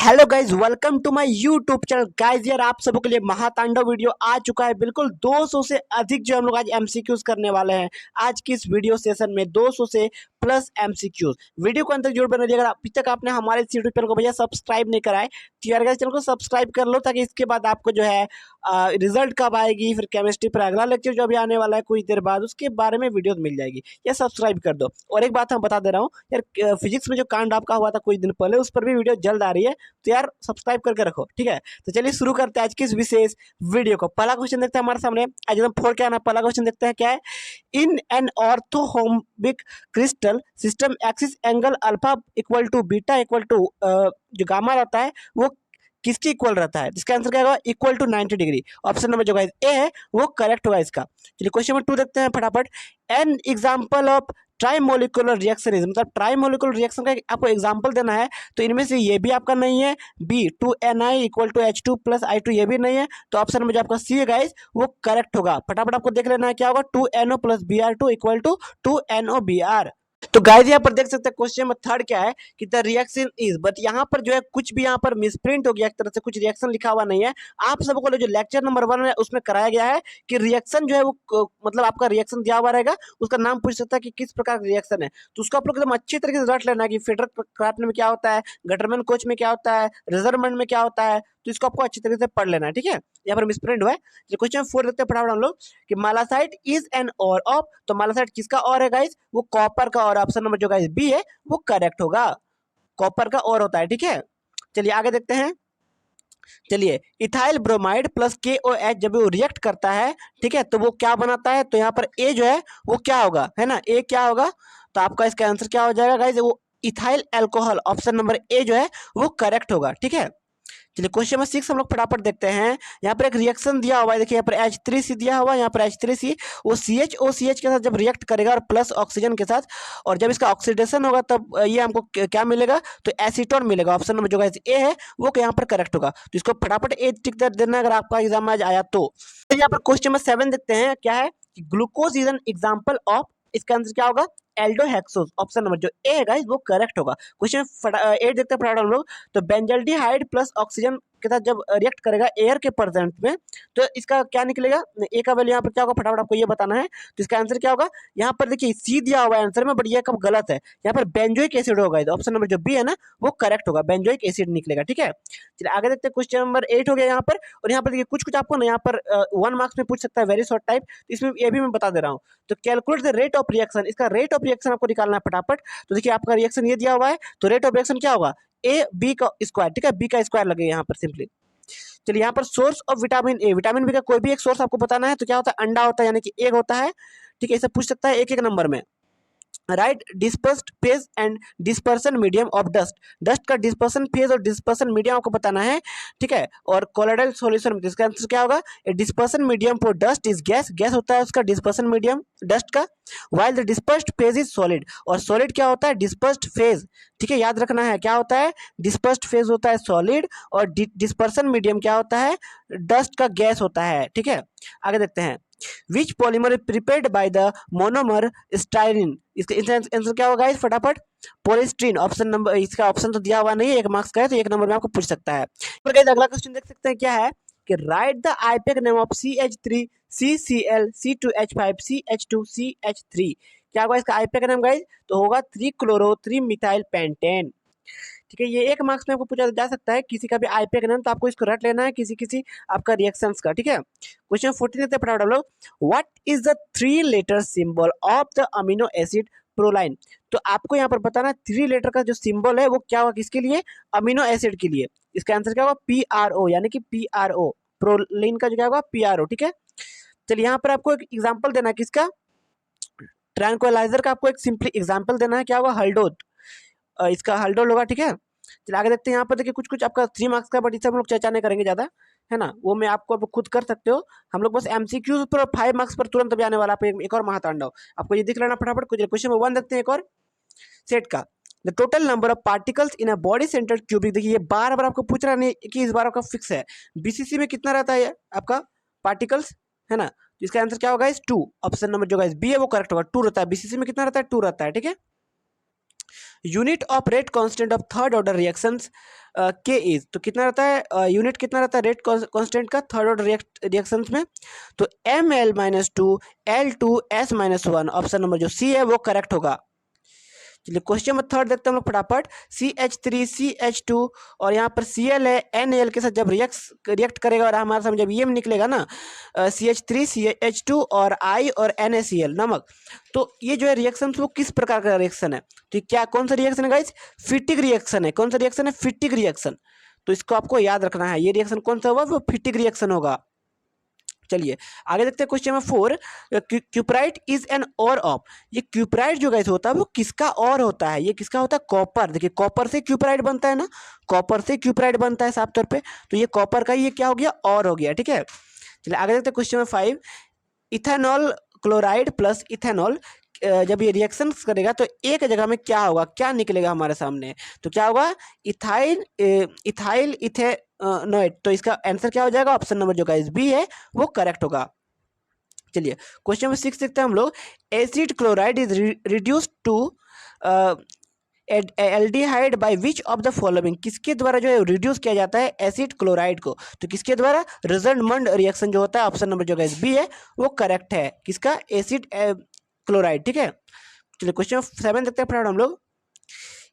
Hello guys, welcome to my YouTube channel. Guys यार, आप सबों के लिए महातांडव वीडियो आ चुका है। बिल्कुल 200 से अधिक जो हम लोग आज एमसीक्यूज करने वाले हैं। आज की इस वीडियो सेशन में 200 से प्लस एमसीक्यूज। वीडियो को अंत तक जरूर बने रहिएगा। अगर अभी तक आपने हमारे इस यूट्यूब चैनल को भैया सब्सक्राइब नहीं कराए तो यार गाइज चैनल को सब्सक्राइब कर लो, ताकि इसके बाद आपको जो है रिजल्ट कब आएगी, फिर केमिस्ट्री पर अगला लेक्चर जो अभी आने वाला है कुछ देर बाद, उसके बारे में वीडियो मिल जाएगी। या सब्सक्राइब कर दो। और एक बात हम बता दे रहा हूँ यार, फिजिक्स में जो कांड आपका हुआ था कुछ दिन पहले, उस पर भी वीडियो जल्द आ रही है, तो यार सब्सक्राइब करके रखो, ठीक है। तो चलिए शुरू करते हैं आज की इस विशेष वीडियो को। पहला क्वेश्चन देखते हैं हमारे सामने, आज एकदम फोड़ के आना। पहला क्वेश्चन देखते हैं क्या है। In an orthorhombic crystal system axis angle alpha equal to beta equal to जो गामा रहता है वो किसके इक्वल रहता है? इसका आंसर क्या होगा? Equal to 90 degree. Option number जो गाइस ए है वो करेक्ट होगा इसका। चलिए क्वेश्चन नंबर 2 देखते हैं फटाफट। An example of trimolecular reaction is, मतलब ट्राइमोलिकुलर रिएक्शन का आपको एग्जांपल देना है, तो इनमें से ये भी आपका नहीं है। B 2ni equal to H2 plus I2, ये भी नहीं है। तो ऑप्शन में जो आपका सी है गाइस वो करेक्ट होगा। फटाफट आपको देख लेना है क्या होगा। 2NO plus Br2 equal to 2NOBr। तो गाइस यहाँ पर देख सकते हैं क्वेश्चन नंबर 3 क्या है कि द रिएक्शन इज, बट यहाँ पर जो है कुछ भी यहाँ पर मिसप्रिंट हो गया, एक तरह से कुछ रिएक्शन लिखा हुआ नहीं है। आप सबको जो लेक्चर नंबर 1 है उसमें कराया गया है कि रिएक्शन जो है वो मतलब आपका रिएक्शन दिया हुआ रहेगा, उसका नाम पूछ सकता है कि किस प्रकार का रिएक्शन है। तो उसको आप लोग एकदम अच्छी तरीके से रट लेना है कि फेडरल क्राफ्ट में क्या होता है, गटरमैन कोच में क्या होता है, रिजर्वमेंट में क्या होता है। तो इसको आपको अच्छी तरीके से पढ़ लेना है, ठीक है। यहाँ पर मिसप्रिंट हुआ है। क्वेश्चन 4 देखते हैं फटाफट हम लोग कि मालासाइट इज एन और ऑफ, तो मालासाइट किसका और है गाइस? वो कॉपर का और। ऑप्शन नंबर जो गाइस बी है वो करेक्ट होगा। कॉपर का और होता है, ठीक है। चलिए आगे देखते हैं। चलिए इथाइल ब्रोमाइड प्लस KOH जब वो रिएक्ट करता है, ठीक है, तो वो क्या बनाता है? तो यहाँ पर ए जो है वो क्या होगा, है ना, ए क्या होगा? तो आपका इसका आंसर क्या हो जाएगा गाइस? वो ethyl alcohol. Option number A जो है वो करेक्ट होगा, ठीक है। चलिए क्वेश्चन नंबर 6 हम लोग फटाफट देखते हैं। यहाँ पर एक रिएक्शन दिया हुआ है, देखिए यहाँ पर H3C दिया हुआ है। यहाँ पर H3C वो CHOCH के साथ जब रिएक्ट करेगा और प्लस ऑक्सीजन के साथ, और जब इसका ऑक्सीडेशन होगा तब ये हमको क्या मिलेगा? तो एसीटोन मिलेगा। ऑप्शन नंबर जो गाइस ए है वो यहाँ पर करेक्ट होगा। तो इसको फटाफट ए टिक कर देना अगर आपका एग्जाम आज आया तो। यहाँ पर क्वेश्चन नंबर 7 देखते हैं क्या है कि glucose is an example of, इसका आंसर क्या होगा? एल्डोहेक्सोज। ऑप्शन नंबर जो ए है गाइस वो करेक्ट होगा। क्वेश्चन 8 देखते हैं फटाफट हम लोग। तो बेंजल्डिहाइड प्लस ऑक्सीजन के साथ जब रिएक्ट करेगा एयर के प्रेजेंट में, तो इसका क्या निकलेगा? ए का वैल्यू यहाँ पर क्या होगा फटाफट आपको ये बताना है। तो इसका आंसर क्या होगा? यहाँ पर देखिए सी दिया हुआ है आंसर में, बट ये कब गलत है। यहाँ पर बेंजोइक एसिड होगा। ऑप्शन नंबर जो बी है ना वो करेक्ट होगा, बेंजोइक एसिड निकलेगा, ठीक है। चलिए आगे देखते हैं। क्वेश्चन नंबर 8 हो गया यहाँ पर। और यहाँ पर देखिए कुछ कुछ आपको ना यहाँ पर 1 मार्क्स में पूछ सकता है, वेरी शॉर्ट टाइप। तो इसमें ये भी मैं बता दे रहा हूँ। तो calculate the rate of reaction, इसका रेट ऑफ रिएक्शन आपको निकालना है फटाफट। तो देखिए आपका रिएक्शन ये दिया हुआ है, तो रेट ऑफ रिएक्शन क्या होगा? ए बी का स्क्वायर, ठीक है, बी का स्क्वायर लगेगा यहाँ पर सिंपली। चलिए यहाँ पर source of vitamin A, vitamin B का कोई भी एक सोर्स आपको बताना है। तो क्या होता है? अंडा होता है, यानी कि एग होता है, ठीक है। इसे पूछ सकता है एक एक नंबर में। Right dispersed phase and dispersion medium of dust, dust का डिस्पर्सन फेज और डिस्पर्सन मीडियम आपको बताना है, ठीक है। और कोलोइडल सॉल्यूशन में इसका आंसर क्या होगा? Dispersion medium for dust is gas, gas होता है उसका डिस्पर्सन मीडियम डस्ट का। While the dispersed phase is solid, और सॉलिड क्या होता है? डिस्पर्स्ड फेज, ठीक है, याद रखना है क्या होता है? डिस्पर्स्ड फेज होता है सॉलिड, और डिस्पर्सन मीडियम क्या होता है? डस्ट का गैस होता है, ठीक है। आगे देखते हैं। Which polymer is prepared by the monomer styrene, इसका आंसर क्या होगा इस फटाफट? पोलिस्ट्रीन। ऑप्शन नंबर, इसका ऑप्शन तो दिया हुआ नहीं है, 1 मार्क्स का है, तो 1 नंबर में आपको पूछ सकता है। पर गाइस अगला क्वेश्चन देख सकते हैं क्या है कि write the IUPAC name of CH3 CCl C2H5 CH2 CH3। क्या होगा इसका आईपीएक नेम गाइस? तो होगा 3 क्लोरो 3 मिथाइल पेंटेन, ठीक है। ये 1 मार्क्स में आपको पूछा जा सकता है किसी का भी आईपीएक नेम, तो आपको इसको रट लेना है किसी किसी आपका रिएक्शंस का, ठीक है। क्वेश्चन 14 देते हैं फटाफट हम लोग। What is the 3 letter symbol of the amino acid proline? तो आपको यहाँ पर बताना है 3 लेटर का जो सिंबल है वो क्या होगा, किसके लिए? अमीनो एसिड के लिए। इसका आंसर क्या होगा? PRO, यानी कि PRO, प्रोलाइन का जो क्या होगा? PRO, ठीक है। चलिए यहाँ पर आपको एक एग्जाम्पल देना है किसका? ट्रैंक्विलाइजर का आपको एक सिंपली एग्जाम्पल देना है, क्या होगा? हल्डोल, इसका हल्डोल होगा, ठीक है। चलिए आगे देखते हैं। यहाँ पर देखिए कुछ कुछ आपका 3 मार्क्स का, बट इसे हम लोग चर्चा नहीं करेंगे ज़्यादा, है ना, वो मैं आपको अब खुद कर सकते हो। हम लोग बस एमसीक्यूज पर 5 मार्क्स पर तुरंत अभी आने वाला है एक और महातांडव, आपको ये दिख लेना फटाफट। कुछ क्वेश्चन नंबर 1 देखते हैं एक और सेट का। The total number of particles in a body centred cubic, देखिए ये बार बार आपको पूछ रहा नहीं कि इस बार आपका फिक्स है। बीसीसी में कितना रहता है आपका पार्टिकल्स, है ना, तो इसका आंसर क्या होगा? इस 2। ऑप्शन नंबर जो गाइस बी है वो करेक्ट होगा, 2 रहता है। बीसीसी में कितना रहता है? 2 रहता है, ठीक है। Unit of rate constant of third order reactions के इज, तो कितना रहता है यूनिट, कितना रहता है रेट कांस्टेंट का थर्ड ऑर्डर रिएक्शंस में, तो ml-2 L2S-1, ऑप्शन नंबर जो सी है वो करेक्ट होगा। चलिए क्वेश्चन नंबर थर्ड देखते हैं हम लोग फटाफट। CH3CH2 और यहाँ पर Cl है, NaL के साथ जब रिएक्ट करेगा और हमारे सामने जब ये निकलेगा ना CH3CH2 और I और NaCl नमक, तो ये जो है रिएक्शन वो किस प्रकार का रिएक्शन है, तो ये क्या कौन सा रिएक्शन है गाइस, फिटिक रिएक्शन है। कौन सा रिएक्शन है, फिटिक रिएक्शन, तो इसको आपको याद रखना है, ये रिएक्शन कौन सा होगा, वो फिटिक रिएक्शन होगा। चलिए आगे देखते हैं question number 4। Cuprite is an और ऑफ, ये क्यूपराइट जो गाइस होता है वो किसका और होता है, ये किसका होता है, कॉपर। देखिए कॉपर से क्यूपराइट बनता है ना, कॉपर से क्यूपराइट बनता है साफ तौर पे, तो ये कॉपर का ये क्या हो गया, और हो गया, ठीक है। चलिए आगे देखते हैं question number 5। Ethanol chloride plus ethanol जब ये रिएक्शन करेगा तो एक जगह में क्या होगा, क्या निकलेगा हमारे सामने, तो क्या होगा, इथाइल इथेनॉइड, तो इसका आंसर क्या हो जाएगा, ऑप्शन नंबर जो गाइस बी है वो करेक्ट होगा। चलिए क्वेश्चन नंबर 6 देखते हैं हम लोग। Acid chloride is reduced to aldehyde by which of the following, किसके द्वारा जो है रिड्यूस किया जाता है एसिड क्लोराइड को, तो किसके द्वारा, रजनमंड रिएक्शन जो होता है, ऑप्शन नंबर जो गाइस बी है वो करेक्ट है, किसका, एसिड क्लोराइड, ठीक है। चलिए क्वेश्चन 7 देखते हैं फटाफट हम लोग।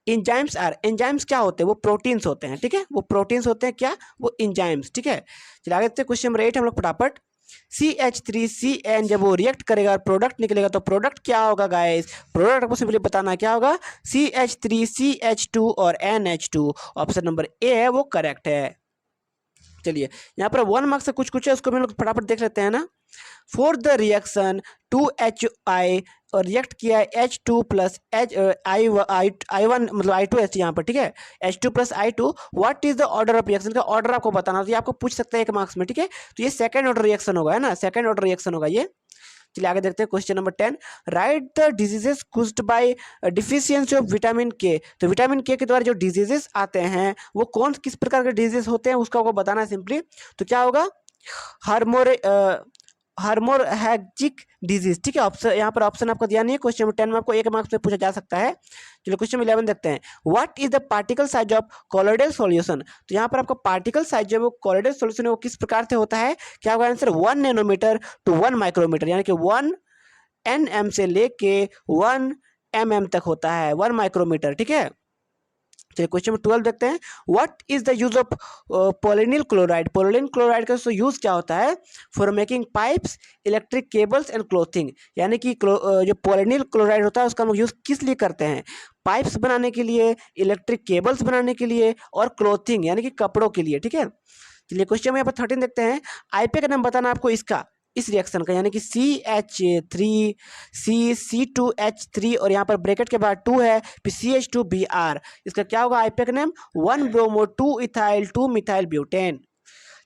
एंजाइम्स आर, एंजाइम्स क्या होते हैं, वो प्रोटीन्स होते हैं, ठीक है, वो प्रोटीन्स होते हैं, क्या, वो एंजाइम्स, ठीक है। चलिए आगे देखते हैं क्वेश्चन नंबर 8 हम लोग फटाफट। CH3CN जब वो रिएक्ट करेगा और प्रोडक्ट निकलेगा तो प्रोडक्ट क्या होगा गाइस, प्रोडक्ट आपको सिंपली बताना है क्या होगा, CH3CH2 और NH2, ऑप्शन नंबर ए है वो करेक्ट है। चलिए यहाँ पर 1 मार्क्स से कुछ कुछ है, उसको हम लोग फटाफट देख लेते हैं ना। फॉर द रिएक्शन 2HI और रिएक्ट किया है H2 प्लस I1 मतलब I2H यहाँ पर, ठीक है, H2 plus I2, what is the order of reaction, का ऑर्डर आपको बताना, तो ये आपको पूछ सकता है 1 मार्क्स में, ठीक है, तो ये सेकंड ऑर्डर रिएक्शन होगा, है ना, सेकंड ऑर्डर रिएक्शन होगा ये। चलिए आगे देखते हैं question number 10। Right the diseases caused by deficiency of vitamin के, तो विटामिन के द्वारा जो डिजीजेस आते हैं वो कौन किस प्रकार के डिजीज होते हैं उसका आपको बताना है सिंपली, तो क्या होगा, हार्मोरहैजिक डिजीज, ठीक है। ऑप्शन यहाँ पर ऑप्शन आपको दिया नहीं है, क्वेश्चन नंबर 10 में आपको 1 मार्क्स में पूछा जा सकता है। चलिए क्वेश्चन 11 देखते हैं। What is the particle size of colloidal solution, तो यहाँ पर आपका पार्टिकल साइज जो वो कोलोइडल सॉल्यूशन है वो किस प्रकार से होता है, क्या होगा आंसर, 1 नैनोमीटर टू 1 माइक्रोमीटर, यानी कि 1 nm से लेके 1 mm तक होता है, 1 माइक्रोमीटर, ठीक है। चलिए क्वेश्चन नंबर 12 देखते हैं। What is the use of polyvinyl chloride, polyvinyl chloride का यूज क्या होता है, for making pipes, electric cables and clothing, यानी कि जो पोलोनिल क्लोराइड होता है उसका हम यूज किस लिए करते हैं, पाइप्स बनाने के लिए, इलेक्ट्रिक केबल्स बनाने के लिए और क्लोथिंग यानी कि कपड़ों के लिए, ठीक है। चलिए क्वेश्चन में यहाँ पर 13 देखते हैं। आईपीए का नाम बताना आपको इसका, इस रिएक्शन का, यानी कि CH3C2H3 और यहाँ पर ब्रैकेट के बाद 2 है, फिर CH2Br, इसका क्या होगा आईपीए का name, 1 bromo 2 ethyl 2 methyl butane.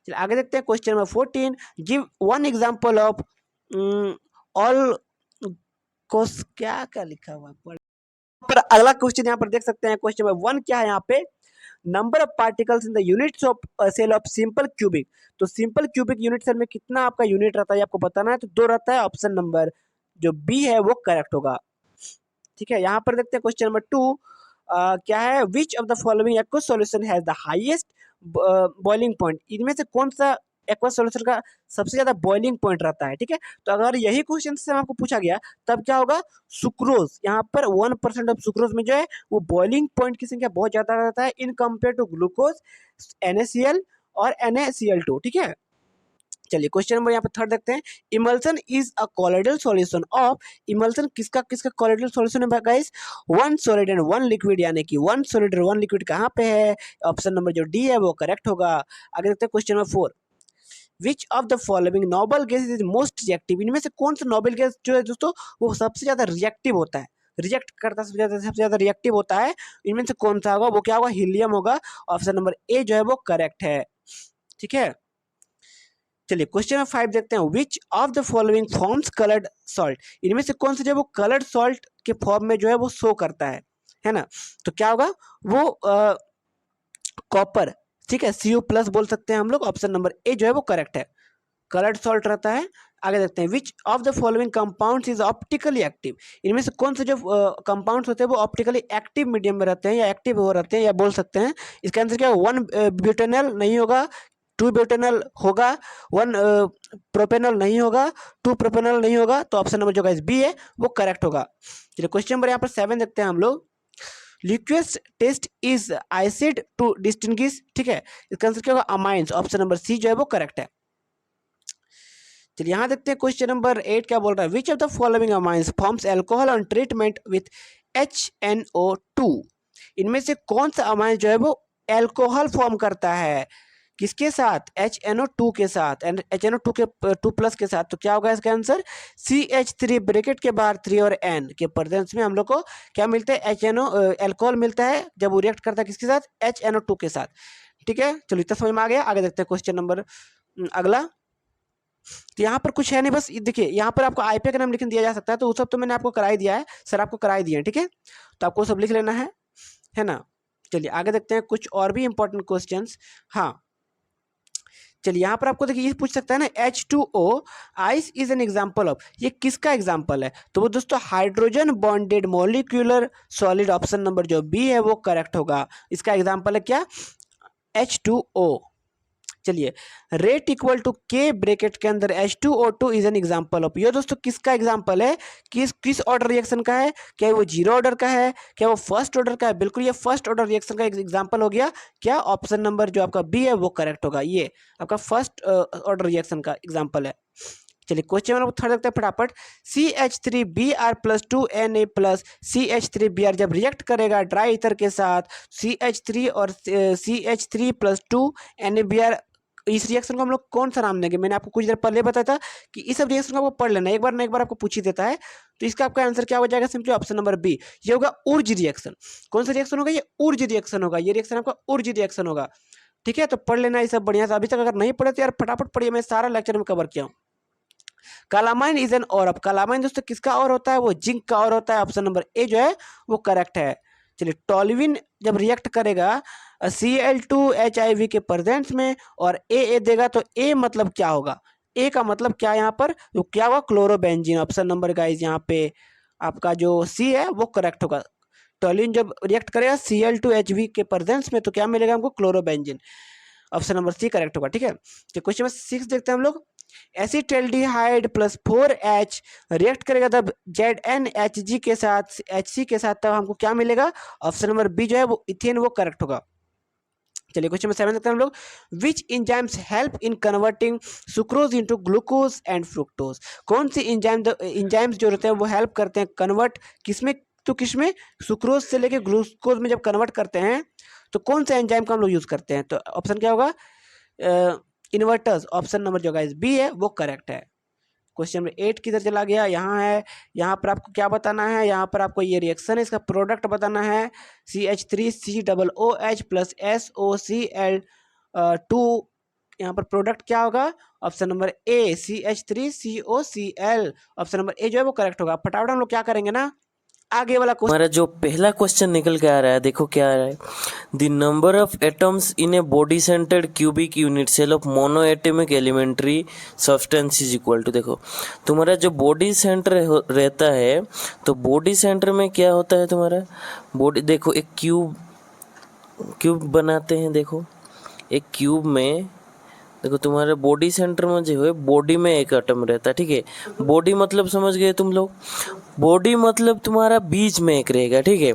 चलिए आगे देखते हैं question number 14। Give 1 example of aldose, क्या लिखा हुआ है पर, अगला क्वेश्चन यहाँ पर देख सकते हैं, क्वेश्चन नंबर 1 क्या है यहाँ पे, number of particles in the units of cell of simple cubic, तो सिंपल क्यूबिक यूनिट सेल में कितना आपका यूनिट रहता है आपको बताना है, तो 2 रहता है, ऑप्शन नंबर जो बी है वो करेक्ट होगा, ठीक है। यहाँ पर देखते हैं क्वेश्चन नंबर 2 क्या है, विच of the following aqueous solution has the highest boiling point, इनमें से कौन सा एक्वस सॉल्यूशन का सबसे ज्यादा बॉइलिंग पॉइंट रहता है, ठीक है। तो अगर यही क्वेश्चन से आपको पूछा गया तब क्या होगा, सुक्रोज, यहाँ पर 1% ऑफ सुक्रोज में जो है वो बॉइलिंग पॉइंट की संख्या बहुत ज्यादा रहता है in compare to glucose, NaCl और NaCl2, ठीक है। चलिए क्वेश्चन नंबर यहाँ पे थर्ड देखते हैं। Emulsion is a colloidal solution of, emulsion किसका किसका कोलोइडल सॉल्यूशन है गाइस, 1 सॉलिड एंड 1 लिक्विड, यानी कि 1 सॉलिड और 1 लिक्विड कहाँ पे है, ऑप्शन नंबर जो डी है वो करेक्ट होगा। आगे देखते हैं question number 4। Which of the following noble gas is most reactive, इनमें से कौन सा नोबल गैस जो है दोस्तों वो सबसे ज्यादा रिएक्टिव होता है, रिएक्ट करता है सबसे ज्यादा रिएक्टिव होता है, इनमें से कौन सा होगा, वो क्या होगा, हीलियम होगा, ऑप्शन नंबर ए जो है वो करेक्ट है, ठीक है। चलिए क्वेश्चन नंबर 5 देखते हैं। विच of the following forms coloured salt, इनमें से कौन सा जो वो कलर्ड सॉल्ट के फॉर्म में जो है वो शो करता है ना, तो क्या होगा वो कॉपर, ठीक है, Cu+ बोल सकते हैं हम लोग, ऑप्शन नंबर ए जो है वो करेक्ट है, कलर्ड सॉल्ट रहता है। आगे देखते हैं, विच of the following compounds is optically active, इनमें से कौन से जो कंपाउंड्स होते हैं वो ऑप्टिकली एक्टिव मीडियम में रहते हैं या एक्टिव हो रहते हैं, या बोल सकते हैं इसका आंसर क्या है, 1 ब्यूटेनॉल नहीं होगा, 2 ब्यूटेनॉल होगा, 1 प्रोपेनॉल नहीं होगा, 2 प्रोपेनॉल नहीं होगा, तो ऑप्शन नंबर जो गाइस बी है वो करेक्ट होगा। चलिए क्वेश्चन नंबर यहाँ पर 7 देखते हैं हम लोग। Liquid test is used to distinguish, ठीक है, इसका आंसर क्या होगा, अमाइंस, ऑप्शन नंबर सी जो है वो करेक्ट है। चलिए यहाँ देखते हैं क्वेश्चन नंबर 8 क्या बोल रहा है, विच of the following amines forms alcohol on treatment with HNO2, इनमें से कौन सा अमाइन जो है वो एल्कोहल फॉर्म करता है, किसके साथ, HNO2 के साथ, HNO2 के 2+ के साथ, तो क्या होगा इसका आंसर, CH3 ब्रैकेट के बाहर 3 और N के प्रेजेंस में हम लोग को क्या मिलता है, HNO एल्कोहल मिलता है जब वो रिएक्ट करता है किसके साथ, HNO2 के साथ। ठीक है, चलो इतना समझ में आ गया। आगे देखते हैं क्वेश्चन नंबर अगला। तो यहाँ पर कुछ है नहीं, बस देखिए यहाँ पर आपको आईपीए का नाम लिख दिया जा सकता है, तो वो सब तो मैंने आपको कराई दिया है, सर आपको कराई दिए हैं, ठीक है, तो आपको सब लिख लेना है ना। चलिए आगे देखते हैं कुछ और भी इंपॉर्टेंट क्वेश्चंस। हाँ चलिए यहाँ पर आपको देखिए ये पूछ सकता है ना, H2O ice is an example of, ये किसका एग्जाम्पल है, तो वो दोस्तों hydrogen bonded molecular solid, option number जो बी है वो करेक्ट होगा। इसका एग्जाम्पल है क्या, H2O। चलिए रेट इक्वल टू के ब्रैकेट के अंदर H2O2 is an example of, ये दोस्तों किसका एग्जाम्पल है, किस ऑर्डर रिएक्शन का है, क्या वो जीरो ऑर्डर का है, क्या वो फर्स्ट ऑर्डर का है, बिल्कुल ये फर्स्ट ऑर्डर रिएक्शन का एग्जाम्पल हो गया। क्या, ऑप्शन नंबर जो आपका बी है वो करेक्ट होगा, ये आपका फर्स्ट ऑर्डर रिएक्शन का एग्जाम्पल है। चलिए क्वेश्चन नंबर 3 देखते हैं फटाफट। CH3Br+2Na प्लस CH3Br जब रिएक्ट करेगा ड्राई ईथर के साथ CH3 और CH3+2NaBr, इस रिएक्शन को हम लोग कौन सा नाम देंगे, मैंने आपको कुछ देर पहले बताया था कि इस सब रिएक्शन को आपको पढ़ लेना, एक बार ना एक बार आपको पूछ ही देता है, तो इसका आपका आंसर क्या हो जाएगा, सिंपली ऑप्शन नंबर बी, ये होगा ऊर्ज रिएक्शन। कौन सा रिएक्शन होगा, ये ऊर्ज रिएक्शन होगा, ये रिएक्शन आपका ऊर्ज रिएक्शन होगा। ठीक है, तो पढ़ लेना ये सब बढ़िया से, अभी तक अगर नहीं पढ़े तो यार फटाफट पढ़िए, मैं सारा लेक्चर में कवर किया हूँ। कालामाइन इज एन और, अब कालामाइन दोस्तों किसका और होता है, वो जिंक का और होता है, ऑप्शन नंबर ए जो है वो करेक्ट है। चलिए टॉल्यूइन जब रिएक्ट करेगा Cl2HIV के प्रेजेंस में और ए देगा, तो ए मतलब क्या होगा, ए का मतलब क्या यहाँ पर, तो क्या होगा, क्लोरोबेंजीन, ऑप्शन नंबर गाइज यहाँ पे आपका जो सी है वो करेक्ट होगा। टॉल्यूइन जब रिएक्ट करेगा Cl2HV के प्रेजेंस में तो क्या मिलेगा हमको, chlorobenzene, option number C correct होगा। ठीक है, तो क्वेश्चन नंबर 6 देखते हैं हम लोग। एसिटाल्डिहाइड प्लस 4H रिएक्ट करेगा तब ZnHG के साथ HC के साथ, तब हमको क्या मिलेगा, ऑप्शन नंबर बी जो है वो इथेन वो करेक्ट होगा। चलिए क्वेश्चन नंबर 7 देखते हैं हम लोग। Which enzymes help in converting sucrose into glucose and fructose, कौन सी इंजाइम्स जो रहते हैं वो हेल्प करते हैं कन्वर्ट किसमें तो किसमें, सुक्रोज से लेके ग्लूकोज में जब कन्वर्ट करते हैं तो कौन सा एंजाइम का हम लोग यूज करते हैं, तो ऑप्शन क्या होगा, इन्वर्टर्स, ऑप्शन नंबर जो गाइस बी है वो करेक्ट है। क्वेश्चन नंबर 8 किधर चला गया, यहाँ है, यहाँ पर आपको क्या बताना है, यहाँ पर आपको ये रिएक्शन है इसका प्रोडक्ट बताना है, CH3COOH प्लस SOCl2, यहाँ पर प्रोडक्ट क्या होगा, option number A CH3COCl, option number A जो है वो करेक्ट होगा। फटाफट हम लोग क्या करेंगे ना, आगे वाला क्वेश्चन, हमारा जो पहला क्वेश्चन निकल के आ रहा है, देखो क्या आ रहा है, the number of atoms in a body centred cubic unit cell of mono atomic elementary substance is equal to, देखो तुम्हारा जो बॉडी सेंटर रहता है, तो बॉडी सेंटर में क्या होता है तुम्हारा बॉडी, देखो एक क्यूब बनाते हैं, देखो एक क्यूब में देखो तुम्हारे बॉडी सेंटर में जो है, बॉडी में एक एटम रहता है, ठीक है, बॉडी मतलब समझ गए तुम लोग, बॉडी मतलब तुम्हारा बीच में एक रहेगा, ठीक है,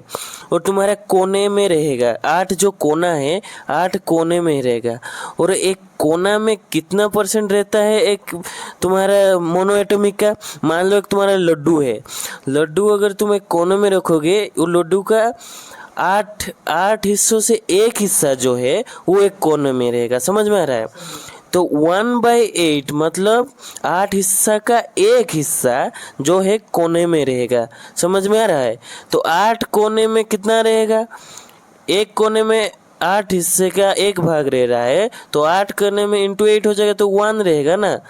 और तुम्हारा कोने में रहेगा, 8 जो कोना है 8 कोने में रहेगा, और एक कोना में कितना % रहता है एक तुम्हारा मोनो एटॉमिक का, मान लो एक तुम्हारा लड्डू है, लड्डू अगर तुम एक कोने में रखोगे, वो लड्डू का 8 हिस्सों से एक हिस्सा जो है वो एक कोने में रहेगा, समझ में आ रहा है, तो 1/8 मतलब 8 हिस्सा का एक हिस्सा जो है कोने में रहेगा, समझ में आ रहा है, तो 8 कोने में कितना रहेगा, एक कोने में 8 हिस्से का एक भाग रह रहा है, तो 8 कोने में इंटू 8 हो जाएगा, तो 1 रहेगा ना,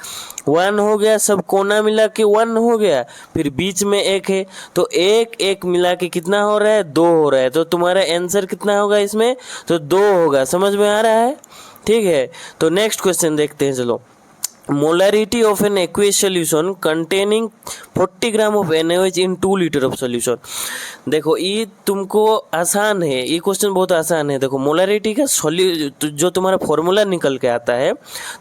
1 हो गया, सब कोना मिला के 1 हो गया, फिर बीच में एक है, तो एक मिला के कितना हो रहा है, 2 हो रहा है, तो तुम्हारा आंसर कितना होगा इसमें, तो 2 होगा, समझ में आ रहा है, ठीक है। तो नेक्स्ट क्वेश्चन देखते हैं, चलो molarity of an aqueous solution containing 40 gram of NaOH in 2 litre of solution. देखो ये तुमको आसान है, ये क्वेश्चन बहुत आसान है। देखो मोलरिटी का जो तुम्हारा फॉर्मूला निकल के आता है,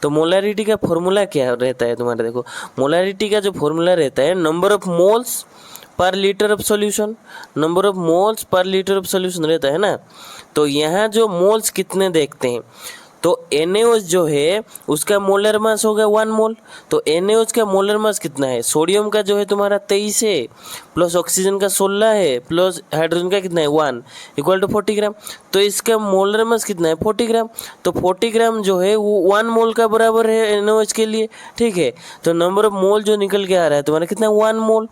तो मोलरिटी का फॉर्मूला क्या रहता है तुम्हारा? देखो मोलरिटी का जो फॉर्मूला रहता है, number of moles per litre of solution, number of moles per litre of solution रहता है ना। तो यहाँ जो मोल्स कितने देखते हैं, तो NaOH जो है उसका मोलर मास होगा 1 मोल। तो NaOH का मोलर मास कितना है? सोडियम का जो है तुम्हारा 23 है, प्लस ऑक्सीजन का 16 है, प्लस हाइड्रोजन का कितना है 1, इक्वल टू 40 ग्राम। तो इसका मोलर मास कितना है? 40 ग्राम। तो 40 ग्राम जो है वो 1 मोल का बराबर है NaOH के लिए, ठीक है। तो नंबर ऑफ मोल जो निकल के आ रहा है तुम्हारा कितना? 1 मोल।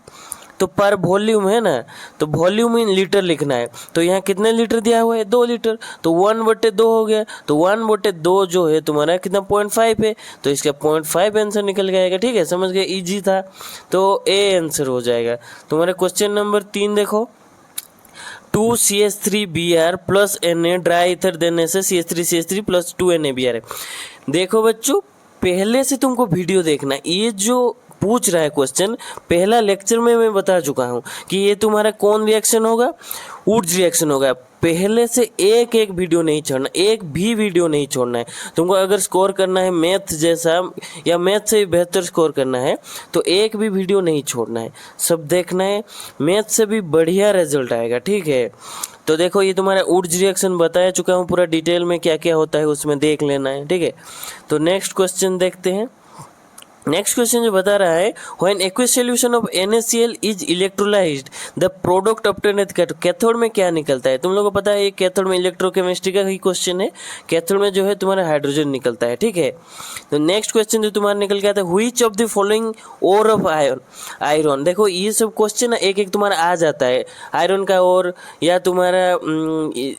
तो पर वॉल्यूम है ना, तो वॉल्यूम इन लीटर लिखना है। तो यहाँ कितने लीटर दिया हुआ है? 2 लीटर। तो 1/2 हो गया। तो 1/2 जो है तुम्हारा कितना? 0.5 है। तो इसका 0.5 आंसर निकल जाएगा, ठीक है। समझ गए? इजी था, तो ए आंसर हो जाएगा। तुम्हारे क्वेश्चन नंबर 3 देखो, 2CH3Br plus Na dry ether देने से CH3CH3 प्लस 2NaBr है। देखो बच्चों, पहले से तुमको वीडियो देखना, ये जो पूछ रहा है क्वेश्चन, पहला लेक्चर में मैं बता चुका हूँ कि ये तुम्हारा कौन रिएक्शन होगा? वुड्स रिएक्शन होगा। पहले से एक एक वीडियो नहीं छोड़ना, एक भी वीडियो नहीं छोड़ना है तुमको। अगर स्कोर करना है मैथ जैसा या मैथ से बेहतर स्कोर करना है तो एक भी वीडियो नहीं छोड़ना है, सब देखना है। मैथ से भी बढ़िया रिजल्ट आएगा, ठीक है। तो देखो ये तुम्हारा वुड्स रिएक्शन बताया चुका हूँ पूरा डिटेल में, क्या क्या होता है उसमें देख लेना है, ठीक है। तो नेक्स्ट क्वेश्चन देखते हैं। नेक्स्ट क्वेश्चन जो बता रहा है, when aqueous solution of NaCl is electrolysed the product obtained at cathode. Cathode में क्या निकलता है? तुम लोगों को पता है ये कैथोड में इलेक्ट्रोकेमिस्ट्री का ही क्वेश्चन है। कैथोड में जो है तुम्हारा हाइड्रोजन निकलता है, ठीक है। तो नेक्स्ट क्वेश्चन जो तुम्हारा निकल के आता है, which of the following ore of iron. देखो ये सब क्वेश्चन एक एक तुम्हारा आ जाता है, आयरन का ओर या तुम्हारा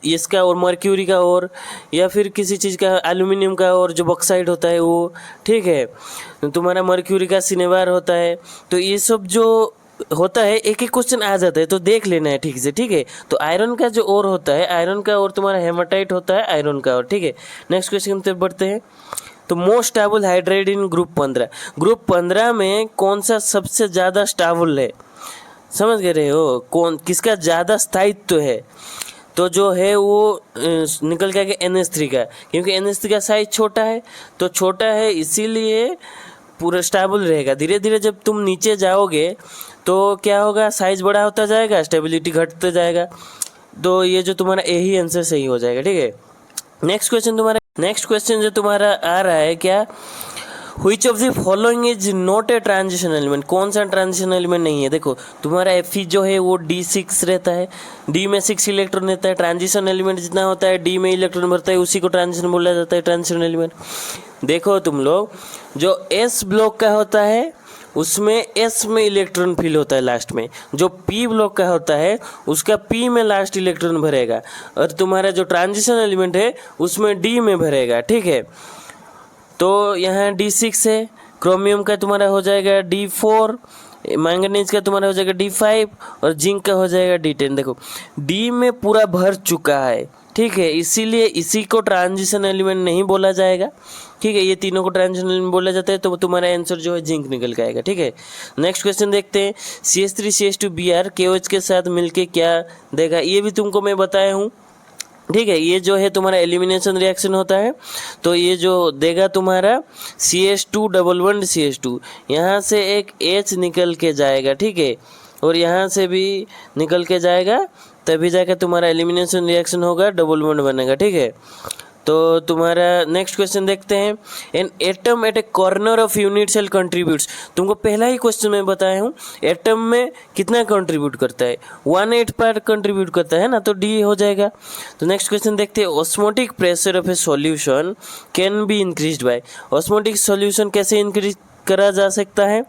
इसका और मर्क्यूरी का ओर या फिर किसी चीज़ का एल्यूमिनियम का ओर जो बॉक्साइड होता है वो, ठीक है। तुम्हारा मर्क्यूरी का सिनेबार होता है। तो ये सब जो होता है एक एक क्वेश्चन आ जाता है, तो देख लेना है ठीक से, ठीक है। तो आयरन का जो ओर होता है, आयरन का ओर तुम्हारा हेमाटाइट होता है, आयरन का ओर, ठीक है। नेक्स्ट क्वेश्चन पे बढ़ते हैं। तो मोस्ट स्टेबल हाइड्राइड इन ग्रुप 15। ग्रुप 15 में कौन सा सबसे ज़्यादा स्टेबल है? समझ गए रहे हो? कौन किसका ज़्यादा स्थायित्व है? तो जो है वो निकल के आएगा NH3 का, क्योंकि NH3 का साइज छोटा है। तो छोटा है इसीलिए पूरा स्टेबल रहेगा। धीरे धीरे जब तुम नीचे जाओगे तो क्या होगा? साइज बड़ा होता जाएगा, स्टेबिलिटी घटता जाएगा। तो ये जो तुम्हारा यही आंसर सही हो जाएगा, ठीक है। नेक्स्ट क्वेश्चन जो तुम्हारा आ रहा है क्या, which of the following is not a transition element. कौन सा ट्रांजिशन एलिमेंट नहीं है? देखो तुम्हारा Fe जो है वो D6 रहता है, D में 6 इलेक्ट्रॉन रहता है। ट्रांजिशन एलिमेंट जितना होता है D में इलेक्ट्रॉन भरता है, उसी को ट्रांजिशन बोला जाता है, ट्रांजिशन एलिमेंट। देखो तुम लोग, जो S ब्लॉक का होता है उसमें S में इलेक्ट्रॉन फिल होता है लास्ट में, जो P ब्लॉक का होता है उसका P में लास्ट इलेक्ट्रॉन भरेगा, और तुम्हारा जो ट्रांजिशन एलिमेंट है उसमें D में भरेगा, ठीक है। तो यहाँ D6 है, क्रोमियम का तुम्हारा हो जाएगा D4, मैंगनीज का तुम्हारा हो जाएगा D5 और जिंक का हो जाएगा D10। देखो D में पूरा भर चुका है, ठीक है, इसीलिए इसी को ट्रांजिशन एलिमेंट नहीं बोला जाएगा, ठीक है। ये तीनों को ट्रांजिशन एलिमेंट बोला जाता है, तो तुम्हारा आंसर जो है जिंक निकल के आएगा, ठीक है। नेक्स्ट क्वेश्चन देखते हैं। CH3CH2Br KOH के साथ मिलके क्या देगा? ये भी तुमको मैं बताया हूँ, ठीक है। ये जो है तुम्हारा एलिमिनेशन रिएक्शन होता है, तो ये जो देगा तुम्हारा CH2 यहाँ से एक H निकल के जाएगा, ठीक है, और यहाँ से भी निकल के जाएगा, तभी जाकर तुम्हारा एलिमिनेशन रिएक्शन होगा, डबल बॉन्ड बनेगा, ठीक है। तो तुम्हारा नेक्स्ट क्वेश्चन देखते हैं। An atom at a corner of unit cell contributes. तुमको पहला ही क्वेश्चन में बताया हूँ, एटम में कितना कंट्रीब्यूट करता है? 1/8 पार्ट कंट्रीब्यूट करता है ना, तो डी हो जाएगा। तो नेक्स्ट क्वेश्चन देखते हैं। Osmotic pressure of A solution can be increased by. Osmotic solution कैसे इंक्रीज करा जा सकता है?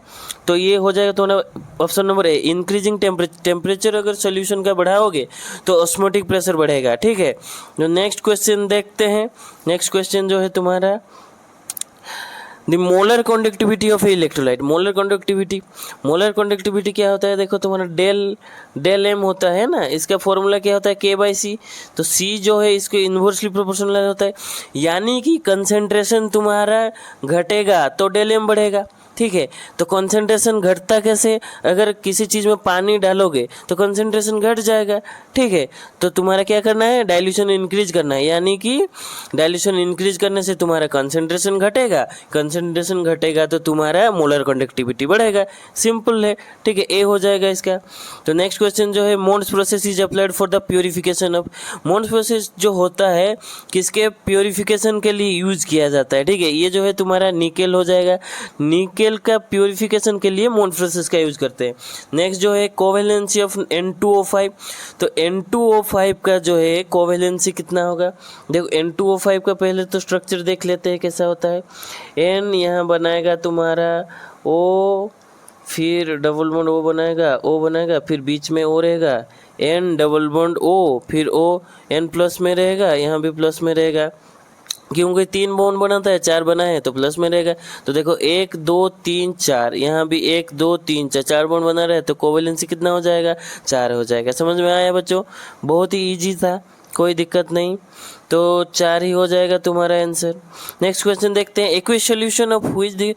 तो ये हो जाएगा तुम्हारा option number A, increasing temperature. अगर सोल्यूशन का बढ़ाओगे तो ऑस्मोटिक प्रेशर बढ़ेगा, ठीक है। तो नेक्स्ट क्वेश्चन देखते हैं। नेक्स्ट क्वेश्चन जो है तुम्हारा the molar conductivity of electrolyte. Molar conductivity क्या होता है, देखो तुम्हारा डेल एम होता है ना, इसका फॉर्मूला क्या होता है K/C। तो C जो है इसको इन्वर्सली प्रोपोर्शनल होता है, यानी कि कंसेंट्रेशन तुम्हारा घटेगा तो डेल एम बढ़ेगा। ठीक है, तो कंसंट्रेशन घटता कैसे, अगर किसी चीज़ में पानी डालोगे तो कंसंट्रेशन घट जाएगा। ठीक है, तो तुम्हारा क्या करना है, डाइल्यूशन इंक्रीज करना है, यानी कि डाइल्यूशन इंक्रीज करने से तुम्हारा कंसंट्रेशन घटेगा तो तुम्हारा मोलर कंडक्टिविटी बढ़ेगा। सिंपल है। ठीक है, ए हो जाएगा इसका। तो नेक्स्ट क्वेश्चन जो है, Mond's process is applied for the purification of. Mond's process जो होता है किसके प्योरिफिकेशन के लिए यूज किया जाता है। ठीक है, ये जो है तुम्हारा निकेल हो जाएगा। निकेल का प्योरिफिकेशन के लिए मोन्स प्रोसेस का यूज करते हैं। नेक्स्ट जो है कोवेलेंसी ऑफ N2O5। तो N2O5 का जो है कोवेलेंसी कितना होगा, देखो N2O5 का पहले तो स्ट्रक्चर देख लेते हैं कैसा होता है। N यहाँ बनाएगा तुम्हारा O, फिर डबल बॉन्ड O बनाएगा, फिर बीच में O रहेगा, N डबल बॉन्ड O, फिर O N प्लस में रहेगा, यहाँ भी प्लस में रहेगा, क्योंकि 3 बॉन्ड बनाता है, 4 बना है तो प्लस में रहेगा। तो देखो 1 2 3 4, यहाँ भी 1 2 3 4 बॉन्ड बना रहे, तो कोवेलेंसी कितना हो जाएगा, 4 हो जाएगा। समझ में आया बच्चों, बहुत ही इजी था, कोई दिक्कत नहीं। तो 4 ही हो जाएगा तुम्हारा आंसर। नेक्स्ट क्वेश्चन देखते हैं, एक्वियस सॉल्यूशन ऑफ व्हिच,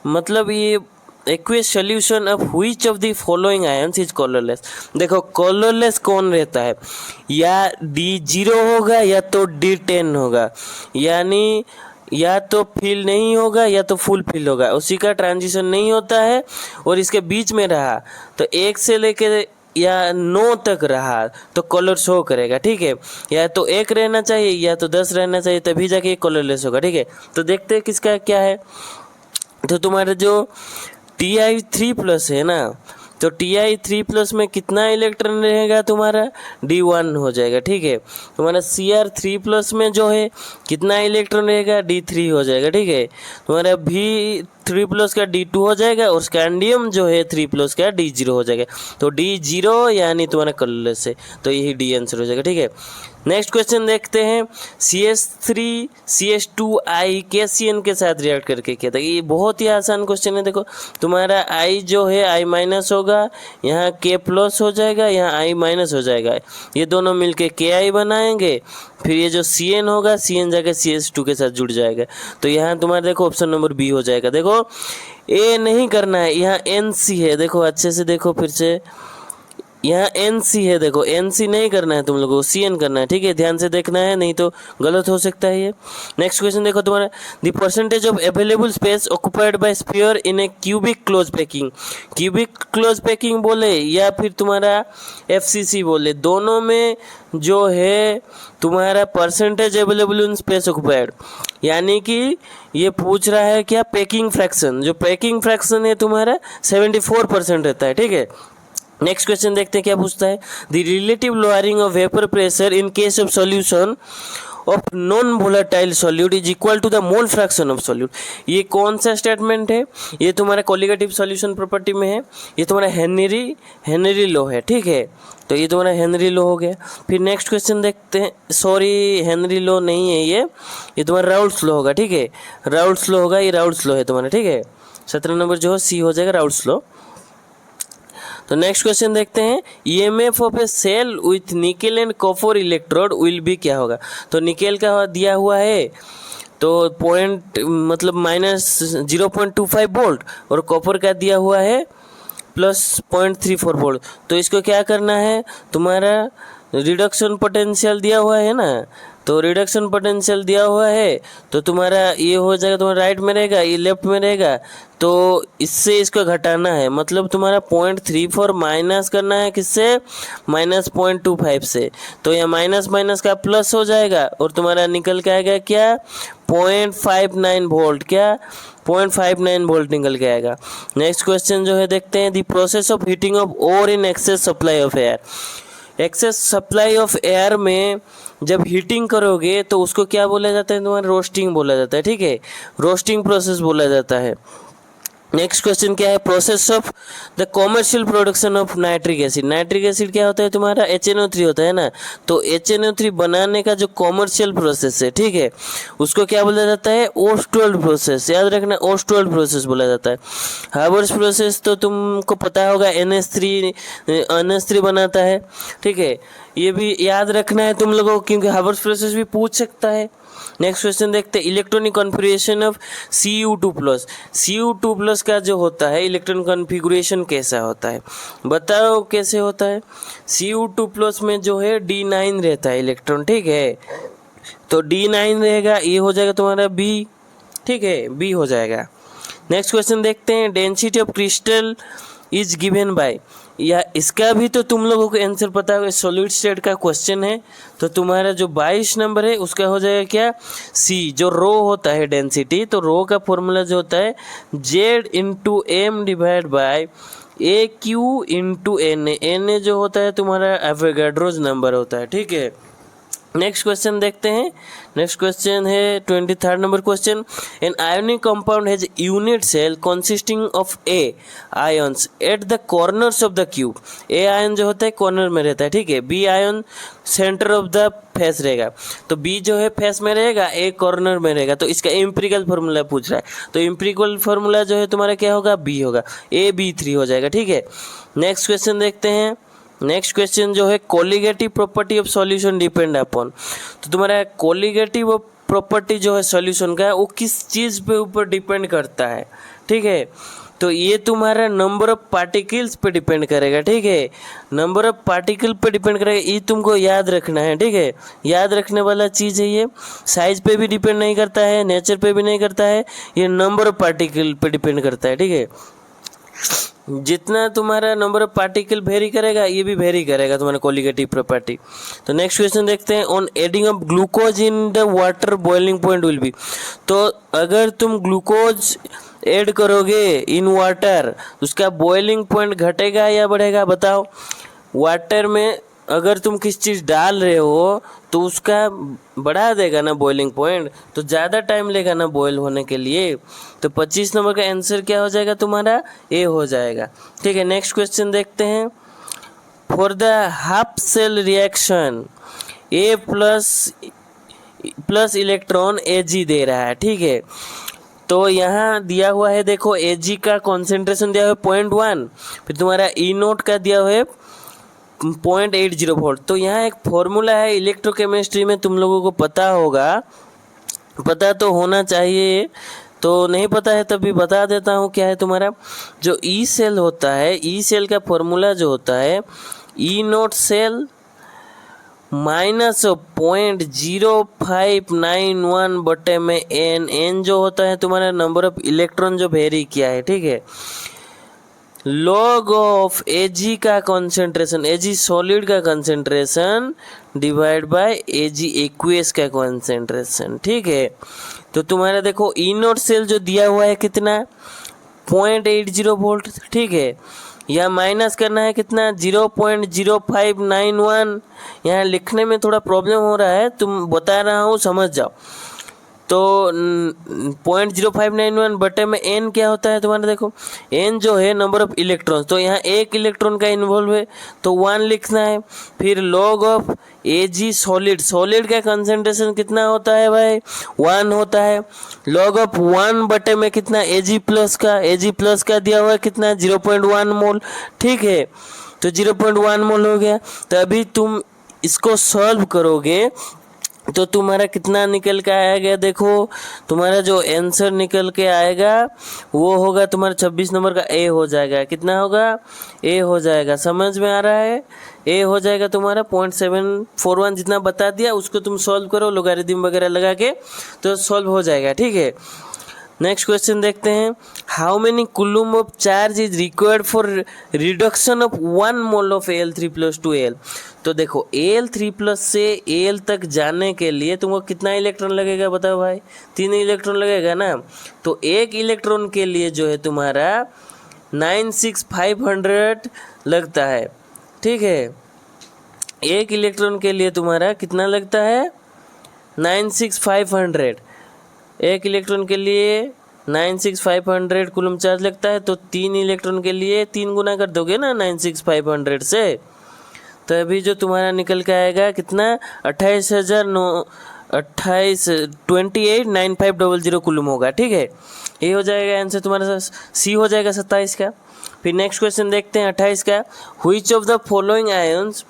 मतलब ये aqueous solution of which of the following ions is colourless. देखो कलरलेस कौन रहता है, या D0 होगा या तो D10 होगा, यानी या तो फिल नहीं होगा या तो फुल फिल होगा, उसी का ट्रांजिशन नहीं होता है और इसके बीच में रहा तो 1 से लेकर या 9 तक रहा तो कलर शो करेगा। ठीक है, या तो 1 रहना चाहिए या तो 10 रहना चाहिए, तभी जाके कलरलेस होगा। ठीक है, तो देखते हैं किसका क्या है। तो तुम्हारा जो Ti3+ है ना, तो Ti3+ में कितना इलेक्ट्रॉन रहेगा, तुम्हारा D1 हो जाएगा। ठीक है, तुम्हारा Cr3+ में जो है कितना इलेक्ट्रॉन रहेगा, D3 हो जाएगा। ठीक है, तुम्हारा V3+ का D2 हो जाएगा और स्कैंडियम जो है 3+ का D0 हो जाएगा। तो D0 यानी तुम्हारा कलरलेस है, तो यही D आंसर हो जाएगा। ठीक है, नेक्स्ट क्वेश्चन देखते हैं, CH3 CH2I KCN के साथ रिएक्ट करके क्या था। ये बहुत ही आसान क्वेश्चन है। देखो तुम्हारा I जो है I- होगा, यहाँ K+ हो जाएगा, यहाँ I- हो जाएगा, ये दोनों मिलके KI बनाएंगे, फिर ये जो CN होगा CN जाकर CH2 के साथ जुड़ जाएगा। तो यहाँ तुम्हारा देखो ऑप्शन नंबर B हो जाएगा। देखो A नहीं करना है, यहाँ NC है, देखो अच्छे से देखो, फिर से यहाँ NC है, देखो NC नहीं करना है तुम लोगों को, CN करना है। ठीक है, ध्यान से देखना है, नहीं तो गलत हो सकता है ये। नेक्स्ट क्वेश्चन देखो तुम्हारा, the percentage of available space occupied by sphere in A cubic close packing. Cubic close packing बोले या फिर तुम्हारा FCC बोले, दोनों में जो है तुम्हारा percentage available in space occupied, यानी कि ये पूछ रहा है क्या, पैकिंग फ्रैक्शन। जो पैकिंग फ्रैक्शन है तुम्हारा 74% रहता है। ठीक है, नेक्स्ट क्वेश्चन देखते हैं क्या पूछता है, the relative lowering of vapour pressure in case of solution of non volatile solute is equal to the mole fraction of solute. ये कौन सा स्टेटमेंट है, ये तुम्हारा कोलिगेटिव सॉल्यूशन प्रॉपर्टी में है, ये तुम्हारा हेनरी लॉ है। ठीक है, तो ये तुम्हारा हेनरी लॉ हो गया। फिर नेक्स्ट क्वेश्चन देखते हैं, सॉरी हेनरी लॉ नहीं है, ये तुम्हारा राउल्ट्स लॉ होगा। ठीक है, राउल्ट्स लॉ होगा, ये राउल्ट्स लॉ है तुम्हारा। ठीक है, 17 नंबर जो है C हो जाएगा, राउल्ट्स लॉ। तो नेक्स्ट क्वेश्चन देखते हैं, EMF of a cell with nickel and copper electrode will be क्या होगा। तो निकेल का दिया हुआ है तो -0.25 वोल्ट और कॉपर का दिया हुआ है +0.34 वोल्ट। तो इसको क्या करना है, तुम्हारा रिडक्शन पोटेंशियल दिया हुआ है ना, तो रिडक्शन पोटेंशियल दिया हुआ है तो तुम्हारा ये हो जाएगा, तुम्हारा राइट में रहेगा, ये लेफ्ट में रहेगा, तो इससे इसको घटाना है, मतलब तुम्हारा 0.34 माइनस करना है किससे, -0.25 से। तो यह माइनस का प्लस हो जाएगा और तुम्हारा निकल के आएगा क्या, 0.59 वोल्ट, क्या 0.59 वोल्ट निकल के आएगा। नेक्स्ट क्वेश्चन जो है देखते हैं, the process of heating of ore in excess supply of air. Excess supply of air में जब हीटिंग करोगे तो उसको क्या बोला जाता है, तुम्हारा रोस्टिंग बोला जाता है। ठीक है, रोस्टिंग प्रोसेस बोला जाता है। नेक्स्ट क्वेश्चन क्या है, process of the commercial production of nitric acid. Nitric acid क्या होता है तुम्हारा, HNO3 होता है ना, तो HNO3 बनाने का जो कॉमर्शियल प्रोसेस है, ठीक है, उसको क्या बोला जाता है, ओस्टोल्ड प्रोसेस। याद रखना, ओस्टोल्ड प्रोसेस बोला जाता है। हार्वर्स प्रोसेस तो तुमको पता होगा, NH3 बनाता है, ठीक है, ये भी याद रखना है तुम लोगों को, क्योंकि हार्वर्स प्रोसेस भी पूछ सकता है। नेक्स्ट क्वेश्चन देखते हैं, electronic configuration of Cu2+। Cu2+ का जो होता है इलेक्ट्रॉन कॉन्फ़िगरेशन कैसा होता है, बताओ कैसे होता है। Cu2+ में जो है D9 रहता है इलेक्ट्रॉन, ठीक है, तो D9 रहेगा, ये हो जाएगा तुम्हारा B, ठीक है, B हो जाएगा। नेक्स्ट क्वेश्चन देखते हैं, density of crystal is given by. या इसका भी तो तुम लोगों को आंसर पता होगा, सॉलिड स्टेट का क्वेश्चन है, तो तुम्हारा जो 22 नंबर है उसका हो जाएगा क्या, C। जो रो होता है डेंसिटी, तो रो का फॉर्मूला जो होता है Z/m divide by AQ into Na जो होता है तुम्हारा एवोगाड्रोज नंबर होता है, ठीक है। नेक्स्ट क्वेश्चन देखते हैं, नेक्स्ट क्वेश्चन है 23rd number question, an ionic compound has unit cell consisting of A ions at the corners of the cube. A ion जो होता है कॉर्नर में रहता है, ठीक है, B ion centre of the face रहेगा, तो B जो है फेस में रहेगा, A कॉर्नर में रहेगा, तो इसका एम्पिरिकल फार्मूला पूछ रहा है, तो एम्पिरिकल फार्मूला जो है तुम्हारा क्या होगा, B होगा, AB3 हो जाएगा, ठीक है। नेक्स्ट क्वेश्चन देखते हैं, नेक्स्ट क्वेश्चन जो है, colligative property of solution depend upon. तो तुम्हारा कोलिगेटिव प्रॉपर्टी जो है सॉल्यूशन का, वो किस चीज़ पे ऊपर डिपेंड करता है, ठीक है, तो ये तुम्हारा नंबर ऑफ पार्टिकल्स पे डिपेंड करेगा, ठीक है, नंबर ऑफ पार्टिकल पे डिपेंड करेगा, ये तुमको याद रखना है, ठीक है, याद रखने वाला चीज़ है ये। साइज पे भी डिपेंड नहीं करता है, नेचर पे भी नहीं करता है, ये नंबर ऑफ पार्टिकल पे डिपेंड करता है, ठीक है। जितना तुम्हारा नंबर ऑफ पार्टिकल वेरी करेगा, ये भी वेरी करेगा तुम्हारा कोलिगेटिव प्रॉपर्टी। तो नेक्स्ट क्वेश्चन देखते हैं, on adding of glucose in the water boiling point will be. तो अगर तुम ग्लूकोज ऐड करोगे इन वाटर, उसका बॉइलिंग पॉइंट घटेगा या बढ़ेगा, बताओ। वाटर में अगर तुम किस चीज़ डाल रहे हो तो उसका बढ़ा देगा ना बॉइलिंग पॉइंट, तो ज़्यादा टाइम लेगा ना बॉयल होने के लिए, तो 25 नंबर का आंसर क्या हो जाएगा तुम्हारा, ए हो जाएगा, ठीक है। नेक्स्ट क्वेश्चन देखते हैं, for the half cell reaction A plus electron Ag दे रहा है, ठीक है, तो यहाँ दिया हुआ है, देखो Ag का कॉन्सेंट्रेशन दिया हुआ है 0.1, फिर तुम्हारा E0 का दिया हुआ है 0.80 वोल्ट। तो यहाँ एक फॉर्मूला है इलेक्ट्रोकेमिस्ट्री में, तुम लोगों को पता होगा, पता तो होना चाहिए, तो नहीं पता है तब भी बता देता हूँ, क्या है तुम्हारा जो ई सेल होता है, ई सेल का फॉर्मूला जो होता है E0 सेल माइनस 0.0591 बटे में एन जो होता है तुम्हारा नंबर ऑफ इलेक्ट्रॉन जो वेरी किया है, ठीक है, लॉग ऑफ Ag का कंसंट्रेशन, Ag सॉलिड का concentration divide by Ag aqueous का कंसंट्रेशन, ठीक है। तो तुम्हारा देखो E0 सेल जो दिया हुआ है कितना, 0.80 वोल्ट, ठीक है, यहाँ माइनस करना है कितना, 0.0591। यहाँ लिखने में थोड़ा प्रॉब्लम हो रहा है, तुम बता रहा हूँ समझ जाओ। तो 0.0591 बटे में एन क्या होता है तुम्हारा, देखो एन जो है नंबर ऑफ इलेक्ट्रॉन, तो यहाँ एक इलेक्ट्रॉन का इन्वॉल्व है तो 1 लिखना है। फिर log of Ag solid, solid का कंसंट्रेशन कितना होता है भाई, 1 होता है, लॉग ऑफ 1 बटे में कितना, Ag प्लस का दिया हुआ है कितना, 0.1 मोल, ठीक है, तो 0.1 मोल हो गया। तो अभी तुम इसको सॉल्व करोगे तो तुम्हारा कितना निकल के आएगा, देखो तुम्हारा जो आंसर निकल के आएगा वो होगा तुम्हारा 26 नंबर का ए हो जाएगा, कितना होगा, ए हो जाएगा, समझ में आ रहा है, ए हो जाएगा तुम्हारा 0.741, जितना बता दिया उसको तुम सॉल्व करो लोगारिथम वगैरह लगा के, तो सॉल्व हो जाएगा, ठीक है। नेक्स्ट क्वेश्चन देखते हैं, how many coulomb of charge is required for reduction of 1 mole of Al3+ to Al। तो देखो Al3+ से Al तक जाने के लिए तुमको कितना इलेक्ट्रॉन लगेगा, बताओ भाई, 3 इलेक्ट्रॉन लगेगा ना, तो एक इलेक्ट्रॉन के लिए जो है तुम्हारा 96500 लगता है, ठीक है, एक इलेक्ट्रॉन के लिए तुम्हारा कितना लगता है, 96500, एक इलेक्ट्रॉन के लिए 96500 कूलम चार्ज लगता है, तो 3 इलेक्ट्रॉन के लिए 3 गुना कर दोगे ना 96500 से, तो अभी जो तुम्हारा निकल के आएगा कितना 28,950 कूलम होगा। ठीक है, ये हो जाएगा आंसर तुम्हारा, सी हो जाएगा 27 का। फिर नेक्स्ट क्वेश्चन देखते हैं 28 का। Which of the following ions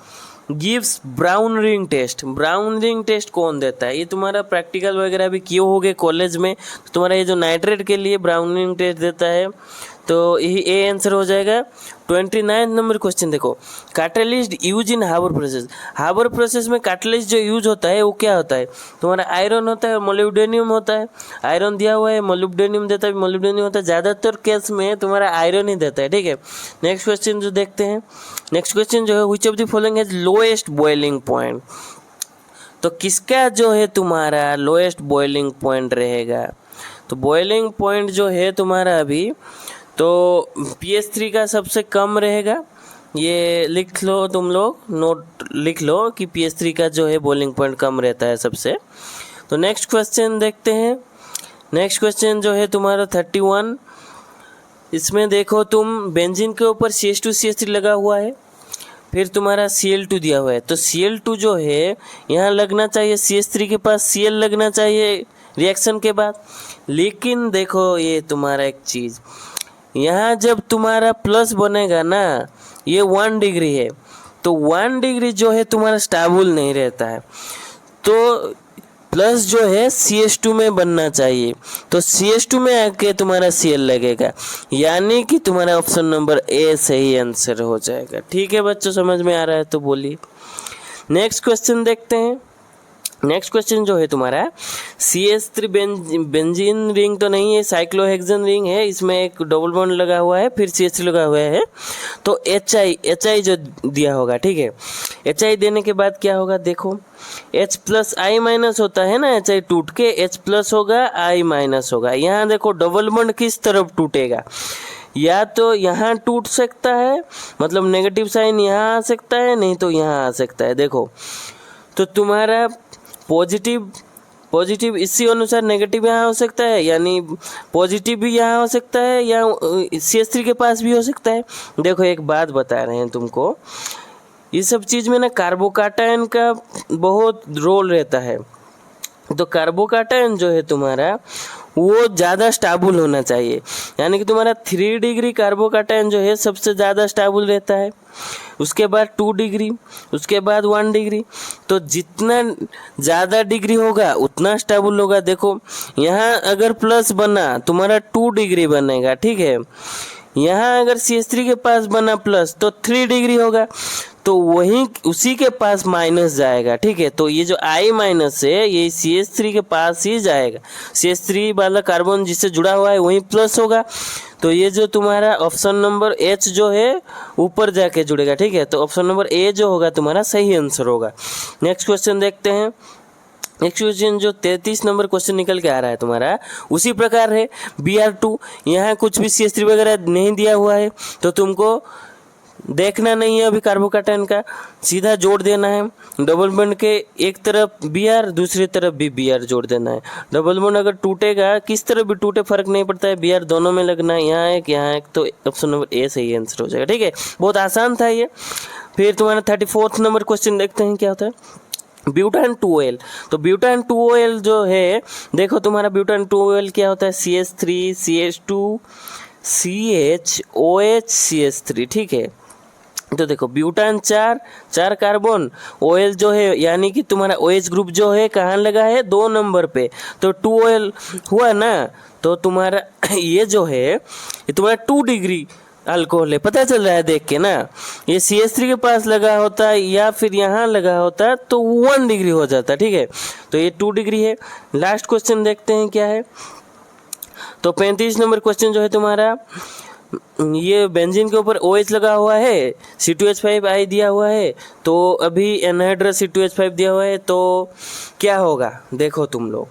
gives brown ring test. Brown ring test कौन देता है? ये तुम्हारा प्रैक्टिकल वगैरह भी किए होगे कॉलेज में, तो तुम्हारा ये जो नाइट्रेट के लिए ब्राउन रिंग टेस्ट देता है, तो यही ए आंसर हो जाएगा। 29 नंबर क्वेश्चन देखो, catalyst used in Haber process. Haber process में कैटलिस्ट जो यूज होता है वो क्या होता है? तुम्हारा आयरन होता है, मोलिब्डेनियम होता है। आयरन दिया हुआ है, मोलिब्डेनियम देता है, मोलिब्डेनियम होता है। ज़्यादातर केस में तुम्हारा आयरन ही देता है। ठीक है, नेक्स्ट क्वेश्चन जो देखते हैं, नेक्स्ट क्वेश्चन जो है which of the following has lowest boiling point. तो किसका जो है तुम्हारा लोएस्ट बॉइलिंग पॉइंट रहेगा? तो बॉइलिंग पॉइंट जो है तुम्हारा अभी तो pH3 का सबसे कम रहेगा। ये लिख लो, तुम लोग नोट लिख लो कि pH3 का जो है बॉइलिंग पॉइंट कम रहता है सबसे। तो नेक्स्ट क्वेश्चन देखते हैं। नेक्स्ट क्वेश्चन जो है तुम्हारा 31, इसमें देखो तुम बेंजीन के ऊपर CH2CH3 लगा हुआ है, फिर तुम्हारा Cl2 दिया हुआ है। तो Cl2 जो है यहाँ लगना चाहिए, CH3 के पास Cl लगना चाहिए रिएक्शन के बाद। लेकिन देखो ये तुम्हारा एक चीज़, यहाँ जब तुम्हारा प्लस बनेगा ना, ये 1 डिग्री है, तो 1 डिग्री जो है तुम्हारा स्टेबल नहीं रहता है, तो प्लस जो है CH2 में बनना चाहिए। तो CH2 में आके तुम्हारा Cl लगेगा, यानी कि तुम्हारा ऑप्शन नंबर ए सही आंसर हो जाएगा। ठीक है बच्चों, समझ में आ रहा है तो बोलिए। नेक्स्ट क्वेश्चन देखते हैं। नेक्स्ट क्वेश्चन जो है तुम्हारा CH3 बेंजीन रिंग तो नहीं है, साइक्लोहेक्सेन रिंग है, इसमें एक डबल बॉन्ड लगा हुआ है, फिर CH3 लगा हुआ है, तो HI जो दिया होगा। ठीक है, HI देने के बाद क्या होगा देखो, H+I- होता है ना, HI टूट के H+ होगा, I- होगा। यहाँ देखो डबल बॉन्ड किस तरफ टूटेगा, या तो यहाँ टूट सकता है, मतलब नेगेटिव साइन यहाँ आ सकता है, नहीं तो यहाँ आ सकता है। देखो तो तुम्हारा पॉजिटिव इसी अनुसार नेगेटिव यहाँ हो सकता है, यानी पॉजिटिव भी यहाँ हो सकता है, या CH3 के पास भी हो सकता है। देखो एक बात बता रहे हैं तुमको, ये सब चीज़ में ना कार्बोकैटायन का बहुत रोल रहता है। तो कार्बोकैटायन जो है तुम्हारा वो ज़्यादा स्टेबल होना चाहिए, यानी कि तुम्हारा 3 डिग्री कार्बोकैटायन जो है सबसे ज़्यादा स्टेबल रहता है, उसके बाद 2 डिग्री, उसके बाद 1 डिग्री। तो जितना ज़्यादा डिग्री होगा उतना स्टेबल होगा। देखो यहाँ अगर प्लस बना तुम्हारा 2 डिग्री बनेगा। ठीक है, यहाँ अगर CH3 के पास बना प्लस तो 3 डिग्री होगा, तो वहीं उसी के पास माइनस जाएगा। ठीक है, तो ये जो I- है ये CH3 के पास ही जाएगा, CH3 वाला कार्बन जिससे जुड़ा हुआ है वहीं प्लस होगा, तो ये जो तुम्हारा ऑप्शन नंबर H जो है ऊपर जाके जुड़ेगा। ठीक है, तो ऑप्शन नंबर ए जो होगा तुम्हारा सही आंसर होगा। नेक्स्ट क्वेश्चन देखते हैं। नेक्स्ट क्वेश्चन जो 33 नंबर क्वेश्चन निकल के आ रहा है तुम्हारा, उसी प्रकार है Br2, यहाँ कुछ भी CH3 वगैरह नहीं दिया हुआ है, तो तुमको देखना नहीं है अभी कार्बोकैटायन का, सीधा जोड़ देना है। डबल बॉन्ड के एक तरफ Br, दूसरी तरफ भी Br जोड़ देना है। डबल बॉन्ड अगर टूटेगा, किस तरफ भी टूटे फर्क नहीं पड़ता है, Br दोनों में लगना है, यहाँ एक यहाँ एक, तो ऑप्शन नंबर ए सही आंसर हो जाएगा। ठीक है, बहुत आसान था ये। फिर तुम्हारा 34 नंबर क्वेश्चन देखते हैं क्या होता है। ब्यूटान 2OL। तो ब्यूटान 2OL जो है, देखो तुम्हारा ब्यूटान 2OL क्या होता है, CH3 CH2 CH OH CH3। ठीक है, तो देखो ब्यूटान 4 कार्बन, OL जो है यानी कि तुम्हारा OH ग्रुप जो है कहाँ लगा है, 2 नंबर पे, तो 2OL हुआ ना। तो तुम्हारा ये जो है ये तुम्हारा 2 डिग्री अल्कोहल है, पता चल रहा है देख के ना। ये CH3 के पास लगा होता है या फिर यहाँ लगा होता है तो 1 डिग्री हो जाता है। ठीक है, तो ये 2 डिग्री है। लास्ट क्वेश्चन देखते हैं क्या है। तो 35 नंबर क्वेश्चन जो है तुम्हारा, ये बेंजीन के ऊपर OH लगा हुआ है, C2H5I दिया हुआ है, तो अभी एनहाइड्रस C2H5 दिया हुआ है, तो क्या होगा देखो तुम लोग।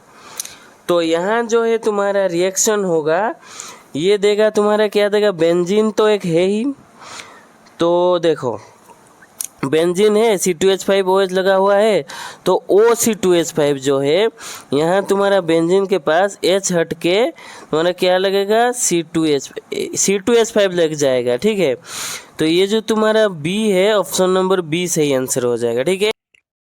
तो यहाँ जो है तुम्हारा रिएक्शन होगा, ये देगा तुम्हारा क्या देगा, बेंजीन तो एक है ही, तो देखो बेंजीन है, C2H5OH लगा हुआ है, तो OC2H5 जो है, यहाँ तुम्हारा बेंजीन के पास H हट के तुम्हारा क्या लगेगा, C2H5 लग जाएगा। ठीक है, तो ये जो तुम्हारा B है, ऑप्शन नंबर B सही आंसर हो जाएगा। ठीक है,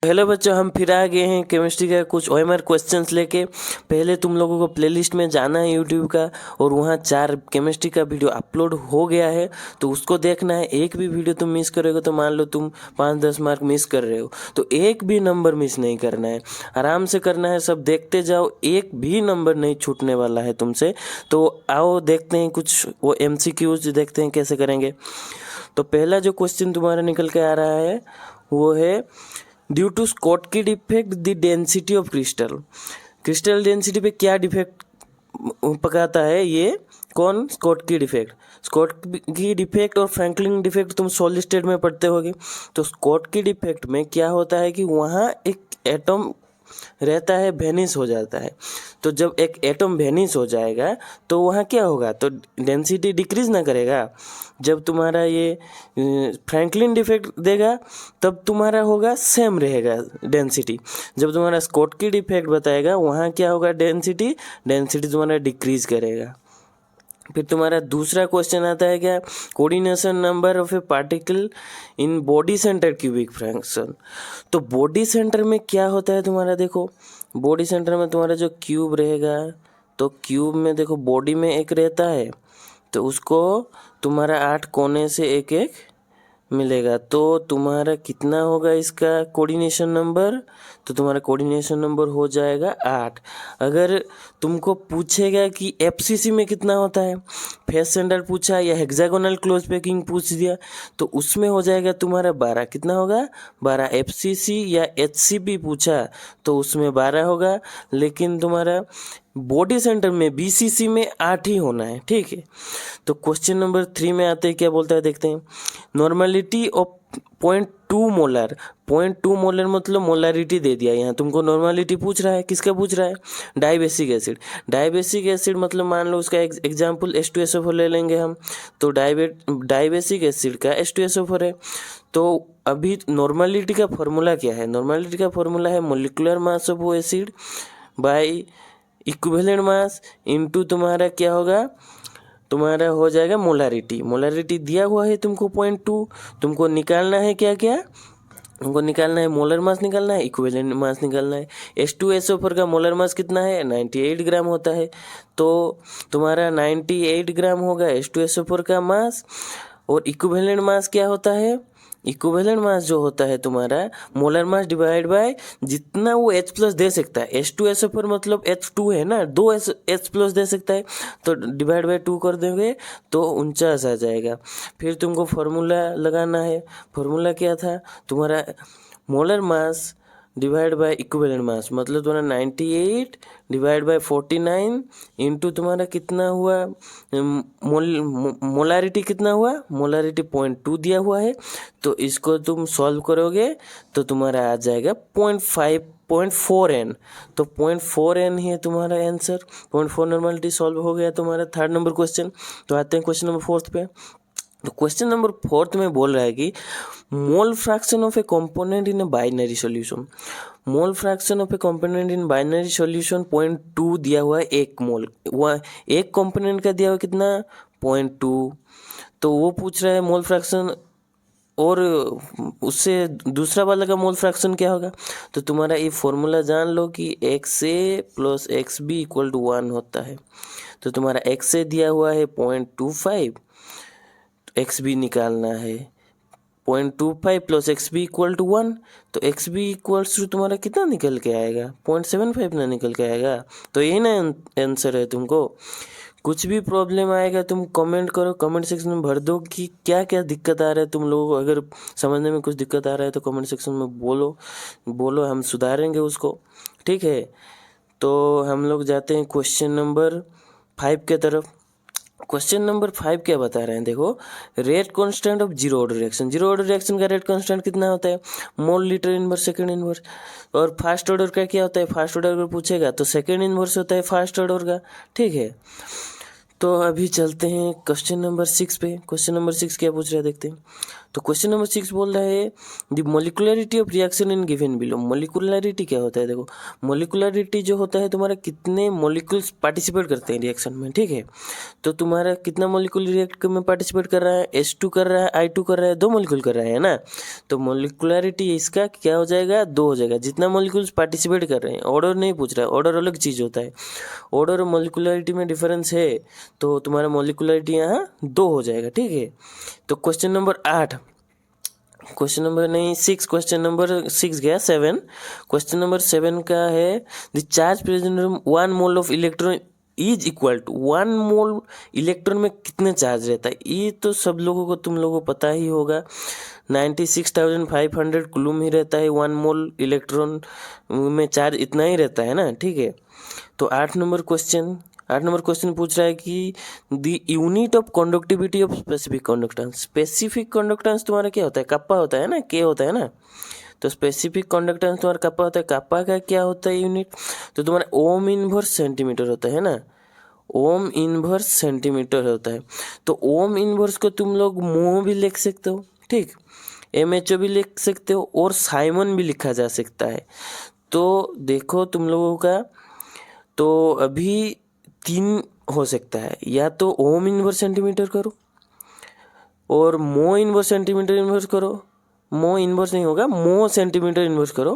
हेलो बच्चों, हम फिर आ गए हैं केमिस्ट्री का कुछ OMR क्वेश्चंस लेके। पहले तुम लोगों को प्लेलिस्ट में जाना है यूट्यूब का, और वहाँ 4 केमिस्ट्री का वीडियो अपलोड हो गया है, तो उसको देखना है। एक भी वीडियो तुम मिस करोगे तो मान लो तुम 5-10 मार्क मिस कर रहे हो, तो एक भी नंबर मिस नहीं करना है, आराम से करना है, सब देखते जाओ, एक भी नंबर नहीं छूटने वाला है तुमसे। तो आओ देखते हैं कुछ वो MCQs देखते हैं कैसे करेंगे। तो पहला जो क्वेश्चन तुम्हारा निकल के आ रहा है वो है, due to Schottky defect the density of crystal density पे क्या डिफेक्ट पकाता है ये, कौन, स्कोटकी डिफेक्ट और फ्रैंकलिन डिफेक्ट तुम सॉलिड स्टेट में पढ़ते होगे। तो स्कोटकी डिफेक्ट में क्या होता है कि वहाँ एक एटम रहता है, वेनिश हो जाता है। तो जब एक एटम वेनिश हो जाएगा तो वहाँ क्या होगा, तो डेंसिटी डिक्रीज ना करेगा। जब तुम्हारा ये फ्रैंकलिन डिफेक्ट देगा तब तुम्हारा होगा सेम रहेगा डेंसिटी। जब तुम्हारा स्कोटकी डिफेक्ट बताएगा वहाँ क्या होगा, डेंसिटी तुम्हारा डिक्रीज करेगा। फिर तुम्हारा दूसरा क्वेश्चन आता है क्या, coordination number of A particle in body centre cubic fraction. तो बॉडी सेंटर में क्या होता है तुम्हारा, देखो बॉडी सेंटर में तुम्हारा जो क्यूब रहेगा, तो क्यूब में देखो बॉडी में एक रहता है, तो उसको तुम्हारा 8 कोने से एक एक मिलेगा। तो तुम्हारा कितना होगा इसका कोऑर्डिनेशन नंबर, तो तुम्हारा कोऑर्डिनेशन नंबर हो जाएगा 8। अगर तुमको पूछेगा कि FCC में कितना होता है, फेस सेंटर पूछा या हेक्सागोनल क्लोज पैकिंग पूछ दिया, तो उसमें हो जाएगा तुम्हारा 12। कितना होगा, 12। FCC या HCP पूछा तो उसमें 12 होगा, लेकिन तुम्हारा बॉडी सेंटर में BCC में 8 ही होना है। ठीक है, तो क्वेश्चन नंबर 3 में आते हैं, क्या बोलता है देखते हैं। नॉर्मलिटी ऑफ 0.2 मोलर, 0.2 मोलर मतलब मोलारिटी दे दिया। यहाँ तुमको नॉर्मलिटी पूछ रहा है, किसका पूछ रहा है, डाइबेसिक एसिड मतलब मान लो उसका एग्जाम्पल H2SO4 ले लेंगे हम, तो डाइबेसिक एसिड का H2SO4 है। तो अभी नॉर्मलिटी का फॉर्मूला क्या है, नॉर्मलिटी का फॉर्मूला है मोलिकुलर मास ऑफ वो acid by equivalent mass into तुम्हारा क्या होगा, तुम्हारा हो जाएगा मोलारिटी दिया हुआ है तुमको 0.2। तुमको निकालना है क्या क्या, तुमको निकालना है मोलर मास निकालना है, इक्विवेलेंट मास निकालना है। H2SO4 का मोलर मास कितना है, 98 ग्राम होता है। तो तुम्हारा 98 ग्राम होगा H2SO4 का मास, और इक्विवेलेंट मास क्या होता है, इक्विवेलेंट मास जो होता है तुम्हारा मोलर मास डिवाइड बाय जितना वो H प्लस दे सकता है। H2SO4 मतलब H2 है ना, 2 H प्लस दे सकता है, तो डिवाइड बाय 2 कर देंगे तो 49 आ जाएगा। फिर तुमको फॉर्मूला लगाना है, फॉर्मूला क्या था तुम्हारा, molar mass divide by equivalent mass, मतलब तुम्हारा 98 डिवाइड बाय 49 इंटू तुम्हारा कितना हुआ, मोलारिटी कितना हुआ, मोलारिटी 0.2 दिया हुआ है। तो इसको तुम सॉल्व करोगे तो तुम्हारा आ जाएगा 0.4n। तो 0.4n ही है तुम्हारा आंसर। 0.4 नॉर्मलिटी सॉल्व हो गया तुम्हारा थर्ड नंबर क्वेश्चन। तो आते हैं क्वेश्चन नंबर 4 पे। तो क्वेश्चन नंबर 4 में बोल रहा है कि मोल fraction of A component in a binary solution, mole fraction of A component in binary solution 0.2 दिया हुआ है, एक मोल, वह एक कंपोनेंट का दिया हुआ कितना 0.2। तो वो पूछ रहा है मोल फ्रैक्शन, और उससे दूसरा वाला का मोल फ्रैक्शन क्या होगा। तो तुम्हारा ये फॉर्मूला जान लो कि XA plus XB equal to 1 होता है। तो तुम्हारा XA दिया हुआ है 0.25, XB निकालना है 0.25 प्लस XB इक्वल टू 1। तो XB इक्वल्स टू तुम्हारा कितना निकल के आएगा, 0.75 ना निकल के आएगा। तो यही ना आंसर है। तुमको कुछ भी प्रॉब्लम आएगा तुम कमेंट करो, कमेंट सेक्शन में भर दो कि क्या क्या दिक्कत आ रहा है तुम लोगों को। अगर समझने में कुछ दिक्कत आ रहा है तो कमेंट सेक्शन में बोलो, हम सुधारेंगे उसको। ठीक है, तो हम लोग जाते हैं क्वेश्चन नंबर 5 के तरफ। क्वेश्चन नंबर 5 क्या बता रहे हैं, देखो rate constant of zero order reaction. Zero order reaction का रेट कांस्टेंट कितना होता है, mole litre inverse second inverse. और फास्ट ऑर्डर का क्या होता है, फास्ट ऑर्डर अगर पूछेगा तो सेकंड इनवर्स होता है फास्ट ऑर्डर का। ठीक है, तो अभी चलते हैं क्वेश्चन नंबर 6 पे। क्वेश्चन नंबर 6 क्या पूछ रहा है देखते हैं। तो क्वेश्चन नंबर 6 बोल रहा है the molecularity of reaction in given below. Molecularity क्या होता है? देखो, मोलिकुलरिटी जो होता है तुम्हारा कितने मोलिकुल्स पार्टिसिपेट करते हैं रिएक्शन में, ठीक है। तो तुम्हारा कितना मोलिकुल रिएक्ट में पार्टिसिपेट कर रहा है? H2 कर रहा है, I2 कर रहा है, 2 मोलिकुल कर रहा है ना। तो मोलिकुलरिटी इसका क्या हो जाएगा? 2 हो जाएगा। जितना मोलिकुल्स पार्टिसिपेट कर रहे हैं, ऑर्डर नहीं पूछ रहा है, ऑर्डर अलग चीज़ होता है। ऑर्डर और मोलिकुलरिटी में डिफरेंस है, तो तुम्हारा मोलिकुलरिटी यहाँ 2 हो जाएगा, ठीक है। तो क्वेश्चन नंबर 8, क्वेश्चन नंबर नहीं 6, क्वेश्चन नंबर 6 गया 7। क्वेश्चन नंबर 7 का है the charge present in 1 mole of electron is equal to 1 mole electron में कितने चार्ज रहता है? ये तो सब लोगों को, तुम लोगों को पता ही होगा। 96,500 कूलम ही रहता है 1 मोल इलेक्ट्रॉन में, चार्ज इतना ही रहता है ना, ठीक है। तो 8 नंबर क्वेश्चन पूछ रहा है कि the unit of conductivity of specific conductance. Specific conductance तुम्हारा क्या होता है? कप्पा होता है ना, के होता है ना। तो स्पेसिफिक कंडक्टेंस तुम्हारा कप्पा होता है। कप्पा का क्या होता है यूनिट? तो तुम्हारा ओम इनवर्स सेंटीमीटर होता है ना, ओम इनवर्स सेंटीमीटर होता है। तो ओम इनवर्स को तुम लोग मोह भी लिख सकते हो, ठीक, MHO भी लिख सकते हो, और साइमन भी लिखा जा सकता है। तो देखो तुम लोगों का, तो अभी 3 हो सकता है, या तो ओम इनवर्स सेंटीमीटर करो और मो इनवर्स सेंटीमीटर इन्वर्स करो। मो इनवर्स नहीं होगा, मो सेंटीमीटर इन्वर्स करो।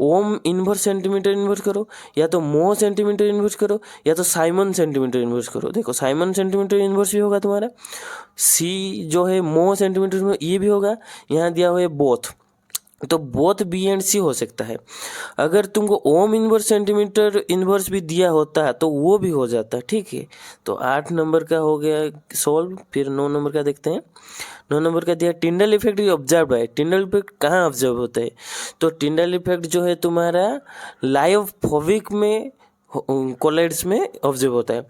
ओम इनवर्स सेंटीमीटर इन्वर्स करो, या तो मो सेंटीमीटर इन्वर्स करो, या तो साइमन सेंटीमीटर इन्वर्स करो। देखो, साइमन सेंटीमीटर इन्वर्स भी होगा तुम्हारा। सी जो है मो सेंटीमीटर, ये भी होगा। यहाँ दिया हुआ है बोथ, तो बोथ बी एंड सी हो सकता है। अगर तुमको ओम इनवर्स सेंटीमीटर इनवर्स भी दिया होता तो वो भी हो जाता, ठीक है। तो 8 नंबर का हो गया सॉल्व। फिर 9 नंबर का देखते हैं। 9 नंबर का दिया टिंडल इफेक्ट ऑब्जर्व है। टिंडल इफेक्ट कहाँ ऑब्जर्व होता है? तो टिंडल इफेक्ट जो है तुम्हारा लायोफोबिक में कोलाइड्स में ऑब्जर्व होता है।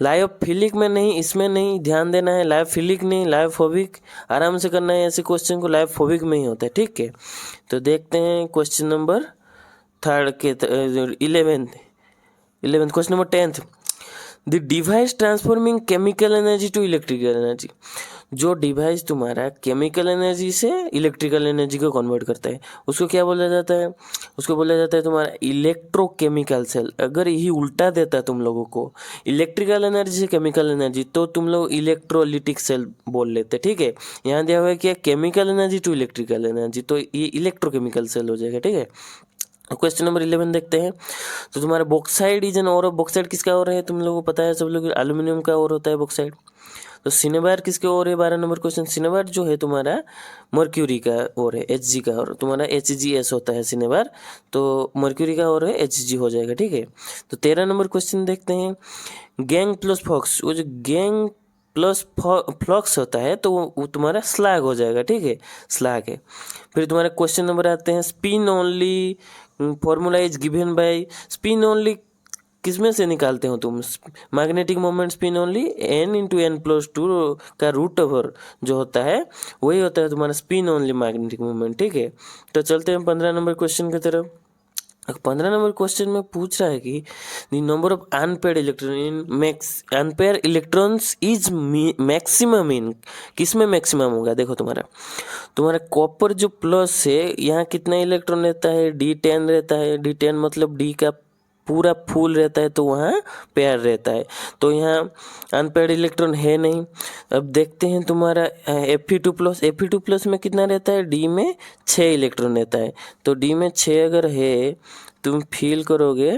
लायोफिलिक में नहीं, इसमें नहीं, ध्यान देना है। लायोफिलिक नहीं, लायोफोबिक। आराम से करना है ऐसे क्वेश्चन को, लायोफोबिक में ही होता है, ठीक है। तो देखते हैं क्वेश्चन नंबर 3 के 11th question number 10th। The device transforming chemical energy to electrical energy. जो डिवाइस तुम्हारा केमिकल एनर्जी से इलेक्ट्रिकल एनर्जी को कन्वर्ट करता है, उसको क्या बोला जाता है? उसको बोला जाता है तुम्हारा इलेक्ट्रोकेमिकल सेल। अगर यही उल्टा देता है तुम लोगों को, इलेक्ट्रिकल एनर्जी से केमिकल एनर्जी, तो तुम लोग इलेक्ट्रोलिटिक सेल बोल लेते, ठीक है। यहाँ दिया हुआ है क्या? Chemical energy to electrical energy, तो ये इलेक्ट्रोकेमिकल सेल हो जाएगा, ठीक है। क्वेश्चन नंबर 11 देखते हैं। तो तुम्हारा बॉक्साइड इज एन और ऑफ, बॉक्साइड किसका और है? तुम लोगों को पता है सब लोग, एल्यूमिनियम का और होता है बॉक्साइड। तो सिनेबार किसके और है? 12 नंबर क्वेश्चन। सिनेबार जो है तुम्हारा मर्क्यूरी का और है, Hg का, और तुम्हारा HgS होता है सिनेबार, तो मर्क्यूरी का और है, Hg हो जाएगा, ठीक है। तो 13 नंबर क्वेश्चन देखते हैं। गैंग प्लस फॉक्स, वो जो गैंग प्लस फ्लक्स होता है तो वो तुम्हारा स्लैग हो जाएगा, ठीक है, स्लैग है। फिर तुम्हारे क्वेश्चन नंबर आते हैं। Spin only formula is given by, spin only किसमें से निकालते हो तुम? Magnetic moment spin only n/n+2 का रूट ओवर जो होता है वही होता है तुम्हारा स्पिन ओनली मैग्नेटिक मोमेंट, ठीक है। तो चलते हैं 15 नंबर क्वेश्चन की तरफ। 15 नंबर क्वेश्चन में पूछ रहा है कि the number of unpaired electron in unpaired electrons is maximum in, किसमें मैक्सिमम होगा? देखो तुम्हारा कॉपर जो प्लस है, यहाँ कितना इलेक्ट्रॉन रहता है? D10 रहता है। D10 मतलब D का पूरा फूल रहता है, तो वहाँ पेयर रहता है, तो यहाँ अनपेयर्ड इलेक्ट्रॉन है नहीं। अब देखते हैं तुम्हारा Fe2+ में कितना रहता है? D में 6 इलेक्ट्रॉन रहता है, तो D में 6 अगर है, तुम फील करोगे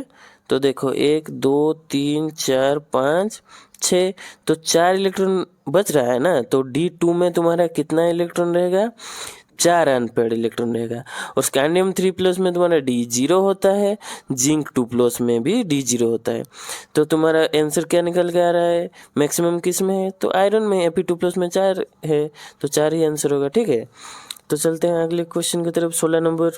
तो देखो 1 2 3 4 5 6, तो 4 इलेक्ट्रॉन बच रहा है ना। तो D2 में तुम्हारा कितना इलेक्ट्रॉन रहेगा? 4 अनपेयर्ड इलेक्ट्रॉन रहेगा। और स्कैंडियम 3+ में तुम्हारा D0 होता है, जिंक 2+ में भी D0 होता है। तो तुम्हारा आंसर क्या निकल के आ रहा है? मैक्सिमम किस में है? तो आयरन में। Fe2+ में 4 है, तो 4 ही आंसर होगा, ठीक है। तो चलते हैं अगले क्वेश्चन की तरफ। 16 नंबर।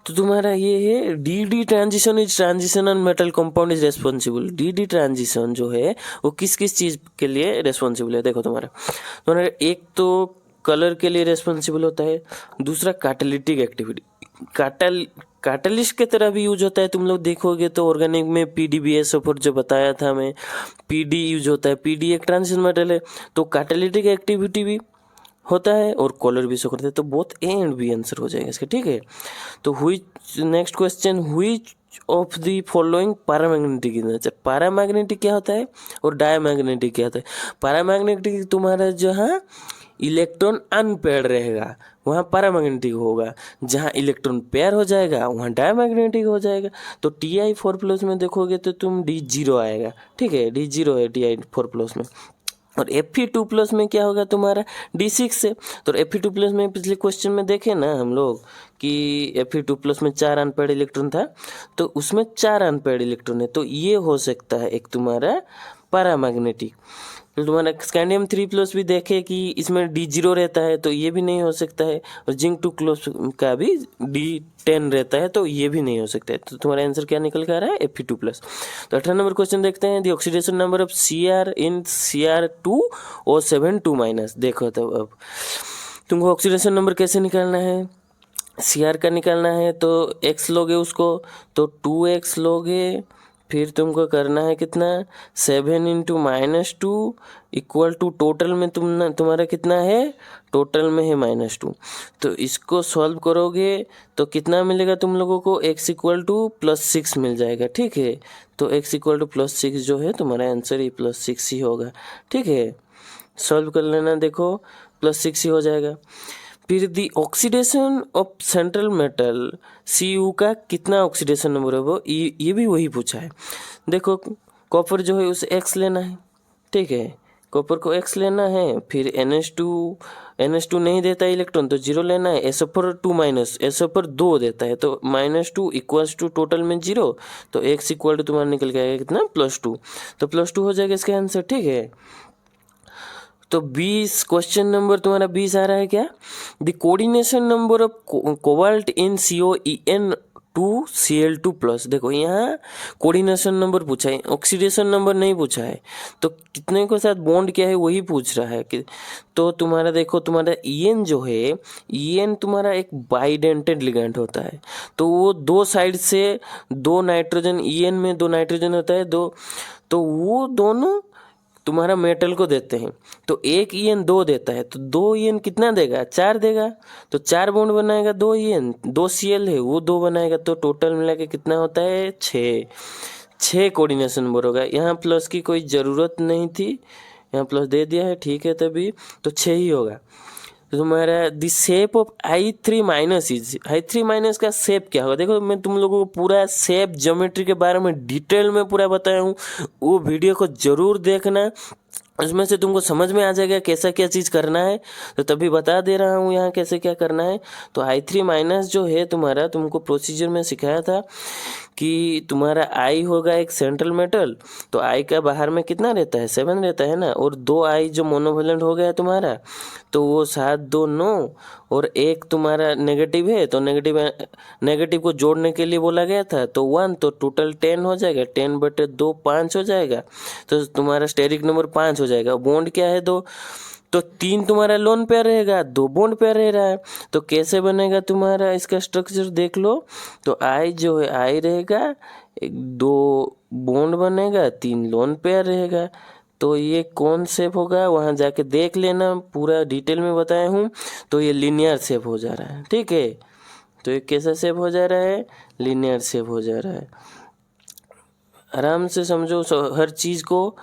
तो तुम्हारा ये है D transition is transition on metal compound is responsible. D transition जो है वो किस किस चीज़ के लिए रेस्पॉन्सिबल है? देखो तुम्हारा एक तो कलर के लिए रेस्पॉन्सिबल होता है, दूसरा कैटालिटिक एक्टिविटी, कैटलिस्ट की तरह भी यूज होता है। तुम लोग देखोगे तो ऑर्गेनिक में PDBSO4 जो बताया था मैं, PD यूज होता है। PD एक ट्रांजिशन मेटल है, तो कैटालिटिक एक्टिविटी भी होता है और कॉलर भी शो करता है, तो both A and B answer हो जाएगा इसका, ठीक है। तो next question, which of the following paramagnetic in nature. Paramagnetic क्या होता है और डायमैग्नेटिक क्या होता है। पैरामैग्नेटिक तुम्हारा जहाँ इलेक्ट्रॉन अनपेयर्ड रहेगा वहाँ पैरामैग्नेटिक होगा, जहाँ इलेक्ट्रॉन पेयर हो जाएगा वहाँ डायमैग्नेटिक हो जाएगा। तो Ti4+ में देखोगे तो तुम D0 आएगा, ठीक है, D0 है Ti4+ में। और Fe2+ में क्या होगा तुम्हारा D6 से। तो Fe2+ में पिछले क्वेश्चन में देखे ना हम लोग कि Fe2+ में 4 अनपेयर्ड इलेक्ट्रॉन था, तो उसमें 4 अनपेयर्ड इलेक्ट्रॉन है, तो ये हो सकता है एक तुम्हारा पैरामैग्नेटिक। तो तुम्हारा स्कैंडियम 3+ भी देखे कि इसमें D0 रहता है, तो ये भी नहीं हो सकता है। और जिंक 2+ का भी D10 रहता है, तो ये भी नहीं हो सकता है। तो तुम्हारा आंसर क्या निकल कर आ रहा है Fe2+। तो 18 नंबर क्वेश्चन देखते हैं, the oxidation number of Cr in Cr2O7 2-। देखो तो अब तुमको ऑक्सीडेशन नंबर कैसे निकालना है, Cr का निकालना है तो x लोगे उसको, तो 2x लोगे, फिर तुमको करना है कितना 7 × -2 इक्वल टू टोटल में तुम्हारा कितना है, टोटल में है -2। तो इसको सॉल्व करोगे तो कितना मिलेगा तुम लोगों को, x = +6 मिल जाएगा, ठीक है। तो x = +6 जो है तुम्हारा आंसर ये +6 ही होगा, ठीक है। सॉल्व कर लेना, देखो +6 ही हो जाएगा। फिर the oxidation of central metal Cu का कितना ऑक्सीडेशन नंबर है वो, ये भी वही पूछा है। देखो कॉपर जो है उसे x लेना है, ठीक है, कॉपर को x लेना है। फिर NH2 नहीं देता है इलेक्ट्रॉन तो 0 लेना है। SO4 SO4 देता है, तो -2 इक्वल्स टू टोटल में 0, तो x = तुम्हारा निकल के आएगा कितना +2, तो +2 हो जाएगा इसका आंसर, ठीक है। तो 20 क्वेश्चन नंबर तुम्हारा 20 आ रहा है क्या, the coordination number of cobalt in COEN2Cl2+। देखो यहाँ कोऑर्डिनेशन नंबर पूछा है, ऑक्सीडेशन नंबर नहीं पूछा है, तो कितने के साथ बॉन्ड क्या है वही पूछ रहा है कि। तो तुम्हारा देखो तुम्हारा EN जो है, EN तुम्हारा एक बाइडेंटेड लिगैंड होता है, तो वो दो साइड से 2 नाइट्रोजन, EN में 2 नाइट्रोजन होता है, तो वो दोनों तुम्हारा मेटल को देते हैं। तो एक EN 2 देता है, तो 2 EN कितना देगा, 4 देगा, तो 4 बॉन्ड बनाएगा 2 EN, 2 Cl है वो 2 बनाएगा, तो टोटल मिला के कितना होता है 6 कोऑर्डिनेशन नंबर होगा। यहाँ प्लस की कोई ज़रूरत नहीं थी, यहाँ प्लस दे दिया है, ठीक है, तभी तो 6 ही होगा। तो तुम्हारा द शेप ऑफ I3- का शेप क्या होगा। देखो मैं तुम लोगों को पूरा शेप ज्योमेट्री के बारे में डिटेल में पूरा बताया हूँ, वो वीडियो को ज़रूर देखना, उसमें से तुमको समझ में आ जाएगा कैसा क्या चीज़ करना है। तो तभी बता दे रहा हूँ यहाँ कैसे क्या करना है। तो I3- जो है तुम्हारा तुमको प्रोसीजर में सिखाया था कि तुम्हारा I होगा एक सेंट्रल मेटल, तो I का बाहर में कितना रहता है 7 रहता है ना, और 2 I जो मोनोवेलेंट हो गया तुम्हारा, तो वो 7 2 9, और एक तुम्हारा नेगेटिव है, तो नेगेटिव को जोड़ने के लिए बोला गया था, तो 1, तो टोटल 10 हो जाएगा, 10/2 5 हो जाएगा, तो तुम्हारा स्टेरिक नंबर 5 हो जाएगा। बॉन्ड क्या है 2, तो 3 तुम्हारा लोन पेयर रहेगा, 2 बॉन्ड पेयर रह रहा है, तो कैसे बनेगा तुम्हारा इसका स्ट्रक्चर देख लो। तो I जो है I रहेगा, 2 बॉन्ड बनेगा, 3 लोन पेयर रहेगा, तो ये कौन शेप होगा वहाँ जाके देख लेना, पूरा डिटेल में बताया हूँ। तो ये लीनियर शेप हो जा रहा है, ठीक है। तो ये कैसा शेप हो जा रहा है, लीनियर शेप हो जा रहा है। आराम से समझो हर चीज़ को,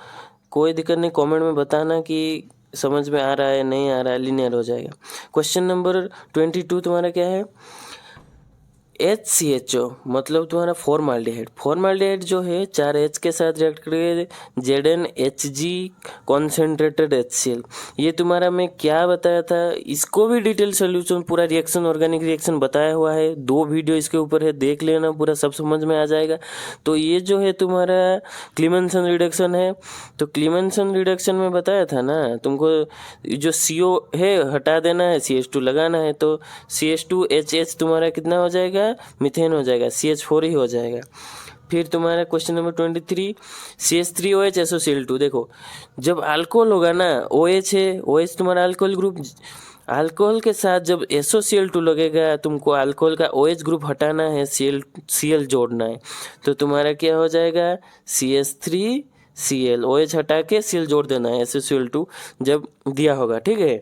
कोई दिक्कत नहीं, कमेंट में बताना कि समझ में आ रहा है नहीं आ रहा है, लीनियर हो जाएगा। क्वेश्चन नंबर 22 तुम्हारा क्या है, HCHO मतलब तुम्हारा फॉर्माल्डिहाइड जो है 4 H के साथ रिएक्ट करके ZnHg कॉन्सेंट्रेटेड HCl। ये तुम्हारा मैं क्या बताया था, इसको भी डिटेल सोल्यूशन पूरा रिएक्शन ऑर्गेनिक रिएक्शन बताया हुआ है, 2 वीडियो इसके ऊपर है, देख लेना, पूरा सब समझ में आ जाएगा। तो ये जो है तुम्हारा क्लीमेंसन रिडक्शन है, तो क्लीमेंसन रिडक्शन में बताया था ना तुमको, जो CO है हटा देना है, CH2 लगाना है, तो CH2HH तुम्हारा कितना हो जाएगा, मीथेन हो जाएगा, CH4 ही हो जाएगा। फिर तुम्हारा क्वेश्चन नंबर 23, CH3OH SOCl2। देखो जब अल्कोहल होगा ना, OH है, OH तुम्हारा अल्कोहल ग्रुप, अल्कोहल के साथ जब SOCl2 लगेगा, तुमको अल्कोहल का OH ग्रुप हटाना है, Cl जोड़ना है, तो तुम्हारा क्या हो जाएगा CH3Cl, OH हटा के Cl जोड़ देना है SOCl2 जब दिया होगा, ठीक है।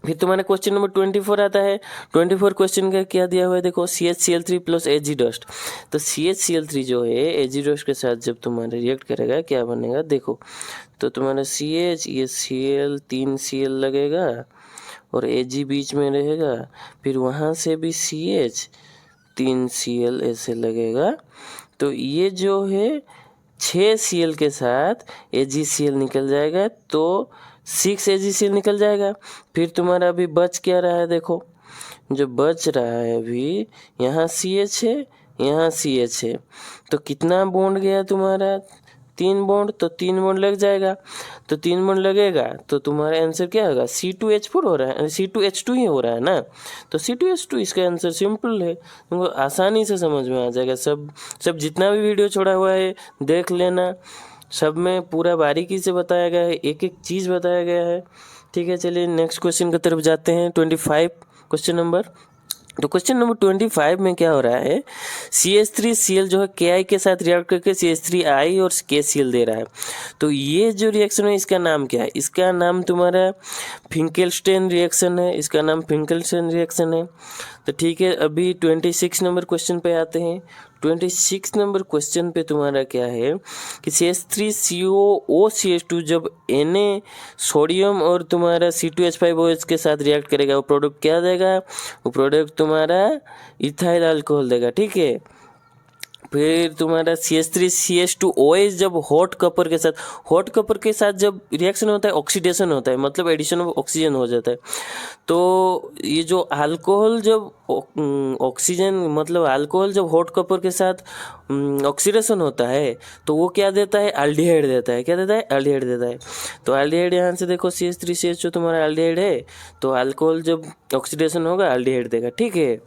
फिर तुम्हारा क्वेश्चन नंबर 24 आता है। 24 क्वेश्चन का क्या दिया हुआ है देखो, CHCl3 प्लस Ag डस्ट। तो CHCl3 जो है Ag डस्ट के साथ जब तुम्हारा रिएक्ट करेगा क्या बनेगा देखो, तो तुम्हारा CH, ये Cl 3 Cl लगेगा और Ag बीच में रहेगा, फिर वहाँ से भी CH 3 Cl ऐसे लगेगा। तो ये जो है 6 Cl के साथ AgCl निकल जाएगा, तो 6 AgCl निकल जाएगा। फिर तुम्हारा अभी बच क्या रहा है देखो, जो बच रहा है अभी, यहाँ CH है, यहाँ CH है, तो कितना बॉन्ड गया तुम्हारा, 3 बॉन्ड, तो 3 बॉन्ड लग जाएगा। तो 3 बॉन्ड लगेगा तो तुम्हारा आंसर क्या होगा, C2H4 हो रहा है, C2H2 ही हो रहा है ना, तो C2H2 इसका आंसर सिंपल है, तुमको आसानी से समझ में आ जाएगा। सब जितना भी वीडियो छोड़ा हुआ है देख लेना, सब में पूरा बारीकी से बताया गया है, एक एक चीज़ बताया गया है। ठीक है, चलिए नेक्स्ट क्वेश्चन की तरफ जाते हैं, 25 क्वेश्चन नंबर। तो क्वेश्चन नंबर 25 में क्या हो रहा है, CH3Cl जो है Ki के साथ रिएक्ट करके CH3I और KCl दे रहा है। तो ये जो रिएक्शन है इसका नाम क्या है, इसका नाम तुम्हारा फिंकेलस्टेन रिएक्शन है, इसका नाम फिंकेलस्टेन रिएक्शन है। तो ठीक है, अभी 26 नंबर क्वेश्चन पे आते हैं। 26 नंबर क्वेश्चन पे तुम्हारा क्या है कि CH3COOCH2 जब Na सोडियम और तुम्हारा C2H5OH के साथ रिएक्ट करेगा, वो प्रोडक्ट क्या देगा, वो प्रोडक्ट तुम्हारा इथाइल अल्कोहल देगा। ठीक है, फिर तुम्हारा CH3CH2OH जब हॉट कपर के साथ जब रिएक्शन होता है, ऑक्सीडेशन होता है, मतलब एडिशन ऑफ ऑक्सीजन हो जाता है। तो ये जो अल्कोहल जब ऑक्सीजन मतलब अल्कोहल जब हॉट कपर के साथ ऑक्सीडेशन होता है तो वो क्या देता है, एल्डिहाइड देता है। क्या देता है, एल्डिहाइड देता है। तो एल्डिहाइड यहाँ से देखो CH3CH जो तुम्हारा एल्डिहाइड है, तो अल्कोहल जब ऑक्सीडेशन होगा एल्डिहाइड देगा। ठीक है,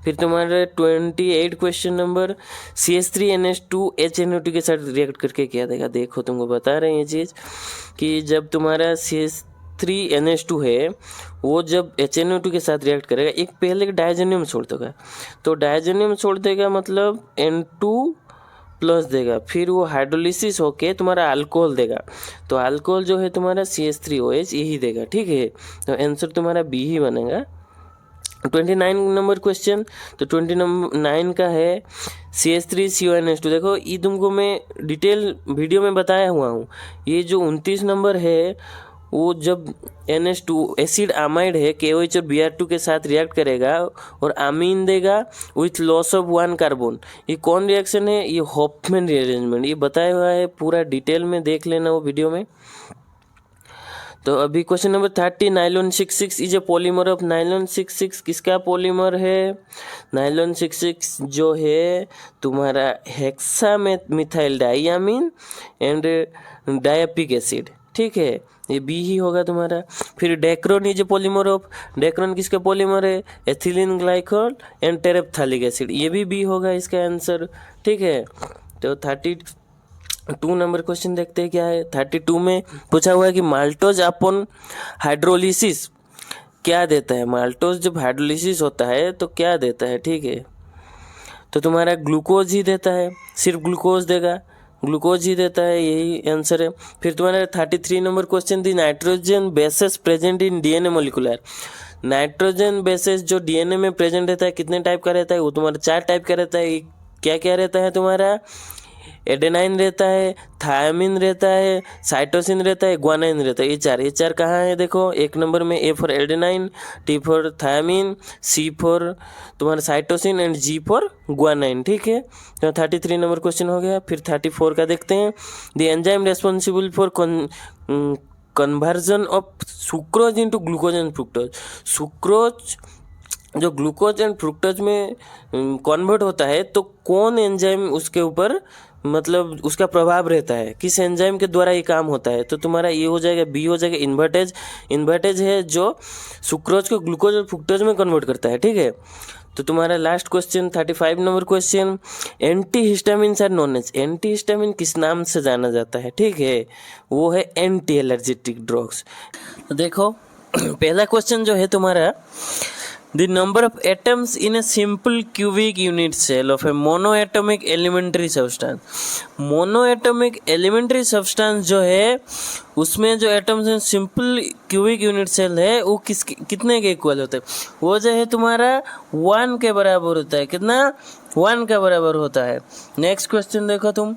फिर तुम्हारे 28 क्वेश्चन नंबर, CH3NH2HNO2 के साथ रिएक्ट करके क्या देगा, देखो तुमको बता रहे हैं ये चीज़ कि जब तुम्हारा CH3NH2 है वो जब HNO2 के साथ रिएक्ट करेगा, एक पहले डायजेनियम छोड़ देगा, तो डायजेनियम छोड़ देगा मतलब N2 प्लस देगा, फिर वो हाइड्रोलिसिस होके तुम्हारा अल्कोहल देगा, तो अल्कोहल जो है तुम्हारा CH3OH यही देगा। ठीक है, तो आंसर तुम्हारा बी ही बनेगा। 29 नंबर क्वेश्चन, तो 29 का है CH3CONH2। देखो ये तुमको मैं डिटेल वीडियो में बताया हुआ हूँ। ये जो 29 नंबर है वो जब NH2 एसिड आमाइड है KOH और Br2 के साथ रिएक्ट करेगा और अमीन देगा विथ लॉस ऑफ 1 कार्बन। ये कौन रिएक्शन है, ये हॉफमैन रीअरेंजमेंट, ये बताया हुआ है, पूरा डिटेल में देख लेना वो वीडियो में। तो अभी question number 30, nylon 66 is a polymer of, nylon 66 किसका पॉलीमर है, नाइलॉन 66 जो है तुम्हारा हेक्सा मिथाइल डाइयामीन एंड डायपिक एसिड। ठीक है, ये बी ही होगा तुम्हारा। फिर Dacron is a polymer of, Dacron किसका पॉलीमर है, एथिलीन ग्लाइकोल एंड टेरेप्थालिक एसिड, ये भी बी होगा इसका आंसर। ठीक है, तो 32 नंबर क्वेश्चन देखते हैं क्या है। 32 में पूछा हुआ है कि माल्टोज अपॉन हाइड्रोलिसिस क्या देता है, माल्टोज जब हाइड्रोलिसिस होता है तो क्या देता है। ठीक है, तो तुम्हारा ग्लूकोज ही देता है, सिर्फ ग्लूकोज देगा, ग्लूकोज ही देता है, यही आंसर है। फिर तुम्हारा 33 नंबर क्वेश्चन थी, nitrogen bases present in DNA molecular, nitrogen bases जो DNA में प्रेजेंट रहता है कितने टाइप का रहता है, वो तुम्हारा 4 टाइप का रहता है। क्या क्या रहता है तुम्हारा, एडेनाइन रहता है, थायमिन रहता है, साइटोसिन रहता है, ग्वानाइन रहता है, ये चार कहाँ है देखो, 1 नंबर में A for adenine, T for thymine, C for तुम्हारा cytosine and G for guanine. ठीक है, तो 33 नंबर क्वेश्चन हो गया। फिर 34 का देखते हैं, the enzyme responsible for conversion of sucrose into glucose and fructose, sucrose जो ग्लूकोज एंड फ्रुक्टोज में कन्वर्ट होता है तो कौन एंजाइम उसके ऊपर मतलब उसका प्रभाव रहता है, किस एंजाइम के द्वारा ये काम होता है, तो तुम्हारा ये हो जाएगा, बी हो जाएगा इन्वर्टेज। इन्वर्टेज है जो सुक्रोज को ग्लूकोज और फ्रुक्टोज में कन्वर्ट करता है। ठीक है, तो तुम्हारा last question 35 number question, anti histamine are known as, anti histamine किस नाम से जाना जाता है। ठीक है, वो है एंटी एलर्जेटिक ड्रग्स। देखो पहला क्वेश्चन जो है तुम्हारा the number of atoms in a simple cubic unit cell of a monoatomic elementary substance. Monoatomic elementary substance जो है उसमें जो एटम्स हैं सिंपल क्यूबिक यूनिट सेल है वो कितने के इक्वल होते हैं? वो जो है तुम्हारा 1 के बराबर होता है। कितना? 1 के बराबर होता है। नेक्स्ट क्वेश्चन देखो तुम,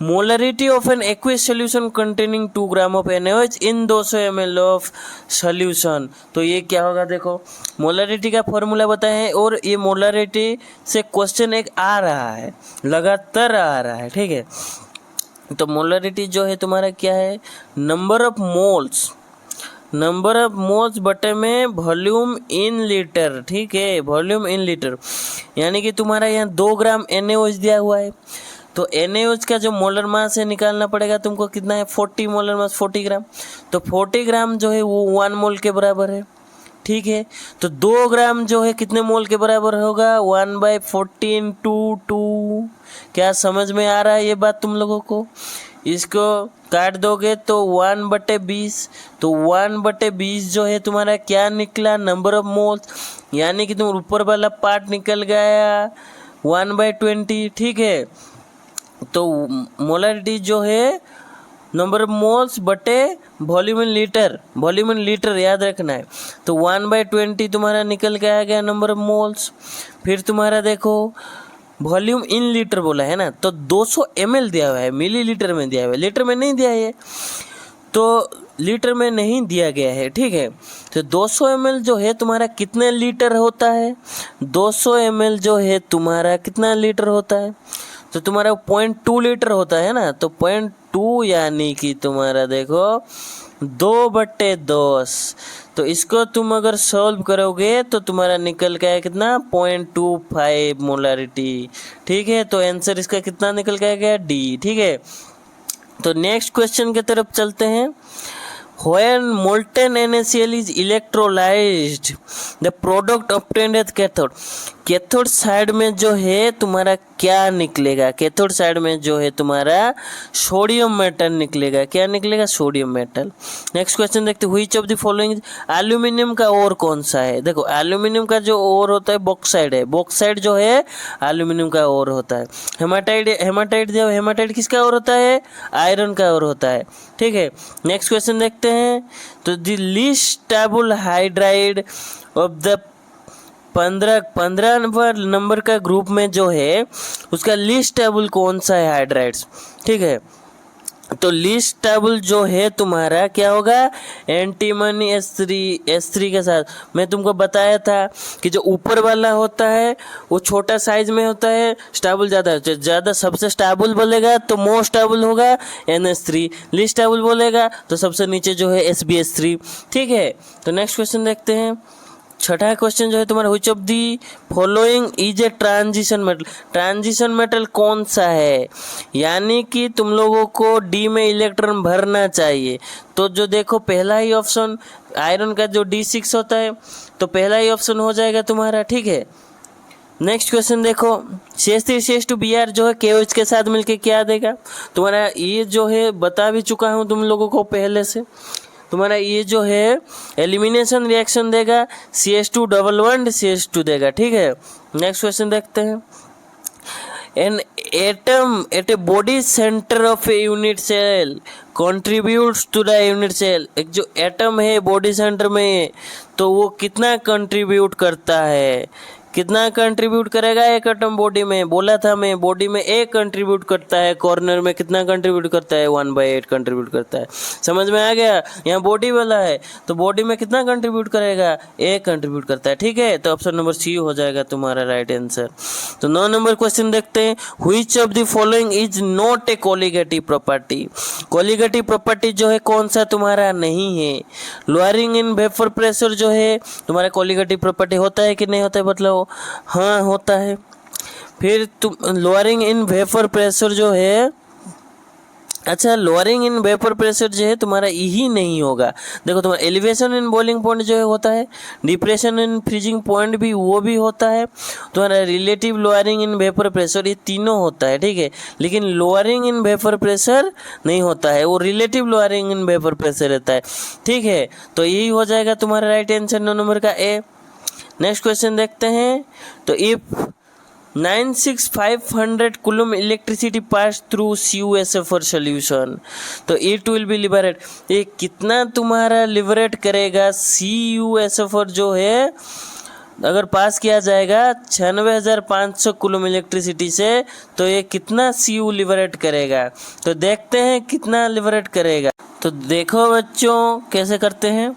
molarity of an aqueous solution containing 2 gram of NaOH in 200 ml of solution. तो ये क्या होगा? देखो मोलरिटी का फॉर्मूला बताया है और ये मोलरिटी से क्वेश्चन एक आ रहा है, लगातार आ रहा है, ठीक है। तो मोलरिटी जो है तुम्हारा क्या है? Number of moles, number of moles बटे में वॉल्यूम इन लीटर, ठीक है, वॉल्यूम इन लीटर। यानी कि तुम्हारा यहाँ 2 ग्राम NaOH दिया हुआ है, तो NaOH का जो मोलर मास है निकालना पड़ेगा तुमको। कितना है? 40 मोलर मास, 40 ग्राम। तो 40 ग्राम जो है वो 1 मोल के बराबर है, ठीक है। तो 2 ग्राम जो है कितने मोल के बराबर होगा? 1/40 × 2। क्या समझ में आ रहा है ये बात तुम लोगों को? इसको काट दोगे तो 1/20, तो 1/20 जो है तुम्हारा क्या निकला? Number of moles. यानी कि तुम ऊपर वाला पार्ट निकल गया 1/20, ठीक है। तो मोलरिटी जो है नंबर ऑफ मोल्स बटे volume in litre, volume in litre याद रखना है। तो 1/20 तुम्हारा निकल के आ गया नंबर ऑफ मोल्स। फिर तुम्हारा देखो वॉल्यूम इन लीटर बोला है ना, तो 200 ml दिया हुआ है, मिलीलीटर में दिया हुआ है, लीटर में नहीं दिया है, तो लीटर में नहीं दिया गया है, ठीक है। तो 200 ml जो है तुम्हारा कितने लीटर होता है? 200 ml जो है तुम्हारा कितना लीटर होता है? तो तुम्हारा 0.2 लीटर होता है ना, तो 0.2 यानी कि तुम्हारा देखो 2/10। तो इसको तुम अगर सॉल्व करोगे तो तुम्हारा निकल के आया कितना? 0.25 मोलरिटी, ठीक है। तो आंसर इसका कितना निकल के आ गया? D, ठीक है। तो नेक्स्ट क्वेश्चन की तरफ चलते हैं। When molten NaCl is electrolyzed, the product obtained at cathode. Cathode side में जो है तुम्हारा क्या निकलेगा? कैथोड साइड में जो है तुम्हारा सोडियम मेटल निकलेगा। क्या निकलेगा? Sodium metal. नेक्स्ट क्वेश्चन देखते हैं, which of the following, aluminium का ओर कौन सा है? देखो एल्यूमिनियम का जो ओर होता है बॉक्साइड है, बॉक्साइड जो है एल्यूमिनियम का ओर होता है। हेमाटाइट, हेमाटाइट जो हेमाटाइट किसका ओर होता है? आयरन का ओर होता है, ठीक है। नेक्स्ट क्वेश्चन देखते हैं, तो the least stable hydride of the 15 number का ग्रुप में जो है उसका लीस्ट स्टेबल कौन सा है? हाइड्राइड्स, ठीक है। तो लीस्ट स्टेबल जो है तुम्हारा क्या होगा? एंटीमनी S3 के साथ। मैं तुमको बताया था कि जो ऊपर वाला होता है वो छोटा साइज में होता है, स्टेबल ज़्यादा है। ज़्यादा सबसे स्टेबल बोलेगा तो मोस्ट स्टेबल होगा NH3, लीस्ट स्टेबल बोलेगा तो सबसे नीचे जो है SbH3, ठीक है। तो नेक्स्ट क्वेश्चन देखते हैं। छठा क्वेश्चन जो है तुम्हारा, which of the following is a transition metal. Transition metal कौन सा है? यानी कि तुम लोगों को D में इलेक्ट्रॉन भरना चाहिए। तो जो देखो पहला ही ऑप्शन आयरन का जो D6 होता है, तो पहला ही ऑप्शन हो जाएगा तुम्हारा, ठीक है। नेक्स्ट क्वेश्चन देखो, CH3CH2Br जो है KOH के साथ मिलके क्या देगा? तुम्हारा ये जो है बता भी चुका हूँ तुम लोगों को पहले से। तुम्हारा ये जो है एलिमिनेशन रिएक्शन देगा, CH2 डबल बॉन्ड CH2 देगा, ठीक है। नेक्स्ट क्वेश्चन देखते हैं। An atom at a body centre of a unit cell contributes to the unit cell. एक जो एटम है बॉडी सेंटर में, तो वो कितना कंट्रीब्यूट करता है? कितना कंट्रीब्यूट करेगा एक एटम बॉडी में? बोला था मैं, बॉडी में 1 कंट्रीब्यूट करता है, कॉर्नर में कितना कंट्रीब्यूट करता है? 1/8 कंट्रीब्यूट करता है। समझ में आ गया? यहाँ बॉडी वाला है तो बॉडी में कितना कंट्रीब्यूट करेगा? 1 कंट्रीब्यूट करता है, ठीक है। तो ऑप्शन नंबर C हो जाएगा तुम्हारा राइट आंसर। तो 9 नंबर क्वेश्चन देखते हैं, which of the following is not a colligative property. Colligative property जो है कौन सा तुम्हारा नहीं है? लोअरिंग इन वेपर प्रेशर जो है तुम्हारा कोलिगेटिव प्रॉपर्टी होता है कि नहीं होता है? मतलब हाँ होता है। फिर तुम लोअरिंग इन वेपर प्रेशर जो है, अच्छा लोअरिंग इन वेपर प्रेशर जो है तुम्हारा यही नहीं होगा। देखो तुम्हारा एलिवेशन इन बॉइलिंग पॉइंट जो है होता है, डिप्रेशन इन फ्रीजिंग पॉइंट भी वो भी होता है, तुम्हारा relative lowering in vapour pressure, ये तीनों होता है, ठीक है। लेकिन लोअरिंग इन वेपर प्रेशर नहीं होता है, वो relative lowering in vapour pressure रहता है, ठीक है। तो यही हो जाएगा तुम्हारा राइट आंसर 9 नंबर का A। नेक्स्ट क्वेश्चन देखते हैं। तो if 96500 coulomb electricity pass through CuSO4 solution, तो इट विल बी लिबरेट, ये कितना तुम्हारा लिबरेट करेगा CuSO4 जो है, अगर पास किया जाएगा 96,500 कूलम इलेक्ट्रिसिटी से, तो ये कितना Cu लिबरेट करेगा। तो देखते हैं कितना लिबरेट करेगा। तो देखो बच्चों कैसे करते हैं।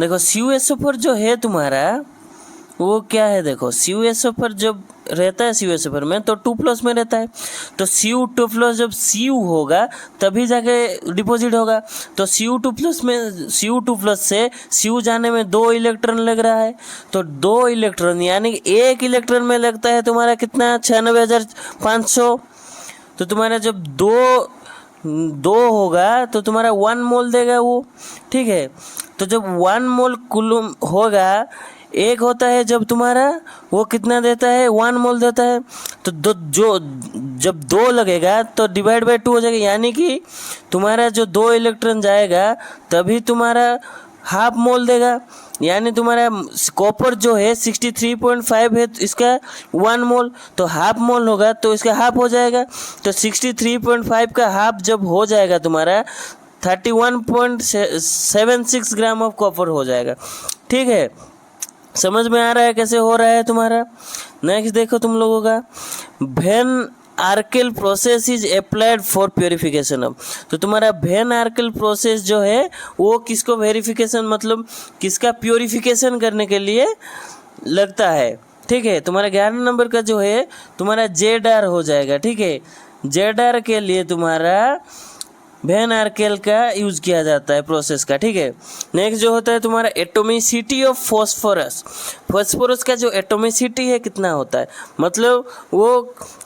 देखो CuSO4 जो है तुम्हारा वो क्या है, देखो CuSO4 जब रहता है CuSO4 में तो 2+ में रहता है, तो Cu2+ जब Cu होगा तभी जाके डिपॉजिट होगा। तो Cu2+ में Cu2+ से Cu जाने में 2 इलेक्ट्रॉन लग रहा है, तो 2 इलेक्ट्रॉन यानी कि 1 इलेक्ट्रॉन में लगता है तुम्हारा कितना 96,500। तो तुम्हारा जब दो होगा तो तुम्हारा 1 मोल देगा वो, ठीक है। तो जब 1 मोल कूलम होगा, एक होता है जब तुम्हारा वो कितना देता है 1 मोल देता है, तो जब 2 लगेगा तो डिवाइड बाय 2 हो जाएगा, यानी कि तुम्हारा जो 2 इलेक्ट्रॉन जाएगा तभी तुम्हारा हाफ मोल देगा, यानी तुम्हारा कॉपर जो है 63.5 है, तो इसका 1 मोल, तो हाफ मोल होगा तो इसका हाफ हो जाएगा। तो 63.5 का हाफ जब हो जाएगा तुम्हारा 31.76 ग्राम ऑफ कॉपर हो जाएगा, ठीक है। समझ में आ रहा है कैसे हो रहा है तुम्हारा। नेक्स्ट देखो तुम लोगों का, when आर्केल process is applied for purification of, तो तुम्हारा वेन आर्केल प्रोसेस जो है वो किसको वेरिफिकेशन मतलब किसका प्योरिफिकेशन करने के लिए लगता है, ठीक है। तुम्हारा 11 नंबर का जो है तुम्हारा ZR हो जाएगा, ठीक है। ZR के लिए तुम्हारा वेन आर्केल का यूज़ किया जाता है प्रोसेस का, ठीक है। नेक्स्ट जो होता है तुम्हारा एटोमिसिटी ऑफ फॉस्फोरस, फॉस्फोरस का जो एटोमिसिटी है कितना होता है, मतलब वो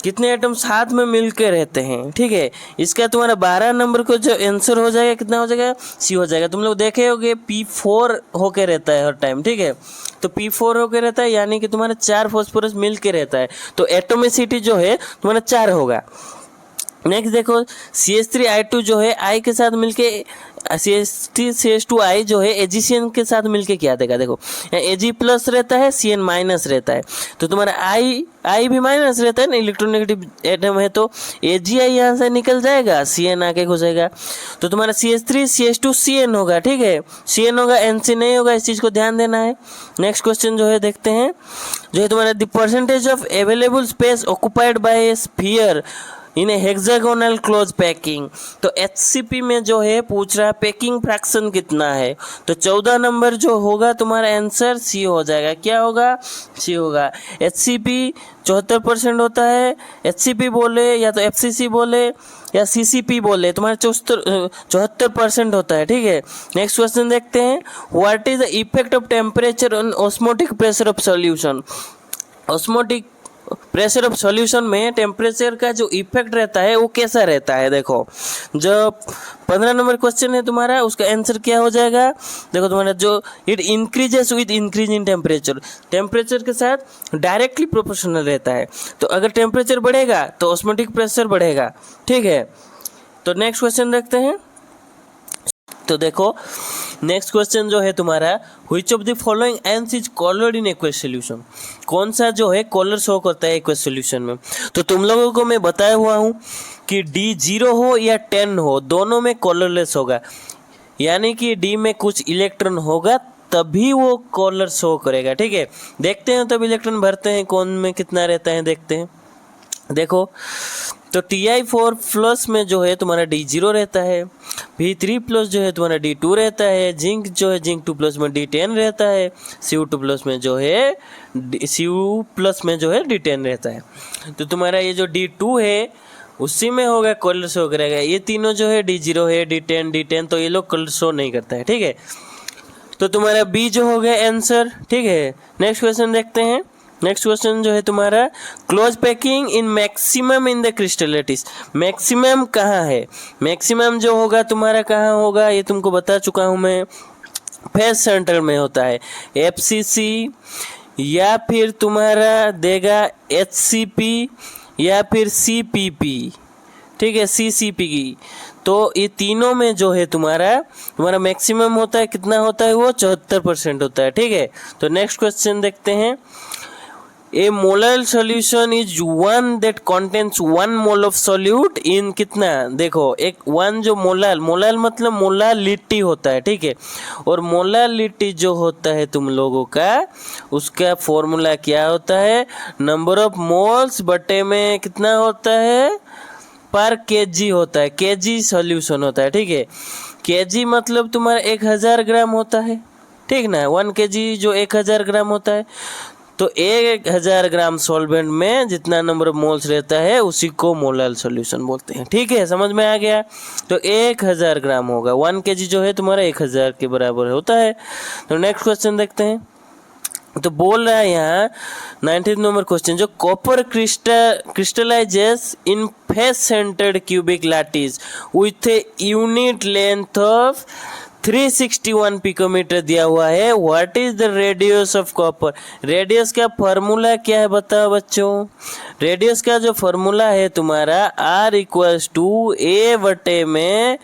कितने एटम साथ में मिलकर रहते हैं, ठीक है। इसका तुम्हारा 12 नंबर को जो आंसर हो जाएगा कितना हो जाएगा, C हो जाएगा। तुम लोग देखे होगे P4 होके रहता है हर टाइम, ठीक है। तो P4 होके रहता है यानी कि तुम्हारा 4 फॉस्फोरस मिल के रहता है, तो एटोमिसिटी जो है तुम्हारा 4 होगा। नेक्स्ट देखो CH3I2 जो है I के साथ मिलके CH2I जो है AgCN के साथ मिलके क्या देगा, देखो Ag+ रहता है, CN- रहता है, तो तुम्हारा I भी माइनस रहता है ना, इलेक्ट्रोनेगेटिव एटम है, तो AgI यहाँ से निकल जाएगा, CN आके घुसेगा, तो तुम्हारा CH3 CH2 CN होगा, ठीक है। CN होगा, NC नहीं होगा, इस चीज़ को ध्यान देना है। नेक्स्ट क्वेश्चन जो है देखते हैं, जो है तुम्हारा the percentage of available space occupied by A sphere in hexagonal close packing, तो HCP में जो है पूछ रहा है पैकिंग फ्रैक्शन कितना है, तो 14 नंबर जो होगा तुम्हारा आंसर C हो जाएगा। क्या होगा, C होगा। HCP 74% होता है, HCP बोले या तो FCC बोले या CCP बोले, तुम्हारा 74% होता है, ठीक है। नेक्स्ट क्वेश्चन देखते हैं, what is the effect of temperature on osmotic pressure of solution. Osmotic pressure of solution में टेम्परेचर का जो इफेक्ट रहता है वो कैसा रहता है, देखो जो 15 नंबर क्वेश्चन है तुम्हारा, उसका आंसर क्या हो जाएगा, देखो तुम्हारा जो it increases with increase in temperature, temperature के साथ डायरेक्टली प्रोपोर्शनल रहता है, तो अगर टेम्परेचर बढ़ेगा तो ऑस्मोटिक प्रेशर बढ़ेगा, ठीक है। तो नेक्स्ट क्वेश्चन देखते हैं। तो देखो नेक्स्ट क्वेश्चन जो है तुम्हारा, which of the following answer is collared in aqueous solution, कौन सा जो है कॉलर शो करता है एक्वस सॉल्यूशन में। तो तुम लोगों को मैं बताया हुआ हूँ कि D 0 हो या 10 हो, दोनों में कॉलरलेस होगा, यानी कि D में कुछ इलेक्ट्रॉन होगा तभी वो कॉलर शो करेगा, ठीक है। देखते हैं तब इलेक्ट्रॉन भरते हैं कौन में कितना रहता है, देखते हैं। देखो तो Ti4+ में जो है तुम्हारा D 0 रहता है, P3+ जो है तुम्हारा D 2 रहता है, जिंक जो है जिंक 2+ में D 10 रहता है, Cu2+ में जो है Cu+ में जो है D 10 रहता है। तो तुम्हारा ये जो D 2 है उसी में होगा कलर शो करेगा, ये तीनों जो है D 0 है D 10 तो ये लोग कलर शो नहीं करता है, ठीक है। तो तुम्हारा B जो हो गया आंसर, ठीक है। नेक्स्ट क्वेश्चन देखते हैं। नेक्स्ट क्वेश्चन जो है तुम्हारा, close packing in maximum in the crystallites, maximum कहाँ है, मैक्सिमम जो होगा तुम्हारा कहाँ होगा, ये तुमको बता चुका हूँ मैं, फेस सेंटर में होता है, FCC या फिर तुम्हारा देगा HCP या फिर CPP, ठीक है, CCP की। तो ये तीनों में जो है तुम्हारा मैक्सिमम होता है, कितना होता है वो 74% होता है, ठीक है। तो नेक्स्ट क्वेश्चन देखते हैं। A molar solution is one that contains 1 mole of solute in कितना, देखो एक वन जो मोलर मतलब मोलालिटी होता है, ठीक है। और मोलालिटी जो होता है तुम लोगों का, उसका फॉर्मूला क्या होता है, नंबर ऑफ मोल्स बटे में कितना होता है पर केजी होता है, केजी सॉल्यूशन होता है, ठीक है। केजी मतलब तुम्हारा 1000 ग्राम होता है, ठीक ना, 1 केजी जो 1000 ग्राम होता है। तो 1000 ग्राम सॉल्वेंट में जितना नंबर ऑफ मोल्स रहता है उसी को मोलर सॉल्यूशन बोलते हैं, ठीक है, समझ में आ गया। तो 1000 ग्राम होगा, 1 केजी जो है तुम्हारा 1000 के बराबर होता है। तो नेक्स्ट क्वेश्चन देखते हैं। तो बोल रहा है यहाँ 19 नंबर क्वेश्चन, जो copper crystallises in face centred cubic lattice with a unit length of 361 picometre दिया हुआ है। What is the radius of copper, radius का फॉर्मूला क्या है बताओ बच्चों। रेडियस का जो फॉर्मूला है तुम्हारा R इक्वल्स टू A बटे में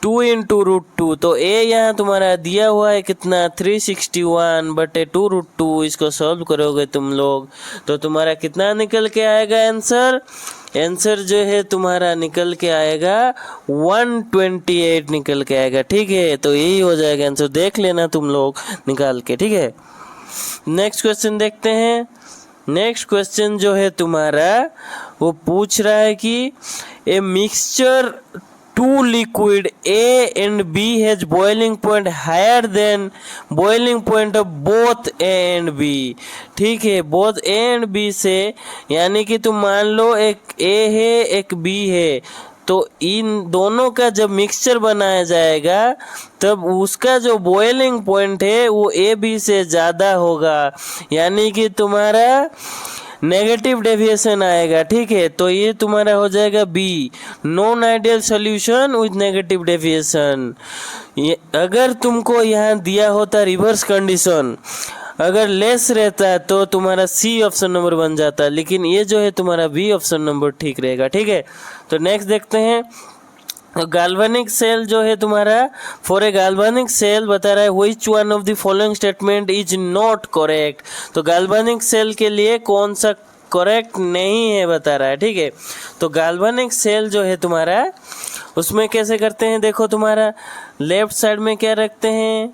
2 इंटू √2। तो A यहाँ तुम्हारा दिया हुआ है कितना 361 बटे 2√2। इसको सॉल्व करोगे तुम लोग तो तुम्हारा कितना निकल के आएगा आंसर, आंसर जो है तुम्हारा निकल के आएगा 128 निकल के आएगा, ठीक है। तो यही हो जाएगा आंसर, देख लेना तुम लोग निकाल के, ठीक है। नेक्स्ट क्वेश्चन देखते हैं। नेक्स्ट क्वेश्चन जो है तुम्हारा वो पूछ रहा है कि a mixture two liquid A and B has boiling point higher than boiling point of both A and B, ठीक है, both A and B से, यानी कि तुम मान लो एक A है एक B है, तो इन दोनों का जब मिक्सचर बनाया जाएगा तब उसका जो बॉइलिंग पॉइंट है वो ए बी से ज़्यादा होगा, यानी कि तुम्हारा नेगेटिव डेविएशन आएगा, ठीक है। तो ये तुम्हारा हो जाएगा B, non ideal solution with negative deviation. अगर तुमको यहाँ दिया होता रिवर्स कंडीशन, अगर लेस रहता तो तुम्हारा सी ऑप्शन नंबर बन जाता, लेकिन ये जो है तुम्हारा बी ऑप्शन नंबर ठीक रहेगा, ठीक है। तो नेक्स्ट देखते हैं। गाल्वानिक सेल जो है तुम्हारा, फॉर ए गाल्वानिक सेल बता रहा है which one of the following statement is not correct. तो गाल्वानिक सेल के लिए कौन सा करेक्ट नहीं है बता रहा है, ठीक है। तो गाल्वानिक सेल जो है तुम्हारा उसमें कैसे करते हैं, देखो तुम्हारा लेफ्ट साइड में क्या रखते हैं,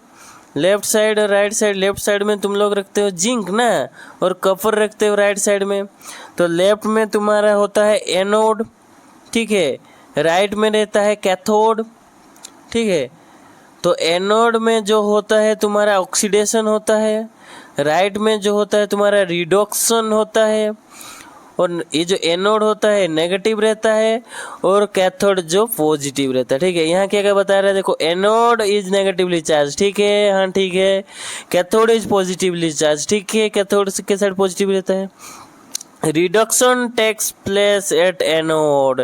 लेफ्ट साइड और राइट साइड, लेफ्ट साइड में तुम लोग रखते हो जिंक ना, और कॉपर रखते हो राइट साइड में। तो लेफ्ट में तुम्हारा होता है एनोड, ठीक है, राइट में रहता है कैथोड, ठीक है। तो एनोड में जो होता है तुम्हारा ऑक्सीडेशन होता है, राइट में जो होता है तुम्हारा रिडक्शन होता है, और ये जो एनोड होता है नेगेटिव रहता है और कैथोड जो पॉजिटिव रहता है, ठीक है। यहाँ क्या क्या बता रहा है, देखो एनोड इज नेगेटिवली चार्ज, ठीक है, हाँ ठीक है। कैथोड इज पॉजिटिवली चार्ज, ठीक है, कैथोड के साइड पॉजिटिव रहता है। Reduction takes place at anode,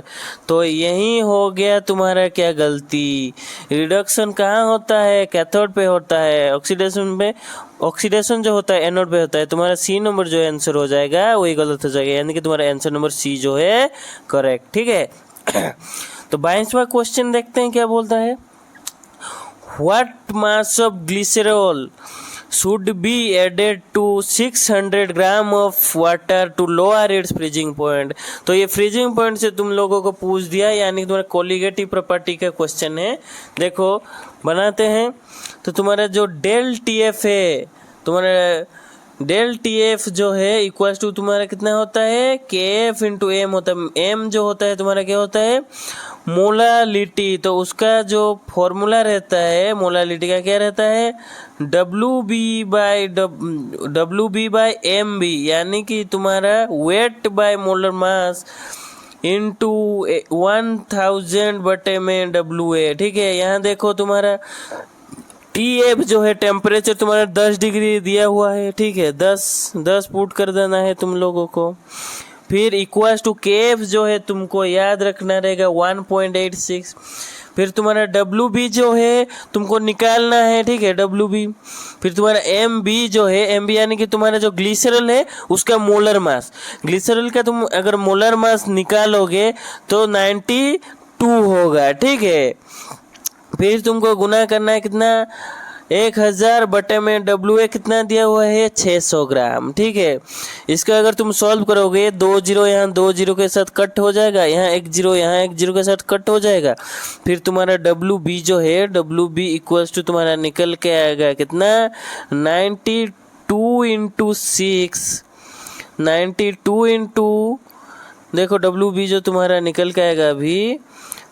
तो यही हो गया तुम्हारा क्या गलती, रिडक्शन कहाँ होता है, कैथोड पे होता है, ऑक्सीडेशन पे, ऑक्सीडेशन जो होता है एनोड पे होता है। तुम्हारा सी नंबर जो आंसर हो जाएगा वही गलत हो जाएगा, यानी कि तुम्हारा आंसर नंबर सी जो है करेक्ट, ठीक है। तो 22वां क्वेश्चन देखते हैं क्या बोलता है। What mass of glycerol should be added to 600 gram of water to lower its freezing point. तो ये फ्रीजिंग पॉइंट से तुम लोगों को पूछ दिया, यानी कि तुम्हारा कोलिगेटिव प्रॉपर्टी का क्वेश्चन है। देखो बनाते हैं। तो तुम्हारा जो डेल टी एफ है, तुम्हारा डेल टी एफ जो है इक्वल्स टू तुम्हारा कितना होता है, के एफ इंटू एम होता है। एम जो होता है तुम्हारा क्या होता है, मोलालिटी। तो उसका जो फॉर्मूला रहता है मोलालिटी का क्या रहता है, W B by M B, यानी कि तुम्हारा weight by molar mass into 1000 बटे में डब्ल्यू ए, ठीक है। यहाँ देखो तुम्हारा टी एफ जो है टेम्परेचर तुम्हारा 10 डिग्री दिया हुआ है, ठीक है, 10 पुट कर देना है तुम लोगों को। फिर इक्वल्स टू केएफ जो है तुमको याद रखना रहेगा 1.86। फिर तुम्हारा डब्ल्यू बी जो है तुमको निकालना है, ठीक है, डब्ल्यू बी। फिर तुम्हारा एम बी जो है, एम बी यानी कि तुम्हारा जो ग्लिसरॉल है उसका मोलर मास, ग्लिसरॉल का तुम अगर मोलर मास निकालोगे तो 92 होगा, ठीक है। फिर तुमको गुना करना है कितना, 1000 बटे में डब्ल्यू ए कितना दिया हुआ है 600 ग्राम, ठीक है। इसका अगर तुम सॉल्व करोगे 2 जीरो यहाँ 2 जीरो के साथ कट हो जाएगा, यहाँ 1 जीरो यहाँ 1 जीरो के साथ कट हो जाएगा। फिर तुम्हारा डब्ल्यू बी जो है, डब्ल्यू बी इक्वल्स टू तुम्हारा निकल के आएगा कितना 92 इंटू 6, 92 इंटू, देखो डब्ल्यू बी जो तुम्हारा निकल के आएगा अभी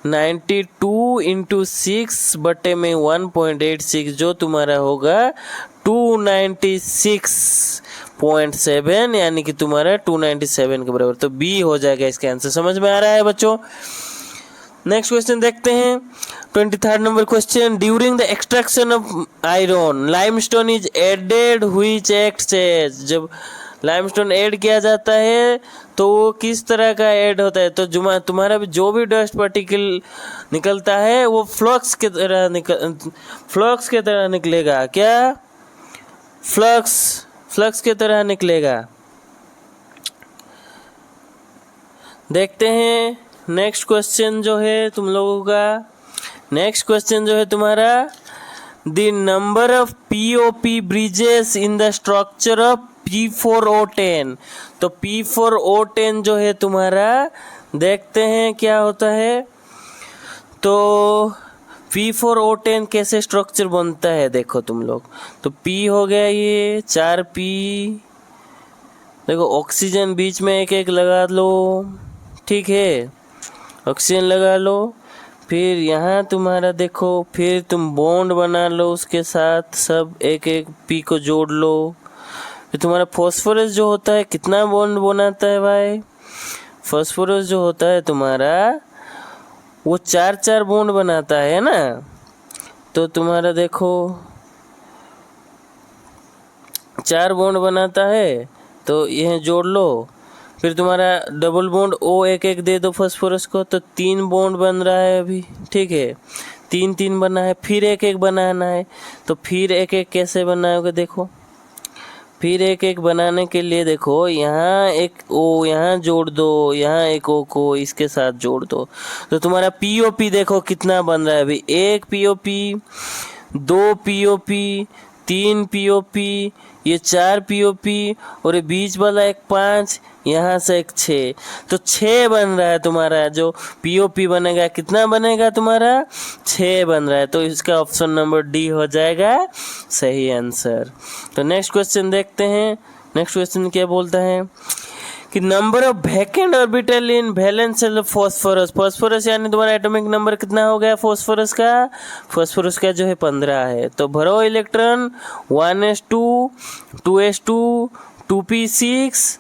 92 इंटू 6 बटे में 1.86 जो तुम्हारा होगा 296.7, यानी कि तुम्हारा 297 के बराबर। तो बी हो जाएगा इसका आंसर। समझ में आ रहा है बच्चों? नेक्स्ट क्वेश्चन देखते हैं, 23rd number question. During the extraction of iron limestone is added which acts as, जब लाइमस्टोन ऐड किया जाता है तो वो किस तरह का ऐड होता है, तो तुम्हारा जो भी डस्ट पार्टिकल निकलता है वो फ्लक्स के तरह निकलेगा। क्या? फ्लक्स के तरह निकलेगा। देखते हैं नेक्स्ट क्वेश्चन जो है तुम लोगों का। नेक्स्ट क्वेश्चन जो है तुम्हारा, the number of POP bridges in the structure of P4O10। तो P4O10 जो है तुम्हारा, देखते हैं क्या होता है। तो P4O10 कैसे स्ट्रक्चर बनता है देखो तुम लोग। तो P हो गया ये 4P, देखो ऑक्सीजन बीच में एक एक लगा लो, ठीक है, ऑक्सीजन लगा लो। फिर यहाँ तुम्हारा देखो, फिर तुम बॉन्ड बना लो उसके साथ, सब एक एक P को जोड़ लो। फिर तुम्हारा फॉस्फोरस जो होता है कितना बॉन्ड बनाता है भाई, फॉस्फोरस जो होता है तुम्हारा वो 4 बॉन्ड बनाता है ना। तो तुम्हारा देखो 4 बॉन्ड बनाता है, तो यह जोड़ लो। फिर तुम्हारा डबल बॉन्ड O एक एक दे दो फॉस्फोरस को, तो 3 बॉन्ड बन रहा है अभी, ठीक है, 3 बना है। फिर एक एक बनाना है, तो फिर एक एक कैसे बनाओगे देखो। फिर एक एक बनाने के लिए देखो, यहाँ एक O यहाँ जोड़ दो, यहाँ एक O को इसके साथ जोड़ दो, तो तुम्हारा POP देखो कितना बन रहा है अभी। 1 POP, 2 POP, 3 POP, ये 4 POP, और ये बीच वाला एक 5, यहाँ से एक 6, तो 6 बन रहा है तुम्हारा। जो POP बनेगा कितना बनेगा तुम्हारा 6 बन रहा है। तो इसका ऑप्शन नंबर डी हो जाएगा सही आंसर। तो नेक्स्ट क्वेश्चन देखते हैं। नेक्स्ट क्वेश्चन क्या बोलता है कि number of vacant orbital in valence shell of phosphorus. Phosphorus यानी तुम्हारा एटॉमिक नंबर कितना हो गया फास्फोरस का? फास्फोरस का जो है 15 है। तो भरो electron 1s2, 2s2, 2p6,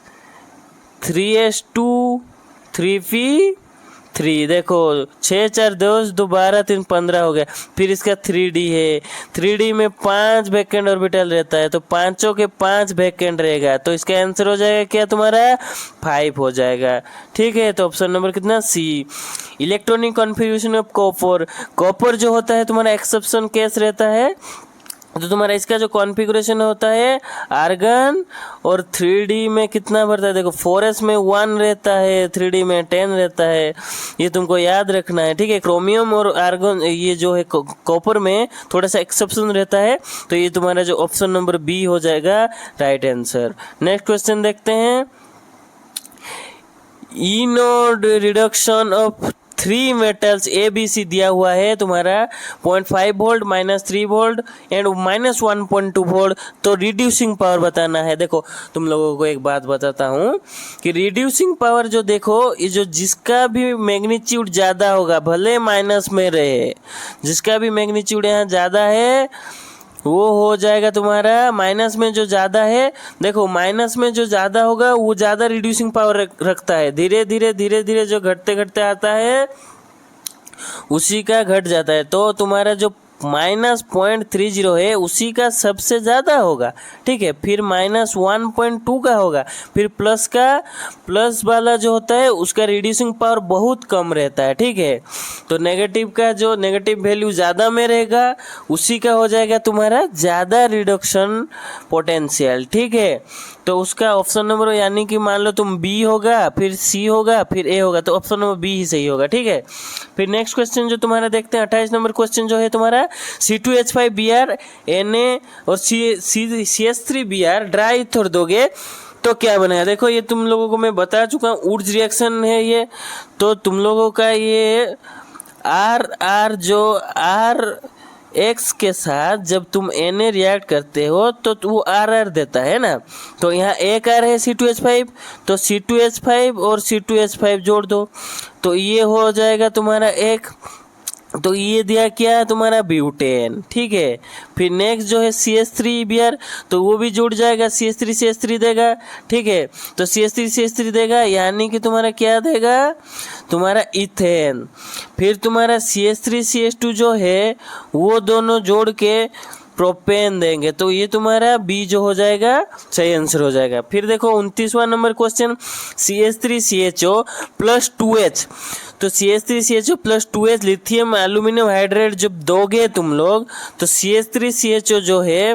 3s2, 3p3, देखो 6 4 10 2 12 3 15 हो गया। फिर इसका 3d है, 3d में 5 वैकेंट ऑर्बिटल रहता है, तो पांचों के 5 वैकेंट रहेगा। तो इसका आंसर हो जाएगा क्या तुम्हारा 5 हो जाएगा, ठीक है। तो ऑप्शन नंबर कितना C. Electronic configuration of copper. Copper जो होता है तुम्हारा एक्सेप्शन केस रहता है, तो तुम्हारा इसका जो कॉन्फ़िगरेशन होता है आर्गन, और 3D में कितना भरता है देखो, 4s में 1 रहता है, 3D में 10 रहता है, ये तुमको याद रखना है, ठीक है। क्रोमियम और आर्गन ये जो है कॉपर में थोड़ा सा एक्सेप्शन रहता है, तो ये तुम्हारा जो ऑप्शन नंबर बी हो जाएगा राइट आंसर। नेक्स्ट क्वेश्चन देखते हैं। Inode reduction of 3 metals ABC दिया हुआ है तुम्हारा 0.5 वोल्ट, -3 वोल्ट एंड -1.2 वोल्ट। तो रिड्यूसिंग पावर बताना है। देखो तुम लोगों को एक बात बताता हूँ कि रिड्यूसिंग पावर जो देखो, ये जो जिसका भी मैग्नीट्यूड ज़्यादा होगा, भले माइनस में रहे, जिसका भी मैग्नीट्यूड यहाँ ज़्यादा है वो हो जाएगा तुम्हारा माइनस में जो ज़्यादा है। देखो माइनस में जो ज़्यादा होगा वो ज़्यादा रिड्यूसिंग पावर रखता है। धीरे धीरे जो घटते घटते आता है उसी का घट जाता है। तो तुम्हारा जो -0.30 है उसी का सबसे ज़्यादा होगा, ठीक है। फिर -1.2 का होगा, फिर प्लस वाला जो होता है उसका रिड्यूसिंग पावर बहुत कम रहता है, ठीक है। तो नेगेटिव का जो नेगेटिव वैल्यू ज़्यादा में रहेगा उसी का हो जाएगा तुम्हारा ज़्यादा रिडक्शन पोटेंशियल, ठीक है। तो उसका ऑप्शन नंबर यानी कि मान लो तुम बी होगा, फिर सी होगा, फिर ए होगा, तो ऑप्शन नंबर बी ही सही होगा, ठीक है। फिर नेक्स्ट क्वेश्चन जो तुम्हारा देखते हैं 28 नंबर क्वेश्चन जो है तुम्हारा C2H5Br Na और CH3Br ड्राई थोड़ दोगे तो क्या बनेगा। देखो ये तुम लोगों को मैं बता चुका हूँ, ऊर्ज रिएक्शन है ये। तो तुम लोगों का ये आर जो आर एक्स के साथ जब तुम Na रिएक्ट करते हो तो वो RR देता है ना। तो यहाँ एक R है C2H5, तो C2H5 और C2H5 जोड़ दो तो ये हो जाएगा तुम्हारा एक। तो ये दिया क्या है तुम्हारा ब्यूटेन, ठीक है। फिर नेक्स्ट जो है CH3Br, तो वो भी जुड़ जाएगा, CH3 देगा, ठीक है। तो CH3 देगा यानी कि तुम्हारा क्या देगा, तुम्हारा इथेन। फिर तुम्हारा CH3CH2 जो है वो दोनों जोड़ के प्रोपेन देंगे, तो ये तुम्हारा बी जो हो जाएगा सही आंसर हो जाएगा। फिर देखो 29वां number question CH3CHO plus 2H। तो CH3CHO plus 2H lithium aluminium hydrate जब दोगे तुम लोग तो CH3CHO जो है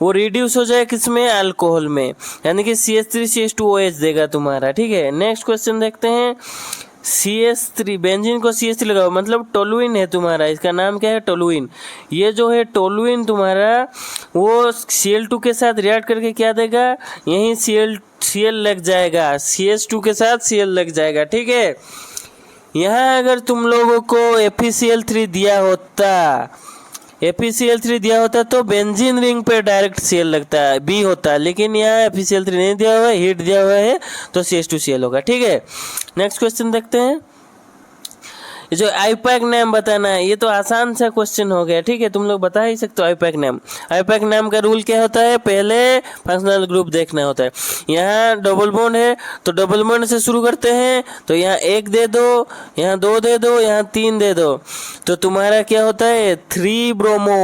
वो रिड्यूस हो जाएगा किसमें, अल्कोहल में, यानी कि CH3CH2OH देगा तुम्हारा, ठीक है। नेक्स्ट क्वेश्चन देखते हैं CH3 बेंजीन को CH3 लगाओ, मतलब टोलुइन है तुम्हारा, इसका नाम क्या है टोलुइन। ये जो है टोलुइन तुम्हारा वो Cl2 के साथ रिएक्ट करके क्या देगा, यहीं Cl लग जाएगा, CH2 के साथ Cl लग जाएगा, ठीक है। यहाँ अगर तुम लोगों को FeCl3 दिया होता तो बेंजीन रिंग पे डायरेक्ट Cl लगता है, बी होता, लेकिन यहाँ FeCl3 नहीं दिया हुआ है, हीट दिया हुआ है तो CH2Cl होगा, ठीक है। नेक्स्ट क्वेश्चन देखते हैं। ये जो आईपैक नेम बताना है ये तो आसान सा क्वेश्चन हो गया, ठीक है, तुम लोग बता ही सकते हो आईपैक नेम का रूल क्या होता है, पहले फंक्शनल ग्रुप देखना होता है। यहाँ डबल बॉन्ड है तो डबल बॉन्ड से शुरू करते हैं, तो यहाँ 1 दे दो, यहाँ 2 दे दो, यहाँ 3 दे दो, तो तुम्हारा क्या होता है 3 ब्रोमो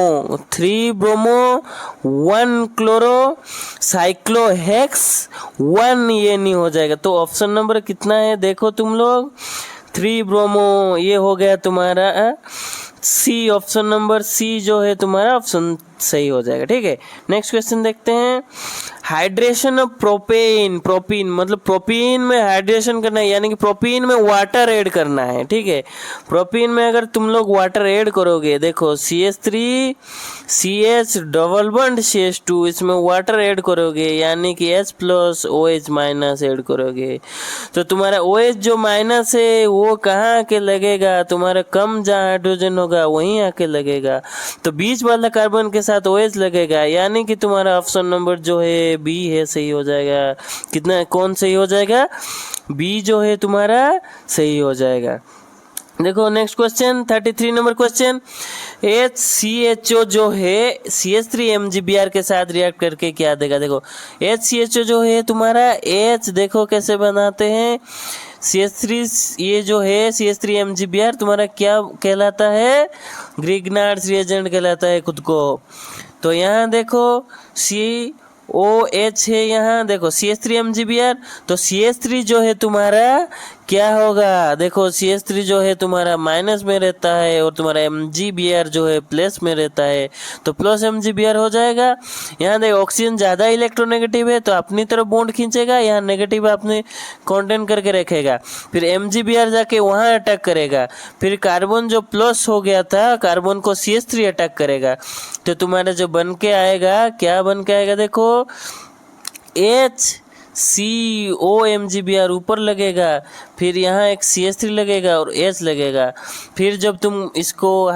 1 क्लोरो साइक्लोहेक्स 1 ये नहीं हो जाएगा। तो ऑप्शन नंबर कितना है देखो तुम लोग, 3 ब्रोमो, ये हो गया तुम्हारा सी, ऑप्शन नंबर सी जो है तुम्हारा ऑप्शन सही हो जाएगा, ठीक है। नेक्स्ट क्वेश्चन देखते हैं। हाइड्रेशन ऑफ प्रोपीन मतलब प्रोपीन में हाइड्रेशन करना है, यानी कि प्रोपीन में वाटर ऐड करना है, ठीक है। प्रोपीन में अगर तुम लोग वाटर ऐड करोगे, देखो CH3 CH double bond CH2 इसमें वाटर ऐड करोगे यानी कि H plus OH minus add करोगे, तो तुम्हारा OH जो माइनस है वो कहाँ आके लगेगा, तुम्हारा कम जहाँ हाइड्रोजन होगा वहीं आके लगेगा, तो बीच वाला कार्बन के साथ OH लगेगा, यानी कि तुम्हारा ऑप्शन नंबर जो है बी है सही हो जाएगा। कितना कौन सही हो जाएगा, बी जो है तुम्हारा सही हो जाएगा। देखो next question 33 number question, HCHO जो है CH3MgBr के साथ रिएक्ट करके क्या देगा। देखो HCHO जो है तुम्हारा H देखो कैसे बनाते हैं, CH3 ये जो है CH3MgBr तुम्हारा क्या कहलाता है, ग्रिग्नार्ड्स रिएजेंट कहलाता है खुद को। तो यहाँ देखो COH है, यहाँ देखो CH3MgBr, तो CH3 जो है तुम्हारा क्या होगा, देखो CH3 जो है तुम्हारा माइनस में रहता है और तुम्हारा MgBr जो है प्लस में रहता है, तो प्लस MgBr हो जाएगा। यहाँ देखो ऑक्सीजन ज़्यादा इलेक्ट्रोनेगेटिव है तो अपनी तरफ बॉन्ड खींचेगा, यहाँ नेगेटिव अपने कॉन्टेंट करके रखेगा, फिर MgBr जाके वहाँ अटैक करेगा, फिर कार्बन जो प्लस हो गया था कार्बन को CH3 अटैक करेगा, तो तुम्हारा जो बन के आएगा क्या बन के आएगा, देखो HCOMgBr ऊपर लगेगा, फिर यहाँ एक CH3 लगेगा और H लगेगा, फिर जब तुम इसको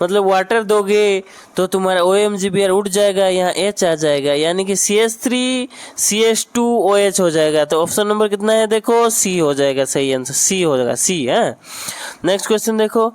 मतलब वाटर दोगे तो तुम्हारा OMgBr उठ जाएगा, यहाँ H आ जाएगा, यानी कि CH3 CH2OH हो जाएगा। तो ऑप्शन नंबर कितना है देखो सी हो जाएगा, सही आंसर सी हो जाएगा, सी है। नेक्स्ट क्वेश्चन देखो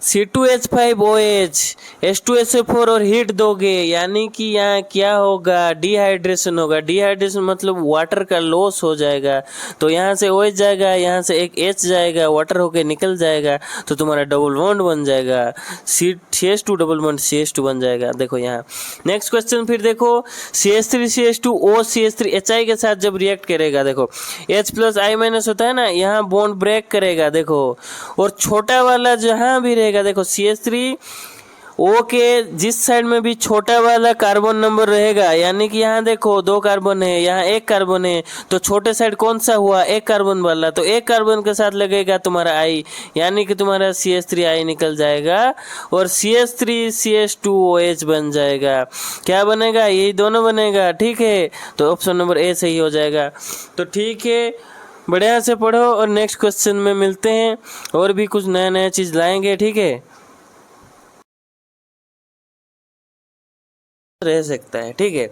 C2H5OH H2SO4 और हीट दोगे, यानी कि यहाँ क्या होगा, डिहाइड्रेशन होगा। डिहाइड्रेशन मतलब वाटर का लॉस हो जाएगा, तो यहाँ से OH जाएगा, यहाँ से एक H जाएगा, वाटर होके निकल जाएगा, तो तुम्हारा डबल बॉन्ड बन जाएगा, CH2 डबल बॉन्ड CH2 बन जाएगा। देखो यहाँ नेक्स्ट क्वेश्चन, फिर देखो CH3 CH2 O CH3 HI के साथ जब रिएक्ट करेगा, देखो H+I- होता है ना, यहाँ बॉन्ड ब्रेक करेगा देखो, और छोटा वाला जहाँ भी रहेगा, देखो CH3O के जिस साइड में भी छोटा वाला कार्बन नंबर रहेगा, यानी कि यहाँ देखो 2 कार्बन है, यहाँ 1 कार्बन है, तो छोटे साइड कौन सा हुआ, 1 कार्बन वाला, तो 1 कार्बन के साथ लगेगा तुम्हारा I, यानी कि तुम्हारा CH3I निकल जाएगा और CH3 CH2OH बन जाएगा। क्या बनेगा, यही दोनों बनेगा, ठीक है। तो ऑप्शन नंबर A सही हो जाएगा। तो ठीक है, बढ़िया से पढ़ो और नेक्स्ट क्वेश्चन में मिलते हैं, और भी कुछ नया नया चीज़ लाएंगे, ठीक है, रह सकता है, ठीक है।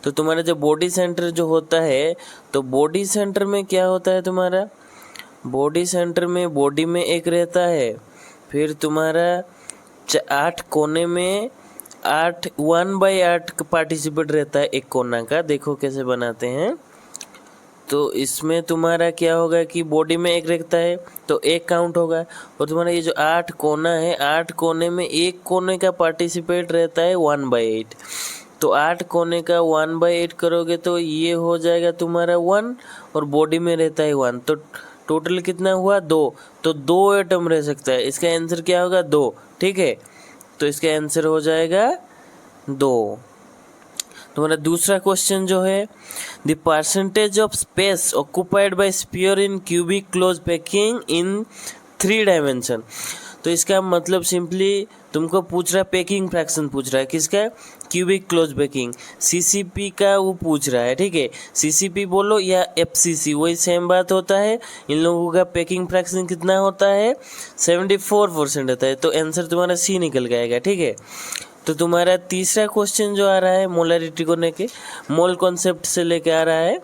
तो तुम्हारा जो बॉडी सेंटर जो होता है, तो बॉडी सेंटर में क्या होता है, तुम्हारा बॉडी सेंटर में बॉडी में एक रहता है, फिर तुम्हारा 8 कोने में 1/8 पार्टिसिपेट रहता है एक कोना का। देखो कैसे बनाते हैं, तो इसमें तुम्हारा क्या होगा कि बॉडी में एक रहता है तो एक काउंट होगा, और तुम्हारा ये जो 8 कोना है, 8 कोने में एक कोने का पार्टिसिपेट रहता है 1/8, तो 8 कोने का 1/8 करोगे तो ये हो जाएगा तुम्हारा 1, और बॉडी में रहता है 1, तो टोटल कितना हुआ 2, तो 2 एटम रह सकता है। इसका आंसर क्या होगा 2, ठीक है। तो इसका आंसर हो जाएगा 2। तुम्हारा दूसरा क्वेश्चन जो है, the percentage of space occupied by sphere in cubic close packing in 3 dimension. तो इसका मतलब सिंपली तुमको पूछ रहा है, पैकिंग फ्रैक्शन पूछ रहा है, किसका, क्यूबिक क्लोज पैकिंग, CCP का वो पूछ रहा है, ठीक है। CCP बोलो या FCC, वही सेम बात होता है। इन लोगों का पैकिंग फ्रैक्शन कितना होता है, 74% होता है, तो आंसर तुम्हारा C निकल जाएगा, ठीक है। तो तुम्हारा तीसरा क्वेश्चन जो आ रहा है मोलरिटी को लेके, मोल कॉन्सेप्ट से लेके आ रहा है।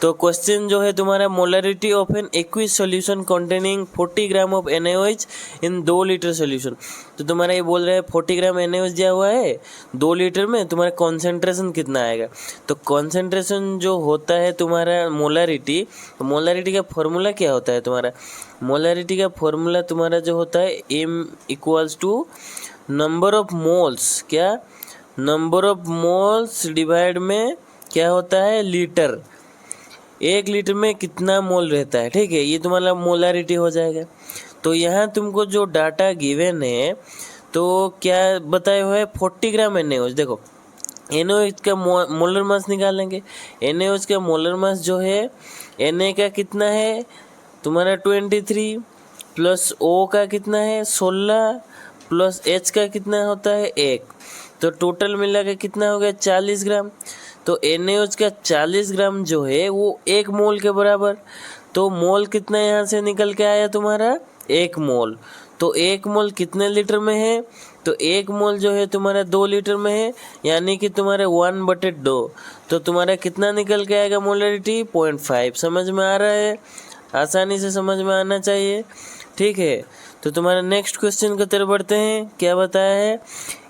तो क्वेश्चन जो है तुम्हारा, molarity of an aqueous solution containing 40 gram of NaOH in 2 litre solution. तो तुम्हारा ये बोल रहा है 40 ग्राम NaOH दिया हुआ है 2 लीटर में, तुम्हारा कॉन्सेंट्रेशन कितना आएगा। तो कॉन्सेंट्रेशन जो होता है तुम्हारा मोलरिटी, तो मोलरिटी का फॉर्मूला क्या होता है तुम्हारा, मोलरिटी का फॉर्मूला तुम्हारा जो होता है M = नंबर ऑफ मोल्स, क्या, नंबर ऑफ मोल्स डिवाइड में क्या होता है लीटर, 1 लीटर में कितना मोल रहता है, ठीक है। ये तुम्हारा मोलरिटी हो जाएगा। तो यहाँ तुमको जो डाटा गिवन है, तो क्या बताए हुए है 40 ग्राम NaOH। देखो NaOH का मोलर मास निकालेंगे, NaOH का मोलर मास जो है, Na का कितना है तुम्हारा 23, प्लस O का कितना है 16, प्लस H का कितना होता है 1, तो टोटल मिला के कितना हो गया 40 ग्राम। तो NaOH का 40 ग्राम जो है वो 1 मोल के बराबर, तो मोल कितना यहाँ से निकल के आया तुम्हारा 1 मोल। तो 1 मोल कितने लीटर में है, तो 1 मोल जो है तुम्हारा 2 लीटर में है, यानी कि तुम्हारे 1/2, तो तुम्हारा कितना निकल के आएगा मोलरिटी 0.5। समझ में आ रहा है, आसानी से समझ में आना चाहिए, ठीक है। तो तुम्हारा नेक्स्ट क्वेश्चन की तरफ बढ़ते हैं। क्या बताया है,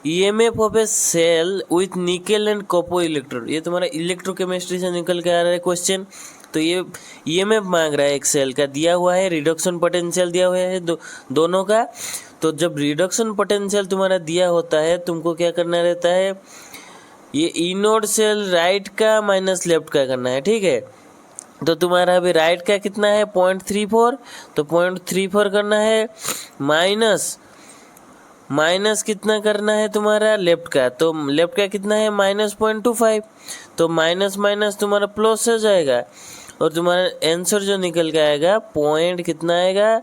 EMF of a cell with nickel and copper electrode. ये तुम्हारा इलेक्ट्रोकेमिस्ट्री से निकल के आ रहा है क्वेश्चन। तो ये EMF मांग रहा है एक सेल का, दिया हुआ है रिडक्शन पोटेंशियल दिया हुआ है दोनों का। तो जब रिडक्शन पोटेंशियल तुम्हारा दिया होता है, तुमको क्या करना रहता है, ये ई नोड सेल राइट का माइनस लेफ्ट का करना है, ठीक है। तो तुम्हारा अभी राइट का कितना है 0.34, तो 0.34 करना है, माइनस कितना करना है तुम्हारा लेफ्ट का, तो लेफ्ट का कितना है -0.25, तो माइनस माइनस तुम्हारा प्लस हो जाएगा, और तुम्हारा आंसर जो निकल के आएगा पॉइंट कितना आएगा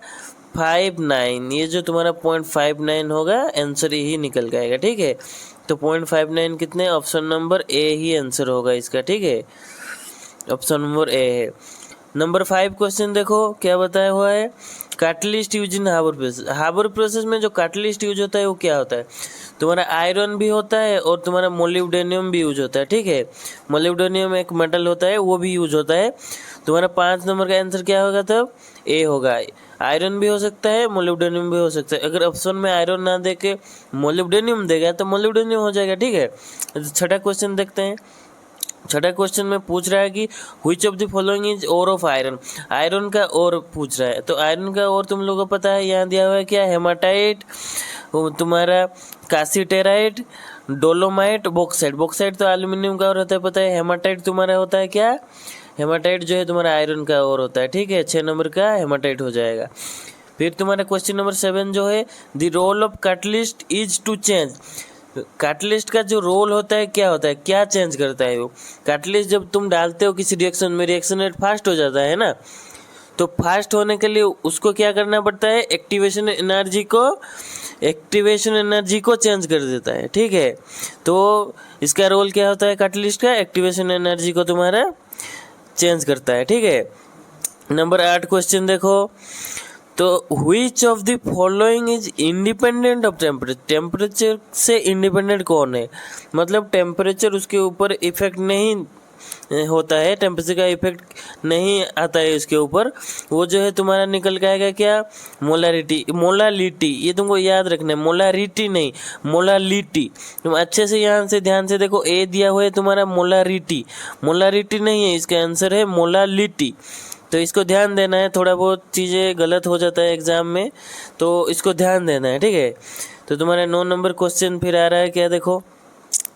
59। ये जो तुम्हारा 0.59 होगा, आंसर यही निकल के आएगा, ठीक है। तो 0.59 कितने, ऑप्शन नंबर A ही आंसर होगा इसका, ठीक है, ऑप्शन नंबर A है। नंबर 5 क्वेश्चन देखो क्या बताया हुआ है, catalyst used in Haber process. Haber process में जो कैटलिस्ट यूज होता है वो क्या होता है, तुम्हारा आयरन भी होता है और तुम्हारा मोलिब्डेनियम भी यूज होता है, ठीक है। मोलिब्डेनियम एक मेटल होता है, वो भी यूज होता है। तुम्हारा 5 नंबर का आंसर क्या होगा, तब A होगा। आयरन भी हो सकता है, मोलिब्डेनम भी हो सकता है। अगर ऑप्शन में आयरन ना दे के मोलिब्डेनम देगा तो मोलिब्डेनम हो जाएगा, ठीक है। तो छठा क्वेश्चन देखते हैं। छठा क्वेश्चन में पूछ रहा है कि which of the following is ore of iron. Iron का ओर पूछ रहा है, तो आयरन का ओर तुम लोगों को पता है, यहाँ दिया हुआ है क्या, हेमाटाइट, तुम्हारा कासीटेराइट, डोलोमाइट, बॉक्साइट। बॉक्साइट तो एल्यूमिनियम का ओर होता है पता है। हेमाटाइट तुम्हारा होता है क्या, हेमाटाइट जो है तुम्हारा आयरन का ओर होता है, ठीक है। 6 नंबर का हेमाटाइट हो जाएगा। फिर तुम्हारा क्वेश्चन नंबर 7 जो है, the role of catalyst is to change. Catalyst का जो रोल होता है क्या होता है, क्या चेंज करता है वो। कैटलिस्ट जब तुम डालते हो किसी रिएक्शन में, रिएक्शन रेट फास्ट हो जाता है ना, तो फास्ट होने के लिए उसको क्या करना पड़ता है, एक्टिवेशन एनर्जी को चेंज कर देता है, ठीक है। तो इसका रोल क्या होता है कैटलिस्ट का, एक्टिवेशन एनर्जी को तुम्हारा चेंज करता है, ठीक है। नंबर 8 क्वेश्चन देखो, तो which of the following is independent of temperature. Temperature से इंडिपेंडेंट कौन है, मतलब टेम्परेचर उसके ऊपर इफेक्ट नहीं होता है, टेम्परेचर का इफेक्ट नहीं आता है उसके ऊपर। वो जो है तुम्हारा निकल के आएगा क्या, मोलालिटी। ये तुमको याद रखना है, मोलारिटी नहीं, मोलालिटी। तुम अच्छे से यहाँ से ध्यान से देखो, ए दिया हुआ है तुम्हारा मोलारिटी, मोलारिटी नहीं है, इसका आंसर है मोलालिटी। तो इसको ध्यान देना है, थोड़ा बहुत चीज़ें गलत हो जाता है एग्जाम में, तो इसको ध्यान देना है, ठीक है। तो तुम्हारा 9 नंबर क्वेश्चन फिर आ रहा है क्या, देखो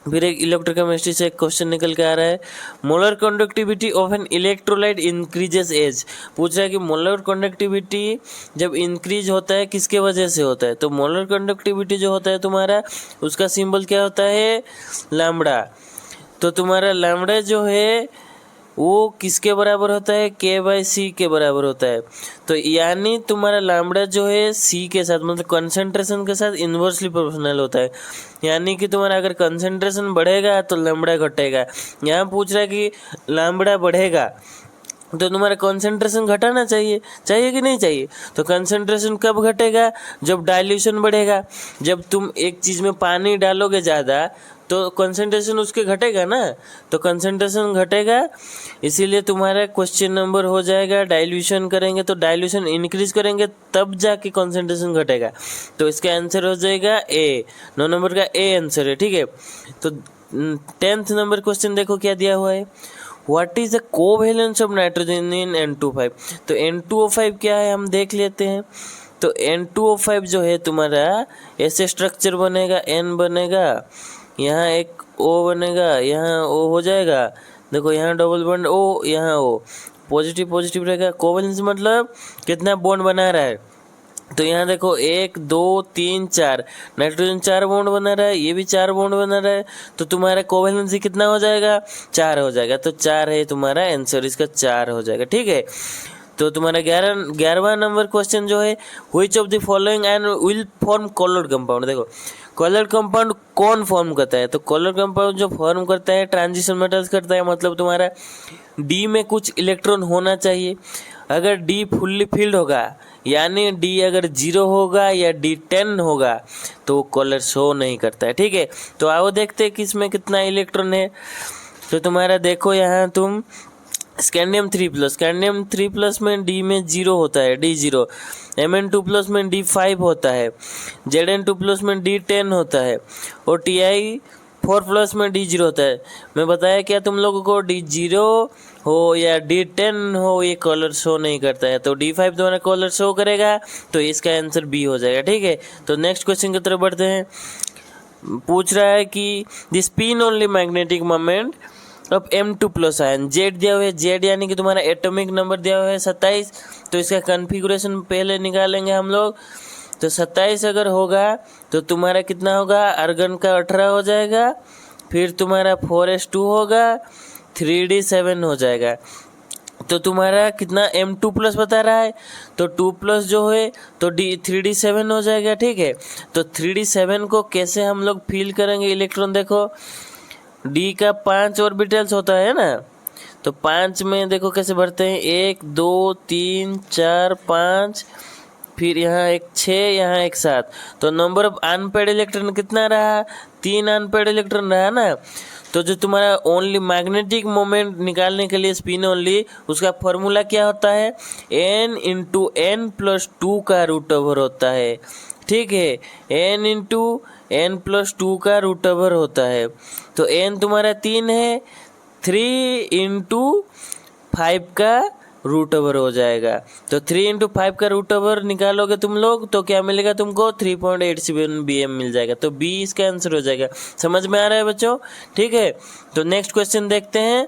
फिर एक इलेक्ट्रोकेमिस्ट्री से एक क्वेश्चन निकल के आ रहा है, molar conductivity of an electrolyte increases as. पूछ रहा है कि मोलर कंडक्टिविटी जब इंक्रीज होता है किसके वजह से होता है, तो मोलर कंडक्टिविटी जो होता है तुम्हारा, उसका सिंबल क्या होता है, लैम्बडा। तो तुम्हारा लैम्बडा जो है वो किसके बराबर होता है, K/C के बराबर होता है। तो यानी तुम्हारा लैम्बडा जो है C के साथ, मतलब कंसंट्रेशन के साथ इन्वर्सली प्रोपोर्शनल होता है। यानी कि तुम्हारा अगर कंसंट्रेशन बढ़ेगा तो लैम्बडा घटेगा। यहाँ पूछ रहा है कि लैम्बडा बढ़ेगा तो तुम्हारा कंसंट्रेशन घटाना चाहिए, चाहिए कि नहीं चाहिए। तो कंसंट्रेशन कब घटेगा, जब डाइल्यूशन बढ़ेगा। जब तुम एक चीज़ में पानी डालोगे ज़्यादा तो कंसंट्रेशन उसके घटेगा ना, तो कंसंट्रेशन घटेगा, इसीलिए तुम्हारा क्वेश्चन नंबर हो जाएगा डाइल्यूशन करेंगे तो डाइल्यूशन इंक्रीज करेंगे तब जाके कंसंट्रेशन घटेगा। तो इसका आंसर हो जाएगा ए, 9 नंबर का ए आंसर है, ठीक है। तो 10th नंबर क्वेश्चन देखो क्या दिया हुआ है, what is the covalence of nitrogen in N2O5। तो N2O5 क्या है हम देख लेते हैं। तो N2O5 जो है तुम्हारा ऐसे स्ट्रक्चर बनेगा, N बनेगा, यहाँ एक O बनेगा, यहाँ O हो जाएगा, देखो यहाँ डबल बॉन्ड O, यहाँ O, पॉजिटिव पॉजिटिव रहेगा। कोवैलेंस मतलब कितना बॉन्ड बना रहा है, तो यहाँ देखो 1 2 3 4, नाइट्रोजन 4 बॉन्ड बना रहा है, ये भी 4 बॉन्ड बना रहा है, तो तुम्हारा कोवैलेंसी कितना हो जाएगा, 4 हो जाएगा। तो 4 है तुम्हारा आंसर, इसका 4 हो जाएगा, ठीक है। तो तुम्हारा 11वां नंबर क्वेश्चन जो है, which of the following and will form collared compound. देखो कॉलर्ड कंपाउंड कौन फॉर्म करता है, तो कॉलर्ड कंपाउंड जो फॉर्म करता है ट्रांजिशन मेटल्स करता है, मतलब तुम्हारा डी में कुछ इलेक्ट्रॉन होना चाहिए। अगर डी फुल्ली फिल्ड होगा, यानी डी अगर 0 होगा या डी 10 होगा तो कॉलर शो नहीं करता है, ठीक है। तो आओ देखते हैं कि इसमें कितना इलेक्ट्रॉन है। तो तुम्हारा देखो यहाँ तुम स्कैंडियम 3+ में डी में 0 होता है, D0। Mn2+ में D5 होता है, Zn2+ में D10 होता है, और Ti4+ में D0 होता है। मैं बताया क्या तुम लोगों को, D0 हो या D10 हो ये कॉलर शो नहीं करता है, तो D5 तुम्हारा कॉलर शो करेगा, तो इसका आंसर बी हो जाएगा, ठीक है। तो नेक्स्ट क्वेश्चन की तरफ बढ़ते हैं। पूछ रहा है कि the spin only magnetic moment अब M2+ आयन, Z दिया हुआ है, Z यानी कि तुम्हारा एटॉमिक नंबर दिया हुआ है 27। तो इसका कन्फिगुरेशन पहले निकालेंगे हम लोग। तो 27 अगर होगा तो तुम्हारा कितना होगा, आर्गन का 18 हो जाएगा, फिर तुम्हारा 4s2 होगा, 3d7 हो जाएगा। तो तुम्हारा कितना M2+ बता रहा है, तो 2+ जो है तो 3d7 हो जाएगा, ठीक है। तो 3d7 को कैसे हम लोग फील करेंगे इलेक्ट्रॉन, देखो डी का 5 ऑर्बिटल्स होता है ना, तो 5 में देखो कैसे भरते हैं, 1 2 3 4 5 फिर यहाँ एक 6, यहाँ एक 7, तो नंबर ऑफ अनपेड इलेक्ट्रॉन कितना रहा? 3 अनपेड इलेक्ट्रॉन रहा ना। तो जो तुम्हारा ओनली मैग्नेटिक मोमेंट निकालने के लिए स्पिन ओनली, उसका फॉर्मूला क्या होता है? n इंटू n प्लस 2 का रूट ओवर होता है, ठीक है। n इंटू n प्लस 2 का रूट ओवर होता है। तो n तुम्हारा 3 है, 3 इंटू 5 का रूट ओवर हो जाएगा। तो 3 इंटू 5 का रूट ओवर निकालोगे तुम लोग तो क्या मिलेगा तुमको? 3.87 bm मिल जाएगा। तो बी इसका आंसर हो जाएगा। समझ में आ रहा है बच्चों? ठीक है, तो नेक्स्ट क्वेश्चन देखते हैं।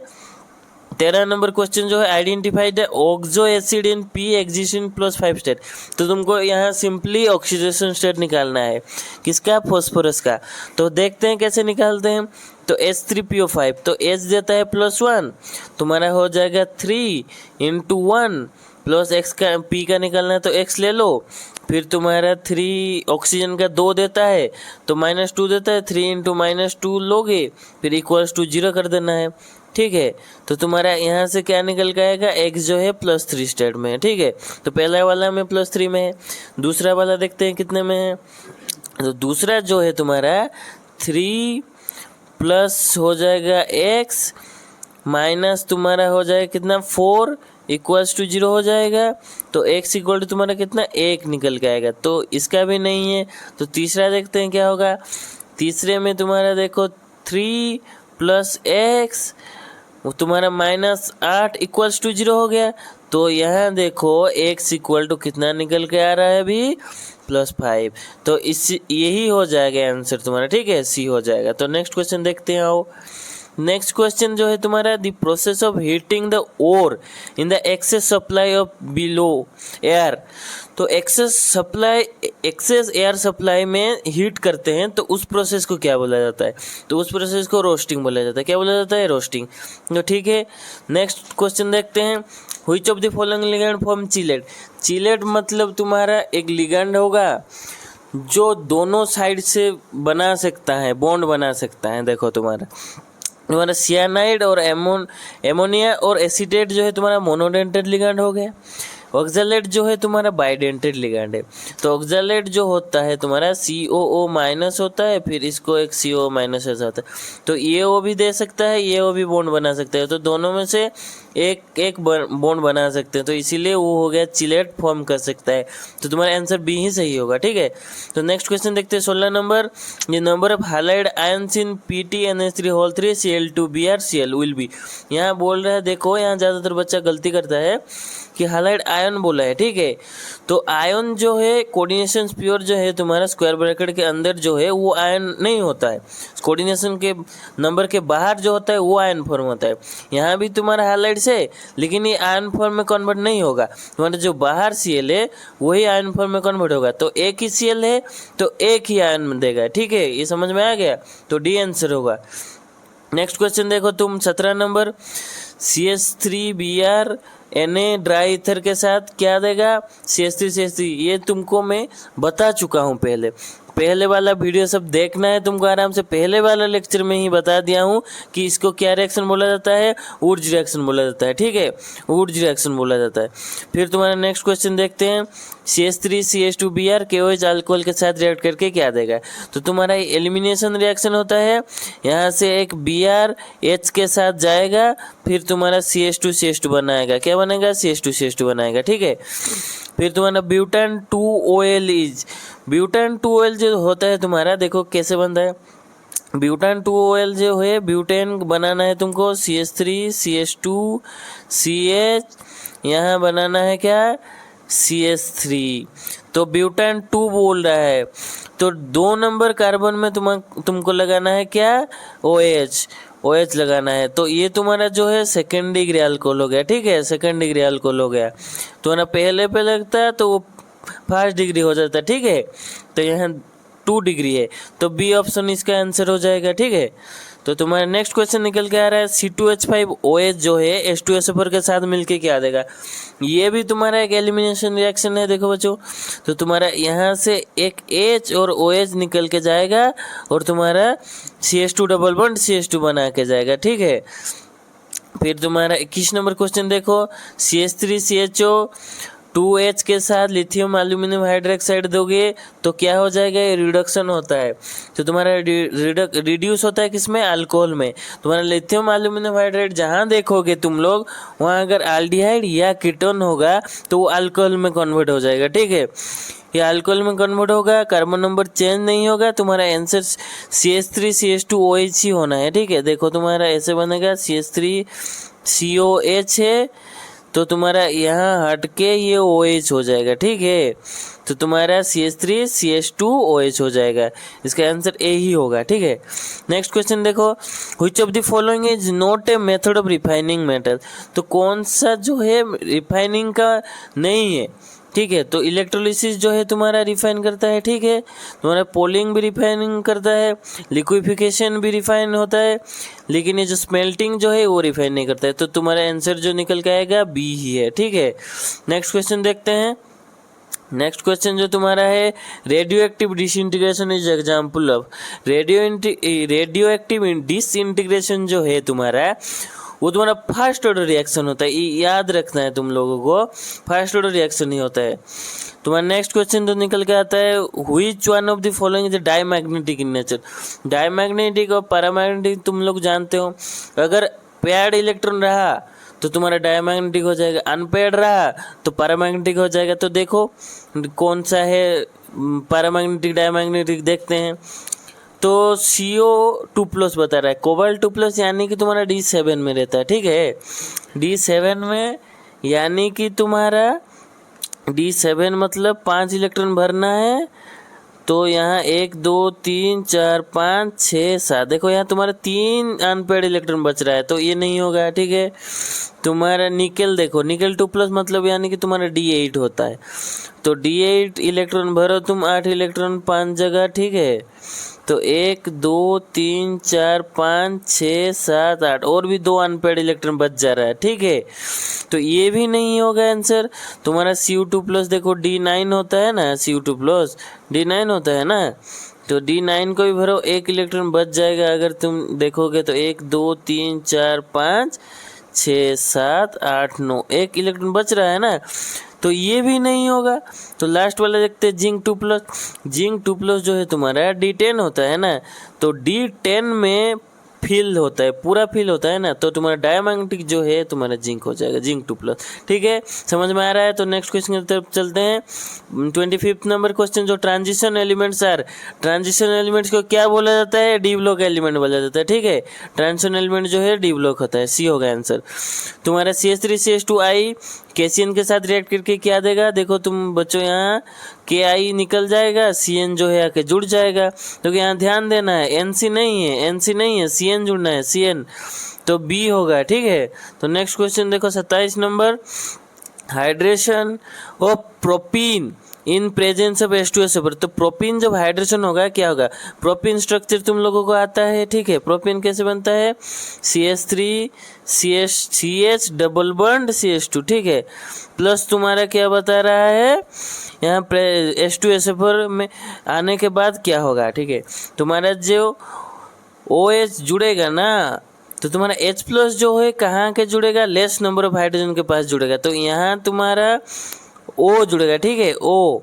13 नंबर क्वेश्चन जो है, identify the oxo acid in P existing plus 5 state. तो तुमको यहाँ सिंपली ऑक्सीडेशन स्टेट निकालना है, किसका? फास्फोरस का। तो देखते हैं कैसे निकालते हैं। तो H3PO5, तो H देता है +1, तुम्हारा हो जाएगा 3 इंटू 1 प्लस x का P का निकालना है तो x ले लो। फिर तुम्हारा 3 ऑक्सीजन का 2 देता है तो -2 देता है, 3 इंटू -2 लोगे फिर इक्वल्स टू 0 कर देना है, ठीक है। तो तुम्हारा यहाँ से क्या निकल के आएगा? x जो है +3 स्टेट में है, ठीक है। तो पहला वाला में +3 में है, दूसरा वाला देखते हैं कितने में है। तो दूसरा जो है तुम्हारा 3 प्लस हो जाएगा x माइनस तुम्हारा हो जाएगा कितना? 4 इक्वल्स टू 0 हो जाएगा। तो x इक्वल टू तुम्हारा कितना? 1 निकल के आएगा। तो इसका भी नहीं है। तो तीसरा देखते हैं क्या होगा। तीसरे में तुम्हारा देखो 3 प्लस x तुम्हारा -8 इक्वल्स टू 0 हो गया। तो यहाँ देखो x इक्वल टू कितना निकल के आ रहा है अभी? +5। तो इस यही हो जाएगा आंसर तुम्हारा, ठीक है, सी हो जाएगा। तो नेक्स्ट क्वेश्चन देखते हैं। आओ, नेक्स्ट क्वेश्चन जो है तुम्हारा, the process of heating the ore in the excess supply of below air. तो एक्सेस एयर सप्लाई में हीट करते हैं तो उस प्रोसेस को क्या बोला जाता है? तो उस प्रोसेस को रोस्टिंग बोला जाता है। क्या बोला जाता है? रोस्टिंग। तो ठीक है, नेक्स्ट क्वेश्चन देखते हैं। Which of the following ligand form chelate. Chelate मतलब तुम्हारा एक लिगेंड होगा जो दोनों साइड से बना सकता है, बॉन्ड बना सकता है। देखो तुम्हारा सियानाइड और एमोनिया और एसीटेट जो है तुम्हारा मोनोडेंटेड लिगेंड हो गया। ऑक्सैलेट जो है तुम्हारा बाइडेंटेड लिगेंड है। तो ऑक्सैलेट जो होता है तुम्हारा COO- होता है, फिर इसको एक CO- ऐसा होता है। तो ये वो भी दे सकता है, ये वो भी बॉन्ड बना सकता है। तो दोनों में से एक बॉन्ड बना सकते हैं, तो इसीलिए वो हो गया चिलेट फॉर्म कर सकता है। तो तुम्हारा आंसर बी ही सही होगा, ठीक है। तो नेक्स्ट क्वेश्चन देखते हैं। 16 नंबर, ये number of halide ions in PTNH3 Cl2BrCl will be. यहाँ बोल रहा है, देखो यहाँ ज़्यादातर बच्चा गलती करता है कि हाइलाइड आयन बोला है, ठीक है। तो आयन जो है कोऑर्डिनेशन प्योर जो है तुम्हारा स्क्वायर ब्रैकेट के अंदर जो है वो आयन नहीं होता है, कोऑर्डिनेशन के नंबर के बाहर जो होता है वो आयन फॉर्म होता है। यहाँ भी तुम्हारा हाइलाइट से, लेकिन ये आयन फॉर्म में कन्वर्ट नहीं होगा। तुम्हारा जो बाहर Cl है वही आयन फॉर्म में कन्वर्ट होगा। तो एक ही Cl है तो एक ही आयन देगा, ठीक है। ये समझ में आ गया? तो डी आंसर होगा। नेक्स्ट क्वेश्चन देखो तुम, 17 number, CH3Br Na dry ether के साथ क्या देगा? CH3 ये तुमको मैं बता चुका हूँ पहले वाला वीडियो सब देखना है तुमको आराम से। पहले वाला लेक्चर में ही बता दिया हूँ कि इसको क्या रिएक्शन बोला जाता है? वुड्स रिएक्शन बोला जाता है, ठीक है, वुड्स रिएक्शन बोला जाता है। फिर तुम्हारा नेक्स्ट क्वेश्चन देखते हैं। CH3CH2Br KOH अल्कोहल के साथ रिएक्ट करके क्या देगा? तो तुम्हारा एलिमिनेशन रिएक्शन होता है। यहाँ से एक Br H के साथ जाएगा, फिर तुम्हारा CH2CH2 बनाएगा। क्या बनेगा? CH2CH2 बनाएगा, ठीक है। फिर तुम्हारा ब्यूटान 2OL ब्यूटान 2OL जो होता है तुम्हारा, देखो कैसे बनता है। ब्यूटान 2OL जो है, ब्यूटेन बनाना है तुमको CH3CH2CH, यहाँ बनाना है क्या? CH3। तो ब्यूटान 2 बोल रहा है, तो 2 नंबर कार्बन में तुमको लगाना है क्या? OH लगाना है। तो ये तुम्हारा जो है सेकेंड डिग्री अल्कोहल हो गया, ठीक है, सेकेंड डिग्री अल्कोहल हो गया। तो ना पहले पे लगता है तो वो फर्स्ट डिग्री हो जाता है, ठीक है। तो यहाँ 2 डिग्री है, तो बी ऑप्शन इसका आंसर हो जाएगा, ठीक है। तो तुम्हारा नेक्स्ट क्वेश्चन निकल के आ रहा है। C2H5OH जो है H2SO4 के साथ मिलके क्या देगा? ये भी तुम्हारा एक एलिमिनेशन रिएक्शन है, देखो बच्चों। तो तुम्हारा यहाँ से एक H और OH निकल के जाएगा और तुम्हारा CH2 डबल बॉन्ड CH2 बना के जाएगा, ठीक है। फिर तुम्हारा 21 नंबर क्वेश्चन देखो। CH3CHO 2H के साथ लिथियम एल्यूमिनियम हाइड्रोक्साइड दोगे तो क्या हो जाएगा, ये रिडक्शन होता है। तो तुम्हारा रिड्यूस होता है किसमें, अल्कोहल में। तुम्हारा लिथियम एल्यूमिनियम हाइड्राइड जहाँ देखोगे तुम लोग, वहाँ अगर एल्डिहाइड या कीटोन होगा तो वो अल्कोहल में कन्वर्ट हो जाएगा, ठीक है। ये अल्कोहल में कन्वर्ट होगा, कार्बन नंबर चेंज नहीं होगा, तुम्हारा आंसर CH3CH2OH ही होना है, ठीक है। देखो तुम्हारा ऐसे बनेगा, CH3COH है तो तुम्हारा यहाँ हट के ये OH हो जाएगा, ठीक है। तो तुम्हारा CH3CH2OH हो जाएगा, इसका आंसर ए ही होगा, ठीक है। नेक्स्ट क्वेश्चन देखो, which of the following is not a method of refining metal. तो कौन सा जो है रिफाइनिंग का नहीं है, ठीक है। तो इलेक्ट्रोलिसिस जो है तुम्हारा रिफाइन करता है, ठीक है। तुम्हारा पोलिंग भी रिफाइनिंग करता है, लिक्विफिकेशन भी रिफाइन होता है, लेकिन ये जो स्मेल्टिंग जो है वो रिफाइन नहीं करता है। तो तुम्हारा आंसर जो निकल के आएगा बी ही है, ठीक है। नेक्स्ट क्वेश्चन देखते हैं। नेक्स्ट क्वेश्चन जो तुम्हारा है, radio active disintegration is example of. Radio active disintegration जो है तुम्हारा, वो तुम्हारा फर्स्ट ऑर्डर रिएक्शन होता है, ये याद रखना है तुम लोगों को, फर्स्ट ऑर्डर रिएक्शन ही होता है। तुम्हारा नेक्स्ट क्वेश्चन जो निकल के आता है, which one of the following is diamagnetic in nature. Diamagnetic और पैरामैग्नेटिक तुम लोग जानते हो, अगर पेयर्ड इलेक्ट्रॉन रहा तो तुम्हारा डायमैग्नेटिक हो जाएगा, अनपेयर्ड रहा तो पैरामैग्नेटिक हो जाएगा। तो देखो कौन सा है पैरामैग्नेटिक डायमैग्नेटिक, देखते हैं। तो CO2+ बता रहा है, कोबाल्ट 2+ यानी कि तुम्हारा D7 में रहता है, ठीक है। D7 में यानी कि तुम्हारा D7 मतलब 5 इलेक्ट्रॉन भरना है। तो यहाँ 1 2 3 4 5 6 7, देखो यहाँ तुम्हारा 3 अनपेड इलेक्ट्रॉन बच रहा है, तो ये नहीं होगा, ठीक है। तुम्हारा निकल देखो, निकल 2+ मतलब यानी कि तुम्हारा D8 होता है। तो D8 इलेक्ट्रॉन भरो तुम, 8 इलेक्ट्रॉन 5 जगह, ठीक है। तो 1 2 3 4 5 6 7 8 और भी 2 अनपेड इलेक्ट्रॉन बच जा रहा है, ठीक है। तो ये भी नहीं होगा आंसर। तुम्हारा Cu2+ देखो D9 होता है ना, Cu2+ D9 होता है ना, तो D9 को भी भरो, 1 इलेक्ट्रॉन बच जाएगा। अगर तुम देखोगे तो 1 2 3 4 5 6 7 8 9, 1 इलेक्ट्रॉन बच रहा है ना, तो ये भी नहीं होगा। तो लास्ट वाला देखते हैं, जिंक 2+ जो है तुम्हारा D10 होता है ना, तो D10 में फिल होता है, पूरा फिल होता है ना, तो तुम्हारा डायमैग्नेटिक जो है तुम्हारा जिंक हो जाएगा, जिंक 2+, ठीक है। समझ में आ रहा है। तो नेक्स्ट क्वेश्चन की तरफ चलते हैं। 25 नंबर क्वेश्चन, जो transition elements are, transition elements को क्या बोला जाता है, डी ब्लॉक एलिमेंट बोला जाता है, ठीक है। ट्रांजिशन एलिमेंट जो है डी ब्लॉक होता है, सी होगा आंसर। तुम्हारा CH3CH2I KCN के साथ रिएक्ट करके क्या देगा, देखो तुम बच्चों, यहाँ KI निकल जाएगा, CN जो है आके जुड़ जाएगा। तो यहाँ ध्यान देना है, NC नहीं है, NC नहीं है, CN जुड़ना है, CN, तो B होगा, ठीक है। तो नेक्स्ट क्वेश्चन देखो 27 number, hydration of propene in presence of H2SO4। तो प्रोपीन जब हाइड्रेशन होगा क्या होगा, प्रोपीन स्ट्रक्चर तुम लोगों को आता है, ठीक है। प्रोपीन कैसे बनता है, CH3 CH double bond CH2, ठीक है। प्लस तुम्हारा क्या बता रहा है, यहाँ H2SO4 में आने के बाद क्या होगा, ठीक है। तुम्हारा जो OH जुड़ेगा ना, तो तुम्हारा H+ जो है कहाँ के जुड़ेगा, लेस नंबर ऑफ हाइड्रोजन के पास जुड़ेगा। तो यहाँ तुम्हारा O जुड़ेगा, ठीक है। O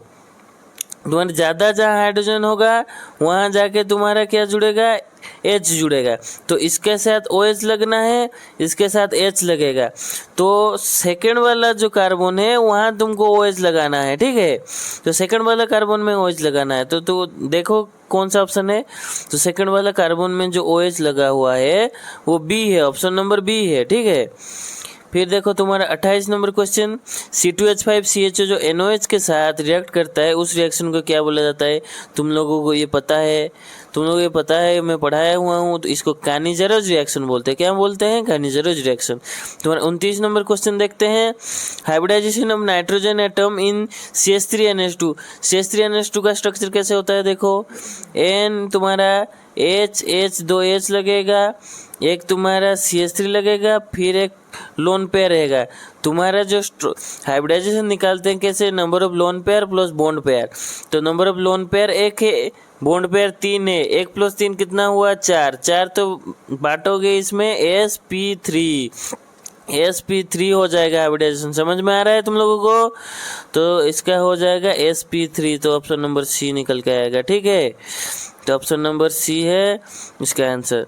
तुम्हारा ज़्यादा जहाँ हाइड्रोजन होगा वहाँ जाके तुम्हारा क्या जुड़ेगा, H जुड़ेगा। तो इसके साथ OH लगना है, इसके साथ H लगेगा। तो सेकंड वाला जो कार्बन है वहाँ तुमको OH लगाना है, ठीक है। तो सेकंड वाला कार्बन में OH लगाना है। तो देखो कौन सा ऑप्शन है, तो सेकंड वाला कार्बन में जो OH लगा हुआ है वो B है, ऑप्शन नंबर B है, ठीक है। फिर देखो तुम्हारा 28 नंबर क्वेश्चन, C2H5CHO जो NOH के साथ रिएक्ट करता है उस रिएक्शन को क्या बोला जाता है, तुम लोगों को ये पता है, तुम लोगों को ये पता है, मैं पढ़ाया हुआ हूँ। तो इसको कानिजरस रिएक्शन बोलते हैं, क्या बोलते हैं, कानिजरस रिएक्शन। तुम्हारा 29 नंबर क्वेश्चन देखते हैं, hybridisation of nitrogen atom in CH3NH2। CH3NH2 का स्ट्रक्चर कैसे होता है, देखो N तुम्हारा H 2 H लगेगा, एक तुम्हारा CH3 लगेगा, फिर एक लोन पेयर रहेगा। तुम्हारा जो हाइब्रिडाइजेशन निकालते हैं कैसे, number of lone pair plus bond pair. तो नंबर ऑफ लोन पेयर 1 है, बॉन्ड पेयर 3 है, 1 + 3 कितना हुआ, 4 तो बांटोगे इसमें sp3, sp3 हो जाएगा हाइब्रिडाइजेशन। समझ में आ रहा है तुम लोगों को? तो इसका हो जाएगा sp3, तो ऑप्शन नंबर सी निकल के आएगा। ठीक है, तो ऑप्शन नंबर सी है इसका आंसर।